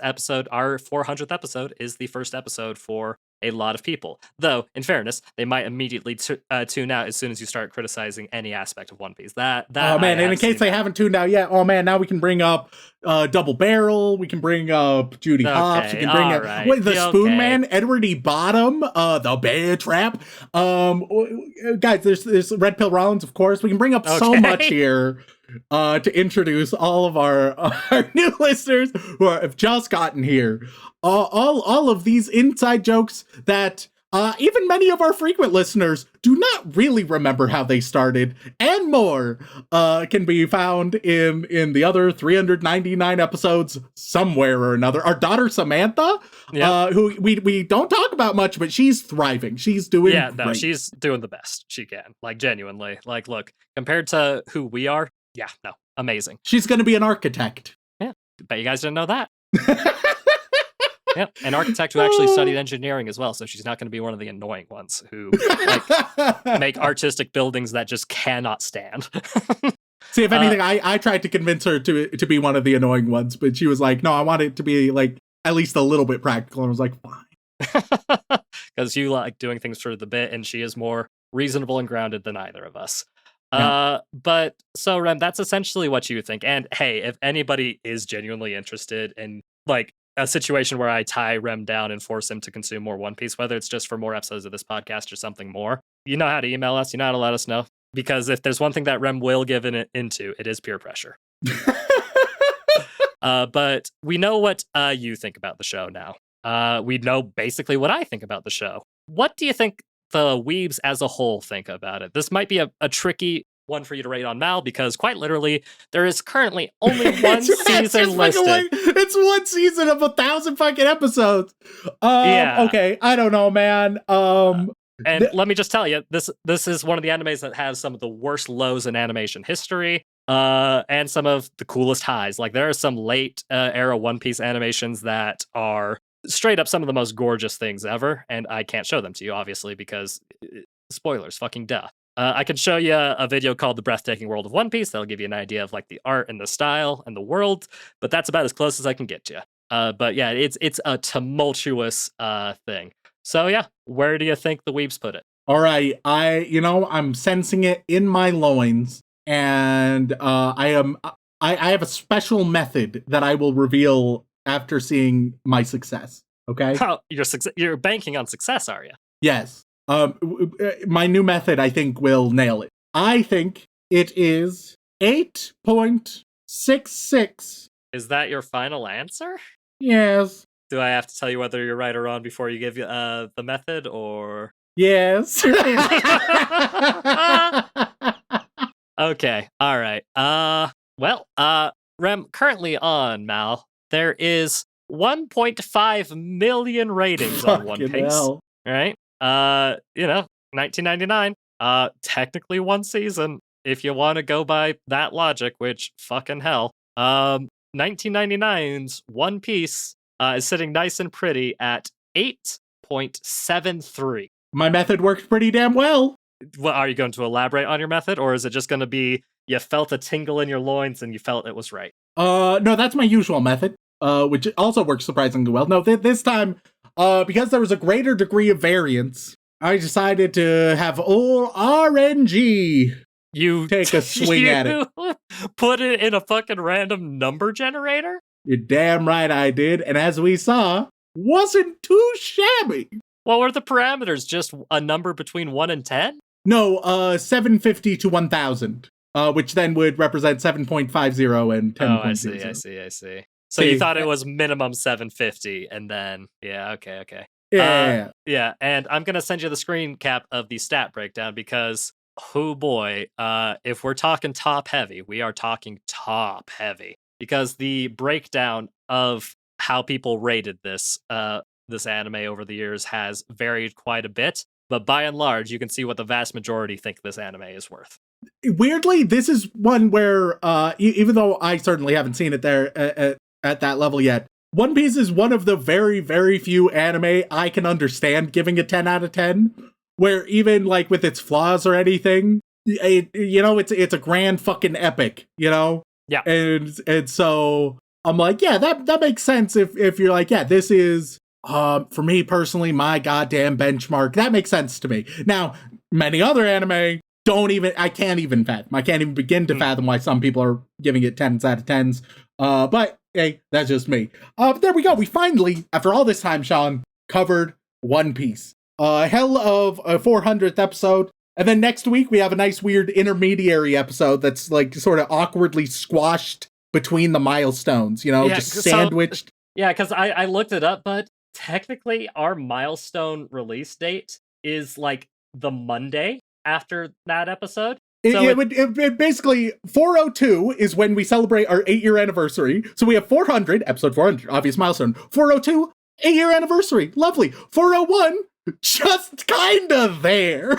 episode, our 400th episode, is the first episode for a lot of people. Though, in fairness, they might immediately tune out as soon as you start criticizing any aspect of One Piece. That oh man, and in case they haven't tuned out yet, oh man, now we can bring up Double Barrel, we can bring up Judy Hopps, we can bring up the Spoon Man, Edward E. Bottom, the Bear Trap. Guys, there's Red Pill Rollins, of course. We can bring up so much here. To introduce all of our new listeners who have just gotten here. All of these inside jokes that even many of our frequent listeners do not really remember how they started, and more can be found in the other 399 episodes somewhere or another. Our daughter Samantha, who we don't talk about much, but she's thriving. She's doing great. She's doing the best she can. Like, genuinely. Like, look, compared to who we are, amazing. She's going to be an architect. Yeah, bet you guys didn't know that. Yeah, an architect who actually studied engineering as well, so she's not going to be one of the annoying ones who make artistic buildings that just cannot stand. See, if anything, I tried to convince her to be one of the annoying ones, but she was like, no, I want it to be like at least a little bit practical. And I was like, fine. Because you like doing things for the bit, and she is more reasonable and grounded than either of us. But so Rem, that's essentially what you think. And hey, if anybody is genuinely interested in like a situation where I tie Rem down and force him to consume more One Piece, whether it's just for more episodes of this podcast or something more, you know how to email us, you know how to let us know. because if there's one thing that Rem will give into, it is peer pressure. But we know what you think about the show now. We know basically what I think about the show. What do you think the weebs as a whole think about it? This might be a tricky one for you to rate on Mal, because quite literally, there is currently only one season listed. It's one season of 1,000 fucking episodes. Yeah. Okay, I don't know, man. And let me just tell you, this is one of the animes that has some of the worst lows in animation history, and some of the coolest highs. Like, there are some late era One Piece animations that are straight up some of the most gorgeous things ever, and I can't show them to you, obviously, because spoilers, fucking duh. I can show you a video called The Breathtaking World of One Piece. That'll give you an idea of like the art and the style and the world, but that's about as close as I can get to you. But yeah, it's a tumultuous thing. So yeah, where do you think the weebs put it? All right, I'm sensing it in my loins, and I have a special method that I will reveal after seeing my success. Okay? Oh, you're banking on success, are you? Yes. My new method, I think, will nail it. I think it is 8.66. Is that your final answer? Yes. Do I have to tell you whether you're right or wrong before you give the method, or? Yes. Okay. All right. Well, Rem, currently on Mal, there is 1.5 million ratings on One Piece. Hell. Right? 1999. Technically one season, if you want to go by that logic, which fucking hell. 1999's One Piece is sitting nice and pretty at 8.73. My method worked pretty damn well. Well, are you going to elaborate on your method, or is it just going to be you felt a tingle in your loins and you felt it was right? No, that's my usual method, which also works surprisingly well. No, this time, because there was a greater degree of variance, I decided to have old RNG take a swing at it. Put it in a fucking random number generator? You're damn right I did, and as we saw, wasn't too shabby. What were the parameters? Just a number between 1 and 10? No, 750 to 1,000, which then would represent 7.50 and 10.00. Oh, I see. So you thought it was minimum 750, and then, yeah, okay. Yeah, and I'm going to send you the screen cap of the stat breakdown because, oh boy, if we're talking top heavy, we are talking top heavy. Because the breakdown of how people rated this anime over the years has varied quite a bit. But by and large, you can see what the vast majority think this anime is worth. Weirdly, this is one where, even though I certainly haven't seen it there at that level yet, One Piece is one of the very, very few anime I can understand giving a 10 out of 10, where even like with its flaws or anything, it's a grand fucking epic, Yeah. And so I'm like, yeah, that makes sense if you're like, yeah, this is, for me personally, my goddamn benchmark. That makes sense to me. Now, many other anime I can't even begin to fathom why some people are giving it 10s out of 10s. But hey, that's just me. There we go. We finally, after all this time, Shaun, covered One Piece. Hell of a 400th episode. And then next week we have a nice weird intermediary episode that's like sort of awkwardly squashed between the milestones, just sandwiched. Because I looked it up, but technically our milestone release date is like the Monday after that episode. It basically 402 is when we celebrate our 8-year anniversary. So we have 400, episode 400, obvious milestone. 402, 8-year anniversary. Lovely. 401, just kind of there.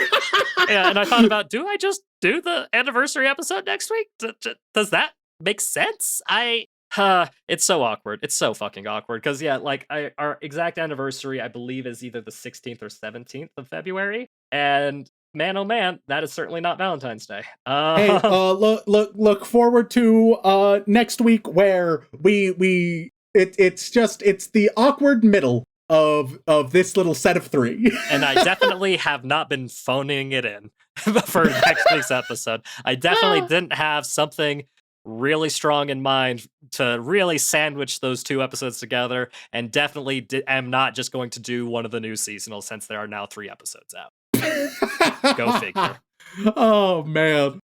Yeah, and I thought about, do I just do the anniversary episode next week? Does that make sense? It's so awkward. It's so fucking awkward. Because, yeah, like, our exact anniversary, I believe, is either the 16th or 17th of February. And man, oh man, that is certainly not Valentine's Day. Hey, look forward to next week where it's the awkward middle of this little set of 3. And I definitely have not been phoning it in for next week's episode. I definitely didn't have something really strong in mind to really sandwich those 2 episodes together, and definitely am not just going to do one of the new seasonals since there are now 3 episodes out. Go figure. Oh, man.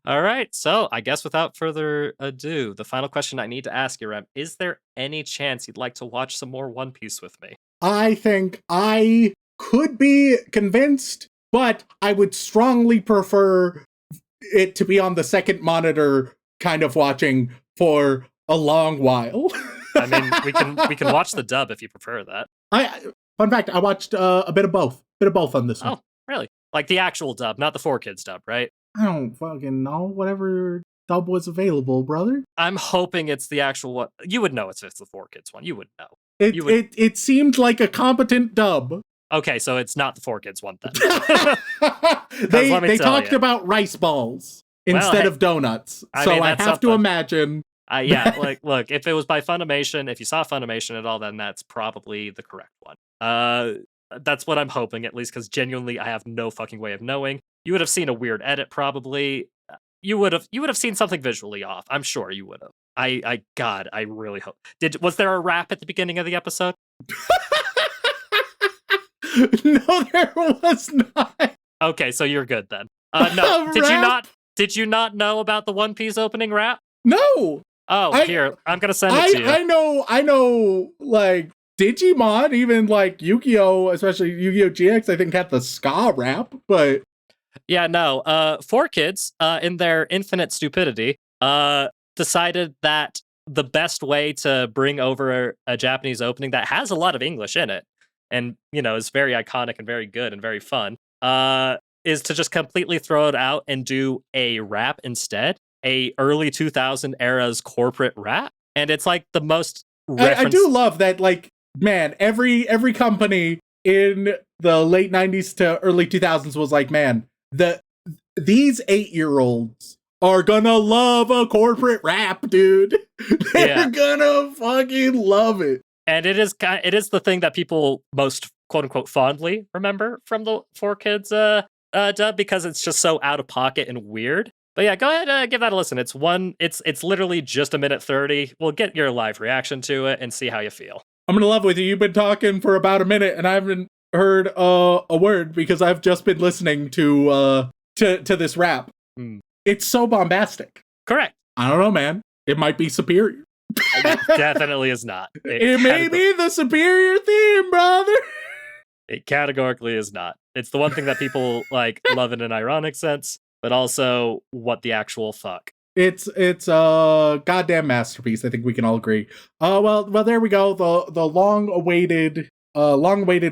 All right, so I guess without further ado, the final question I need to ask you, Rem, is there any chance you'd like to watch some more One Piece with me? I think I could be convinced, but I would strongly prefer it to be on the second monitor, kind of watching for a long while. I mean, we can watch the dub if you prefer that. Fun fact, I watched a bit of both on this one. Oh, really? Like the actual dub, not the 4Kids dub, right? I don't fucking know. Whatever dub was available, brother. I'm hoping it's the actual one. You would know it's the 4Kids one. You would know. It seemed like a competent dub. Okay, so it's not the 4Kids one then. They talked about rice balls instead of donuts. So I have to imagine. Look, if it was by Funimation, if you saw Funimation at all, then that's probably the correct one. That's what I'm hoping, at least, because genuinely, I have no fucking way of knowing. You would have seen a weird edit, probably. You would have seen something visually off. I'm sure you would have. God, I really hope. Was there a rap at the beginning of the episode? No, there was not. Okay, so you're good then. No, did you not know about the One Piece opening rap? No. Oh, here, I'm gonna send it to you. I know, like, Digimon, even like Yu-Gi-Oh!, especially Yu-Gi-Oh! GX, I think had the ska rap, but... Yeah, no, 4Kids, in their infinite stupidity, decided that the best way to bring over a Japanese opening that has a lot of English in it, and, you know, is very iconic and very good and very fun, is to just completely throw it out and do a rap instead, a early 2000 era's corporate rap. And it's like the most I do love that, like, man, every company in the late 90s to early 2000s was like, man, these 8-year-olds are gonna love a corporate rap, dude. They're gonna fucking love it. And it is the thing that people most quote unquote fondly remember from the 4Kids dub, because it's just so out of pocket and weird. But yeah, go ahead, give that a listen. It's literally just 1:30. We'll get your live reaction to it and see how you feel. I'm gonna love with you. You've been talking for about a minute and I haven't heard a word because I've just been listening to this rap. It's so bombastic. Correct. I don't know, man. It might be superior. It definitely is not. It may be the superior theme, brother. It categorically is not. It's the one thing that people like love in an ironic sense, but also what the actual fuck. It's a goddamn masterpiece. I think we can all agree. Well, there we go. The long-awaited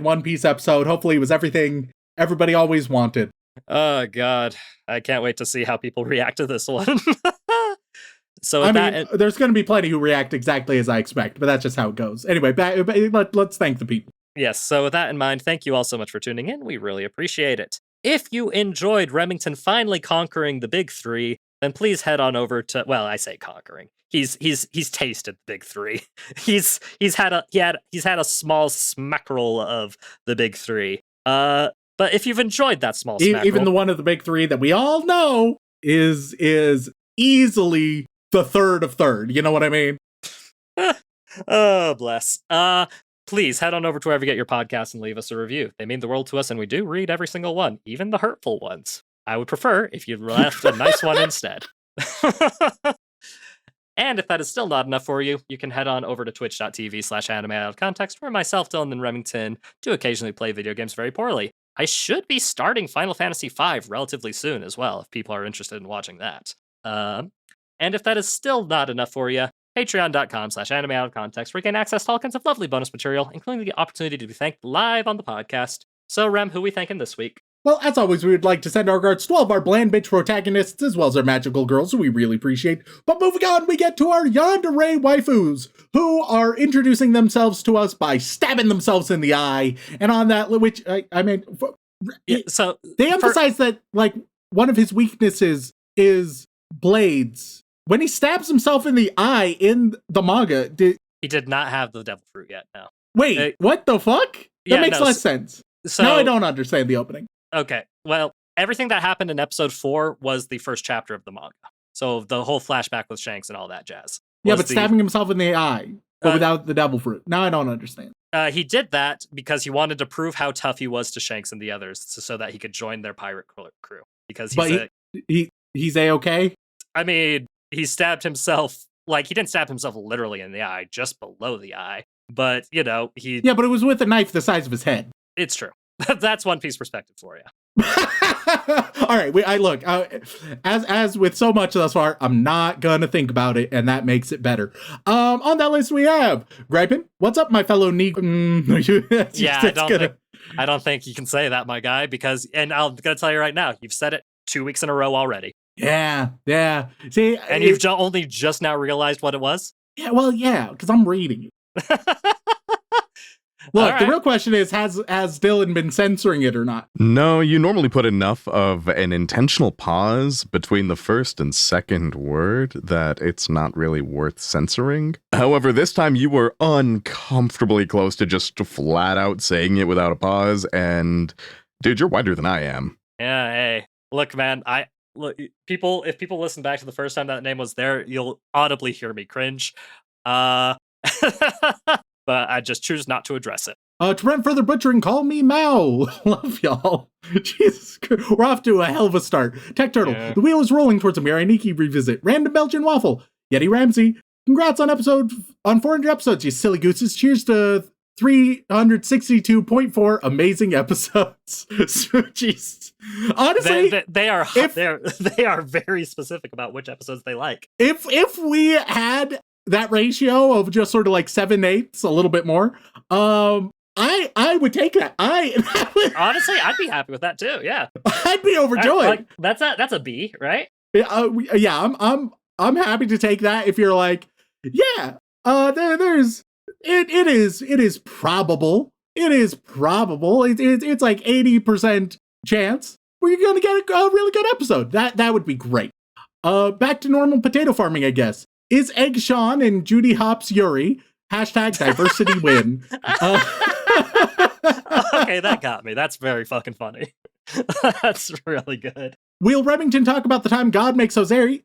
One Piece episode. Hopefully, it was everything everybody always wanted. Oh God, I can't wait to see how people react to this one. So there's going to be plenty who react exactly as I expect, but that's just how it goes. Anyway, let's thank the people. Yes, so with that in mind, thank you all so much for tuning in. We really appreciate it. If you enjoyed Remington finally conquering the big three, then please head on over to, well, I say conquering. He's tasted the big three. He's had a small smackerel of the big three. But if you've enjoyed that small smackerel, even the one of the big three that we all know is easily the third of third. You know what I mean? Oh, bless. Please head on over to wherever you get your podcasts and leave us a review. They mean the world to us, and we do read every single one, even the hurtful ones. I would prefer if you left a nice one instead. And if that is still not enough for you, you can head on over to twitch.tv/anime-out-of-context, where myself, Dylan, and Remington do occasionally play video games very poorly. I should be starting Final Fantasy V relatively soon as well, if people are interested in watching that. And if that is still not enough for you, patreon.com/anime-out-of-context, where you can access all kinds of lovely bonus material, including the opportunity to be thanked live on the podcast. So, Rem, who are we thanking this week? Well, as always, we would like to send our regards to all of our bland bitch protagonists, as well as our magical girls, who we really appreciate. But moving on, we get to our yandere waifus, who are introducing themselves to us by stabbing themselves in the eye. And on that, which, so they emphasize that, like, one of his weaknesses is blades. When he stabs himself in the eye in the manga, he did not have the devil fruit yet, no. Wait, what the fuck? That makes less sense. So, now I don't understand the opening. Okay, well, everything that happened in episode 4 was the first chapter of the manga. So the whole flashback with Shanks and all that jazz. Yeah, but stabbing himself in the eye, but without the devil fruit. Now I don't understand. He did that because he wanted to prove how tough he was to Shanks and the others so that he could join their pirate crew. because But he's A-okay? I mean, he stabbed himself, like, he didn't stab himself literally in the eye, just below the eye. But, you know, Yeah, but it was with a knife the size of his head. It's true. That's One Piece perspective for you. All right, as with so much thus far, I'm not gonna think about it, and that makes it better. On that list we have Gripin. What's up, my fellow I don't think you can say that, my guy, because, and I'm gonna tell you right now, you've said it 2 weeks in a row already. Yeah. See, and you've only just now realized what it was. Yeah, well, yeah, because I'm reading it. Look, The real question is, has Dylan been censoring it or not? No, you normally put enough of an intentional pause between the first and second word that it's not really worth censoring. However, this time you were uncomfortably close to just flat out saying it without a pause, and dude, you're whiter than I am. Yeah, hey. Look, man, if people listen back to the first time that name was there, you'll audibly hear me cringe. But I just choose not to address it. To prevent further butchering, call me Mao. Love y'all. Jesus, we're off to a hell of a start. Tech Turtle, The wheel is rolling towards a Mirai Nikki revisit. Random Belgian Waffle. Yeti Ramsey, congrats on 400 episodes, you silly gooses. Cheers to 362.4 amazing episodes. Jeez. Honestly, they are very specific about which episodes they like. If we had that ratio of just sort of like 7/8, a little bit more, I would take that. Honestly, I'd be happy with that too. Yeah, I'd be overjoyed. Like, that's a B, right? Yeah, I'm happy to take that. If you're like, yeah, it is probable. It's like 80% chance we're gonna get a really good episode. That would be great. Back to normal potato farming, I guess. Is Egg Shaun and Judy Hopps Yuri? Hashtag diversity win. Okay, that got me. That's very fucking funny. That's really good. Will Remington talk about the time God makes Hosea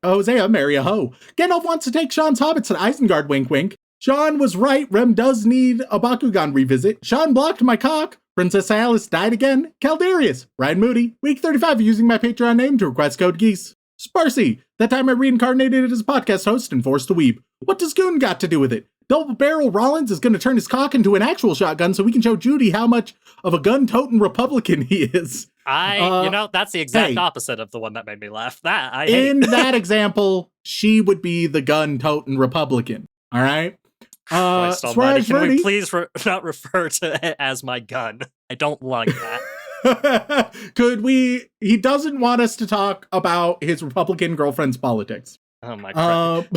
marry a hoe? Gandalf wants to take Shaun's hobbits to Isengard, wink wink. Shaun was right, Rem does need a Bakugan revisit. Shaun blocked my cock. Princess Alice died again. Caldarius. Ryan Moody. Week 35 using my Patreon name to request code geese. Sparsy, that time I reincarnated as a podcast host and forced to weep. What does Goon got to do with it? Double Barrel Rollins is going to turn his cock into an actual shotgun so we can show Judy how much of a gun-toting Republican he is. That's the exact opposite of the one that made me laugh. In that example, she wowould be the gun-toting Republican. All right? Can we please not refer to it as my gun? I don't like that. Could we? He doesn't want us to talk about his Republican girlfriend's politics. Oh my god.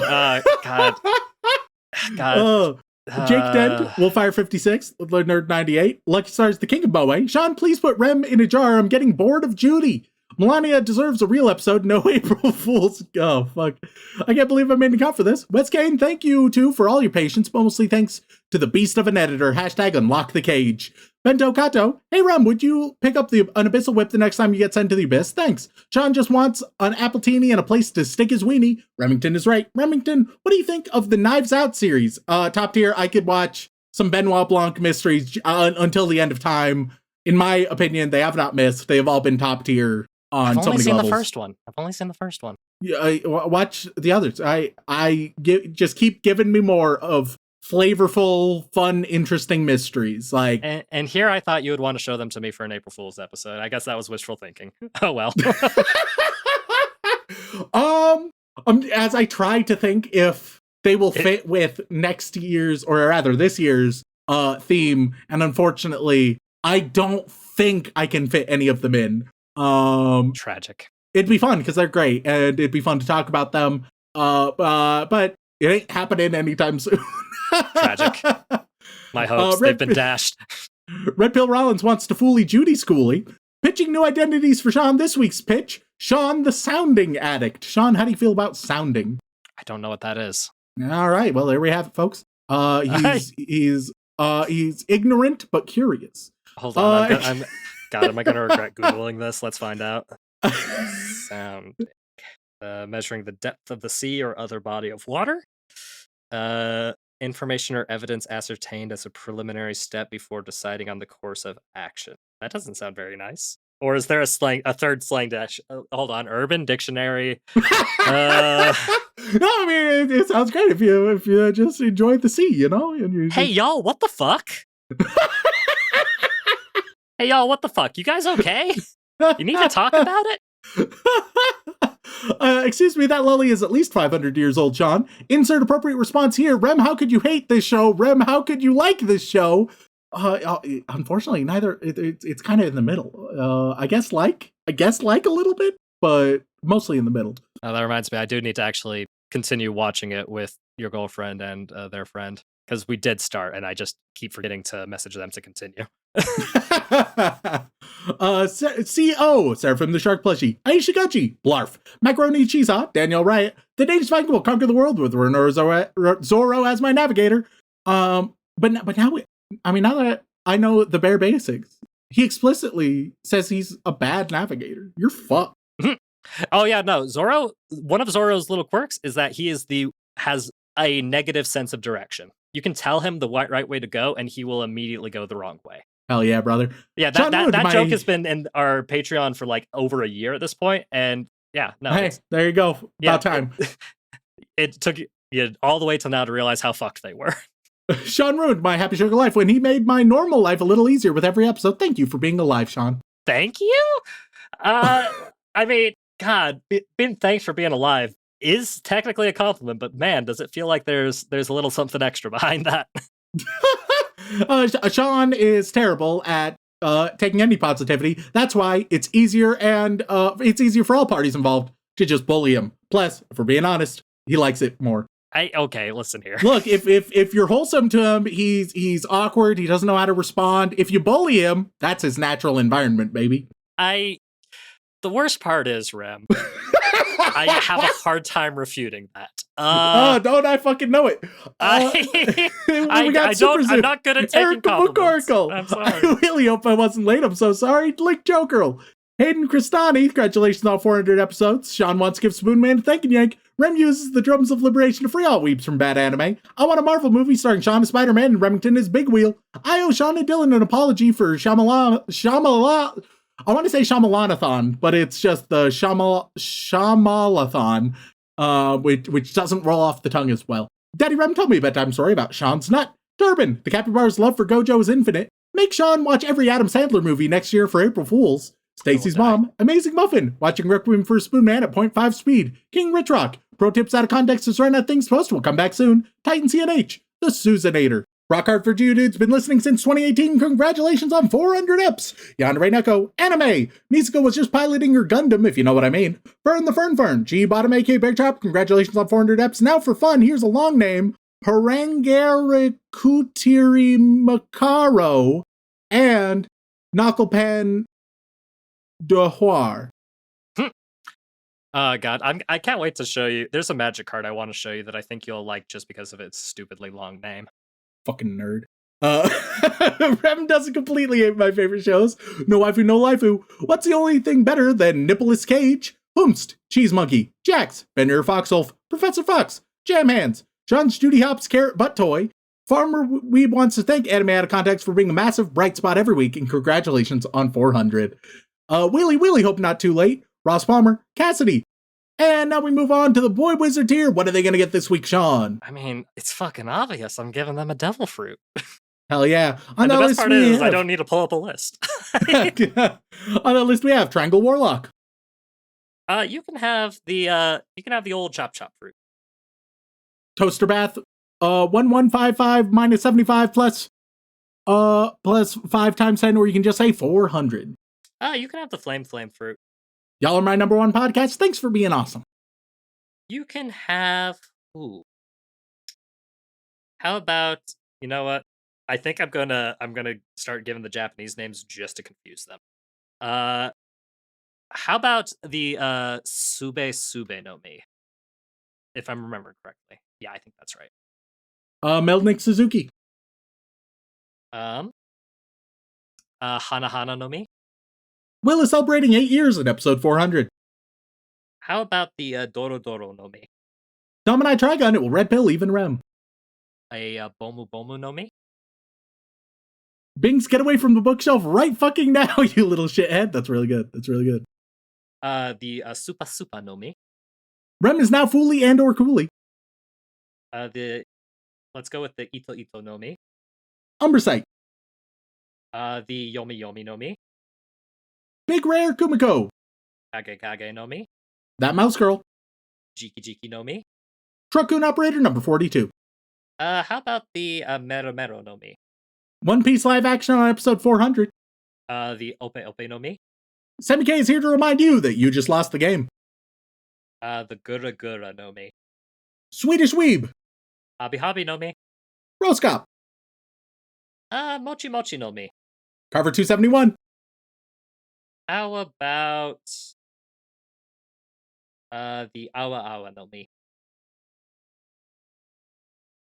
God. Jake Dent, Wolfire 56, Lord Nerd 98, Lucky Stars, the King of Boe. Shaun, please put Rem in a jar. I'm getting bored of Judy. Melania deserves a real episode. No April Fools. Oh, fuck. I can't believe I made an account for this. Wes Kane, thank you, too, for all your patience. But mostly thanks to the beast of an editor. Hashtag unlock the cage. Bento Kato, hey, Rem, would you pick up an Abyssal Whip the next time you get sent to the Abyss? Thanks. Shaun just wants an Appletini and a place to stick his weenie. Remington is right. Remington, what do you think of the Knives Out series? Top tier, I could watch some Benoit Blanc mysteries until the end of time. In my opinion, they have not missed. They have all been top tier. I've only seen the first one. Yeah, watch the others. Just keep giving me more of flavorful, fun, interesting mysteries. Like, and here I thought you would want to show them to me for an April Fool's episode. I guess that was wishful thinking. Oh well. As I try to think if they will fit with next year's, or rather this year's, theme, and unfortunately, I don't think I can fit any of them in. Tragic. It'd be fun because they're great and it'd be fun to talk about them. But it ain't happening anytime soon. Tragic. My hopes, they've been dashed. Red Pill Rollins wants to fooly Judy Schooly. Pitching new identities for Shaun this week's pitch. Shaun the Sounding Addict. Shaun, how do you feel about sounding? I don't know what that is. All right, well, there we have it, folks. He's ignorant but curious. Hold on, God, am I going to regret Googling this? Let's find out. Sound. Measuring the depth of the sea or other body of water. Information or evidence ascertained as a preliminary step before deciding on the course of action. That doesn't sound very nice. Or is there a third slang dash? Hold on, Urban Dictionary. No, I mean it sounds great if you just enjoy the sea, you know. And you Hey y'all, what the fuck? Hey y'all, what the fuck? You guys okay? You need to talk about it? Excuse me, that lolly is at least 500 years old, Shaun. Insert appropriate response here. Rem, how could you hate this show? Rem, how could you like this show? Unfortunately, neither. It's kind of in the middle. I guess like a little bit, but mostly in the middle. That reminds me, I do need to actually continue watching it with your girlfriend and their friend, because we did start, and I just keep forgetting to message them to continue. CO, Seraphim the Shark Plushie, Aisha Gucci, Blarf, Macaroni Cheesa, Daniel Riot, the Danish Viking will conquer the world with Zorro as my navigator. But now that I know the bare basics, he explicitly says he's a bad navigator. You're fucked. Oh yeah, no, Zorro. One of Zorro's little quirks is that he has a negative sense of direction. You can tell him the right way to go, and he will immediately go the wrong way. Hell yeah, brother. Yeah, that joke has been in our Patreon for like over a year at this point, and yeah, no. Hey, there you go. About time. It took you all the way till now to realize how fucked they were. Shaun ruined my happy sugar life when he made my normal life a little easier with every episode. Thank you for being alive, Shaun. Thank you? I mean, God, being thanks for being alive is technically a compliment, but man, does it feel like there's a little something extra behind that. Shaun is terrible at taking any positivity. That's why it's easier for all parties involved to just bully him. Plus, if we're being honest, he likes it more. Okay, listen here. Look, if you're wholesome to him, he's awkward. He doesn't know how to respond. If you bully him, that's his natural environment, baby. The worst part is, Rem, I have a hard time refuting that. Don't I fucking know it? I'm not good at taking compliments. I'm sorry. I really hope I wasn't late. I'm so sorry. Link Joe Girl. Hayden Cristani, congratulations on 400 episodes. Shaun wants to give Spoonman a thank you yank. Rem uses the drums of liberation to free all weeps from bad anime. I want a Marvel movie starring Shaun as Spider-Man and Remington as Big Wheel. I owe Shaun and Dylan an apology for Shyamalan. I want to say Shyamalanathon, but it's just the Shyamalathon, which doesn't roll off the tongue as well. Daddy Rem told me a bedtime story about Shaun's nut. Durbin, the capybara's love for Gojo is infinite. Make Shaun watch every Adam Sandler movie next year for April Fools. Stacy's mom, Amazing Muffin, watching Requiem for a Spoonman at 0.5 speed. King Rich Rock, pro tips out of context to right now things post will come back soon. Titan CNH, the Susanator. Rock hard for you dudes, been listening since 2018. Congratulations on 400 eps. Yandere Neko, Anime. Nizuka was just piloting your Gundam, if you know what I mean. Fern the Fern, G Bottom AK Bear Chop, congratulations on 400 eps. Now for fun, here's a long name. Parangarikutiri Makaro and Knucklepen Dehoir. God, I can't wait to show you. There's a magic card I want to show you that I think you'll like just because of its stupidly long name. Fucking nerd. Rem doesn't completely hate my favorite shows. No waifu, no laifu. What's the only thing better than Nippleless Cage? Hoomst, Cheese Monkey, Jax, Fenrir Foxwolf, Professor Fox, Jam Hands, John's Judy Hop's Carrot Butt Toy. Farmer Weeb wants to thank Anime Out of Context for being a massive bright spot every week, and congratulations on 400. Wheelie, hope not too late. Ross Palmer, Cassidy. And now we move on to the Boy Wizard tier. What are they going to get this week, Shaun? I mean, it's fucking obvious. I'm giving them a devil fruit. Hell yeah. On the best part is I don't need to pull up a list. On that list we have Triangle Warlock. You can have the old chop fruit. Toaster Bath, 1155 minus 75 plus 5 times 10, or you can just say 400. You can have the flame fruit. Y'all are my number one podcast. Thanks for being awesome. You can have... Ooh. How about... You know what? I think I'm gonna start giving the Japanese names just to confuse them. How about the Sube no Mi? If I'm remembering correctly. Yeah, I think that's right. Melnick Suzuki. Hana no Mi? Will is celebrating 8 years in episode 400. How about the Doro no Mi? Dominai Trigun, it will red pill even Rem. A Bomu no Mi? Binks, get away from the bookshelf right fucking now, you little shithead. That's really good. That's really good. The Supa Supa no Mi. Rem is now Fooly and or Cooley. Let's go with the Ito Ito no Mi. Umbersite. The Yomi Yomi no Mi. Big Rare Kumiko. Kage Kage no Mi. That Mouse Girl. Jiki Jiki no Mi. Truckun Operator number 42. How about the Mero Mero no Mi? One Piece live action on episode 400. The Ope Ope no Mi. Semi-K is here to remind you that you just lost the game. The Gura Gura no Mi. Swedish Weeb. Hobby Hobby no Mi. Roscop. Mochi Mochi no Mi. Carver 271. How about the Awa Awa no Mi?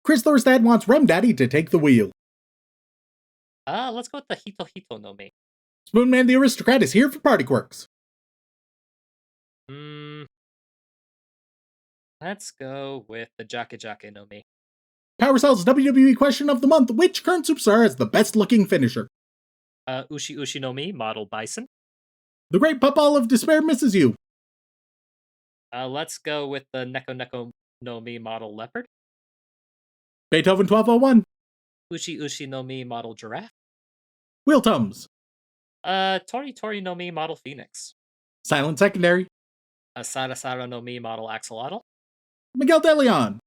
Chris Thorstad wants Rem Daddy to take the wheel. Let's go with the Hito Hito no Mi. Spoonman the Aristocrat is here for party quirks. Let's go with the Jake Jake no Mi. Power Cell's WWE question of the month. Which current superstar has the best looking finisher? Ushi Ushi no Mi, model Bison. The Great Puffball of Despair misses you. Let's go with the Neko Neko no Mi, model Leopard. Beethoven 1201. Ushi Ushi no Mi, model Giraffe. Wheel Tums. Tori Tori no Mi, model Phoenix. Silent Secondary. Sara Sara no Mi, model Axolotl. Miguel DeLeon.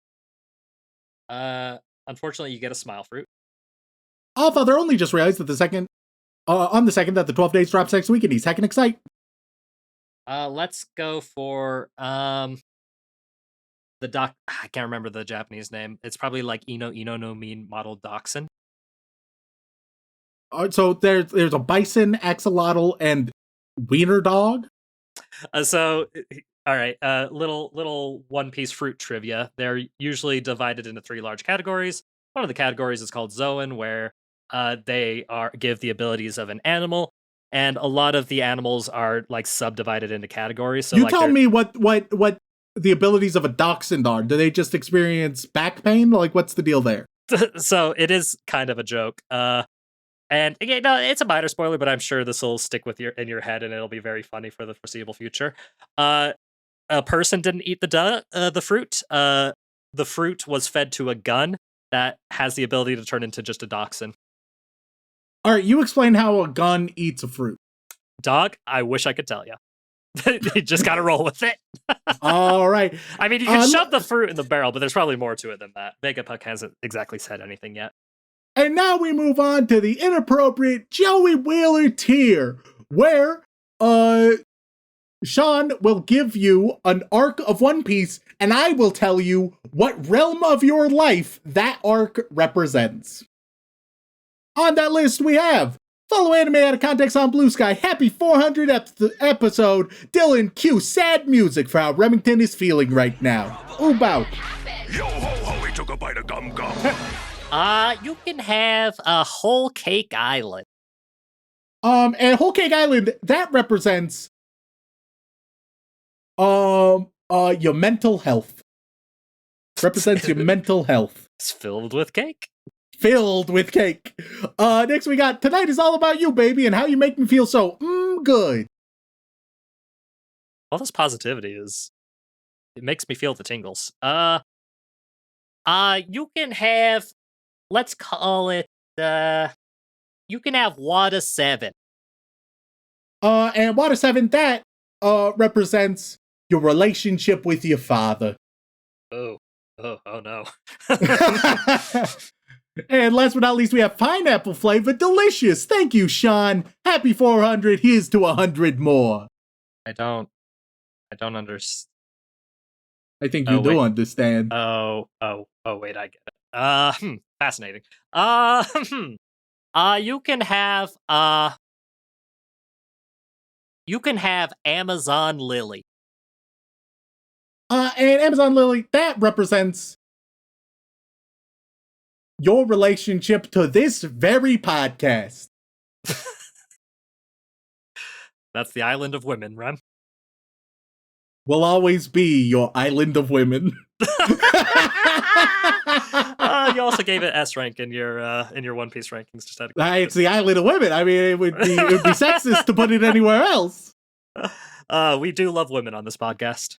Unfortunately, you get a smile fruit. Allfather only just realized that on the second that the 12 days drops next week and he's heckin' excite. Let's go for I can't remember the Japanese name. It's probably like Ino Ino no Mi, model Dachshund. So there's a bison, axolotl, and wiener dog. All right, little One Piece fruit trivia. They're usually divided into 3 large categories. One of the categories is called Zoan, where they give the abilities of an animal, and a lot of the animals are like subdivided into categories. So tell me what the abilities of a dachshund are. Do they just experience back pain? Like, what's the deal there? So it is kind of a joke. And again, no, it's a minor spoiler, but I'm sure this will stick in your head, and it'll be very funny for the foreseeable future. A person didn't eat the fruit. The fruit was fed to a gun that has the ability to turn into just a dachshund. All right, you explain how a gun eats a fruit. Dog, I wish I could tell you. You just gotta roll with it. All right. I mean, you can shove the fruit in the barrel, but there's probably more to it than that. Vegapunk hasn't exactly said anything yet. And now we move on to the inappropriate Joey Wheeler tier, where Shaun will give you an arc of One Piece, and I will tell you what realm of your life that arc represents. On that list, we have Follow Anime Out of Context on Blue Sky. Happy 400th episode. Dylan, cue sad music for how Remington is feeling right now. Ooh-bow. Yo ho ho, he took a bite of gum gum. You can have a Whole Cake Island. And Whole Cake Island, that represents your mental health. Represents your mental health. It's filled with cake. Filled with cake. Next we got Tonight is All About You, Baby, and How You Make Me Feel So Good. All this positivity it makes me feel the tingles. You can have, let's call it, you can have Water 7. And Water 7, that represents your relationship with your father. Oh no. And last but not least, we have Pineapple Flavor Delicious. Thank you, Shaun. Happy 400. Here's to 100 more. I don't understand. I think you do understand. Oh, wait, I get it. Fascinating. You can have Amazon Lily. And Amazon Lily, that represents your relationship to this very podcast. That's the island of women, Rem. Will always be your island of women. Yo, you also gave it S rank in your One Piece rankings. Just out of It's the island of women. I mean, it would be sexist to put it anywhere else. We do love women on this podcast.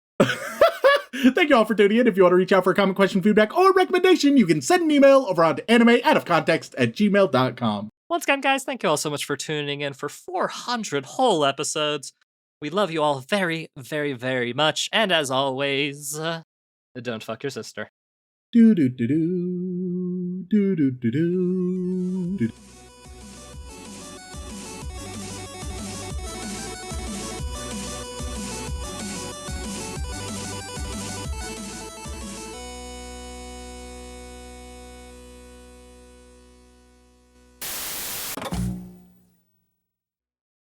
Thank you all for tuning in. If you want to reach out for a comment, question, feedback, or recommendation, you can send an email over on animeoutofcontext@gmail.com. Once again, guys, thank you all so much for tuning in for 400 whole episodes. We love you all very, very, very much. And as always, don't fuck your sister. Do do do do do do do do.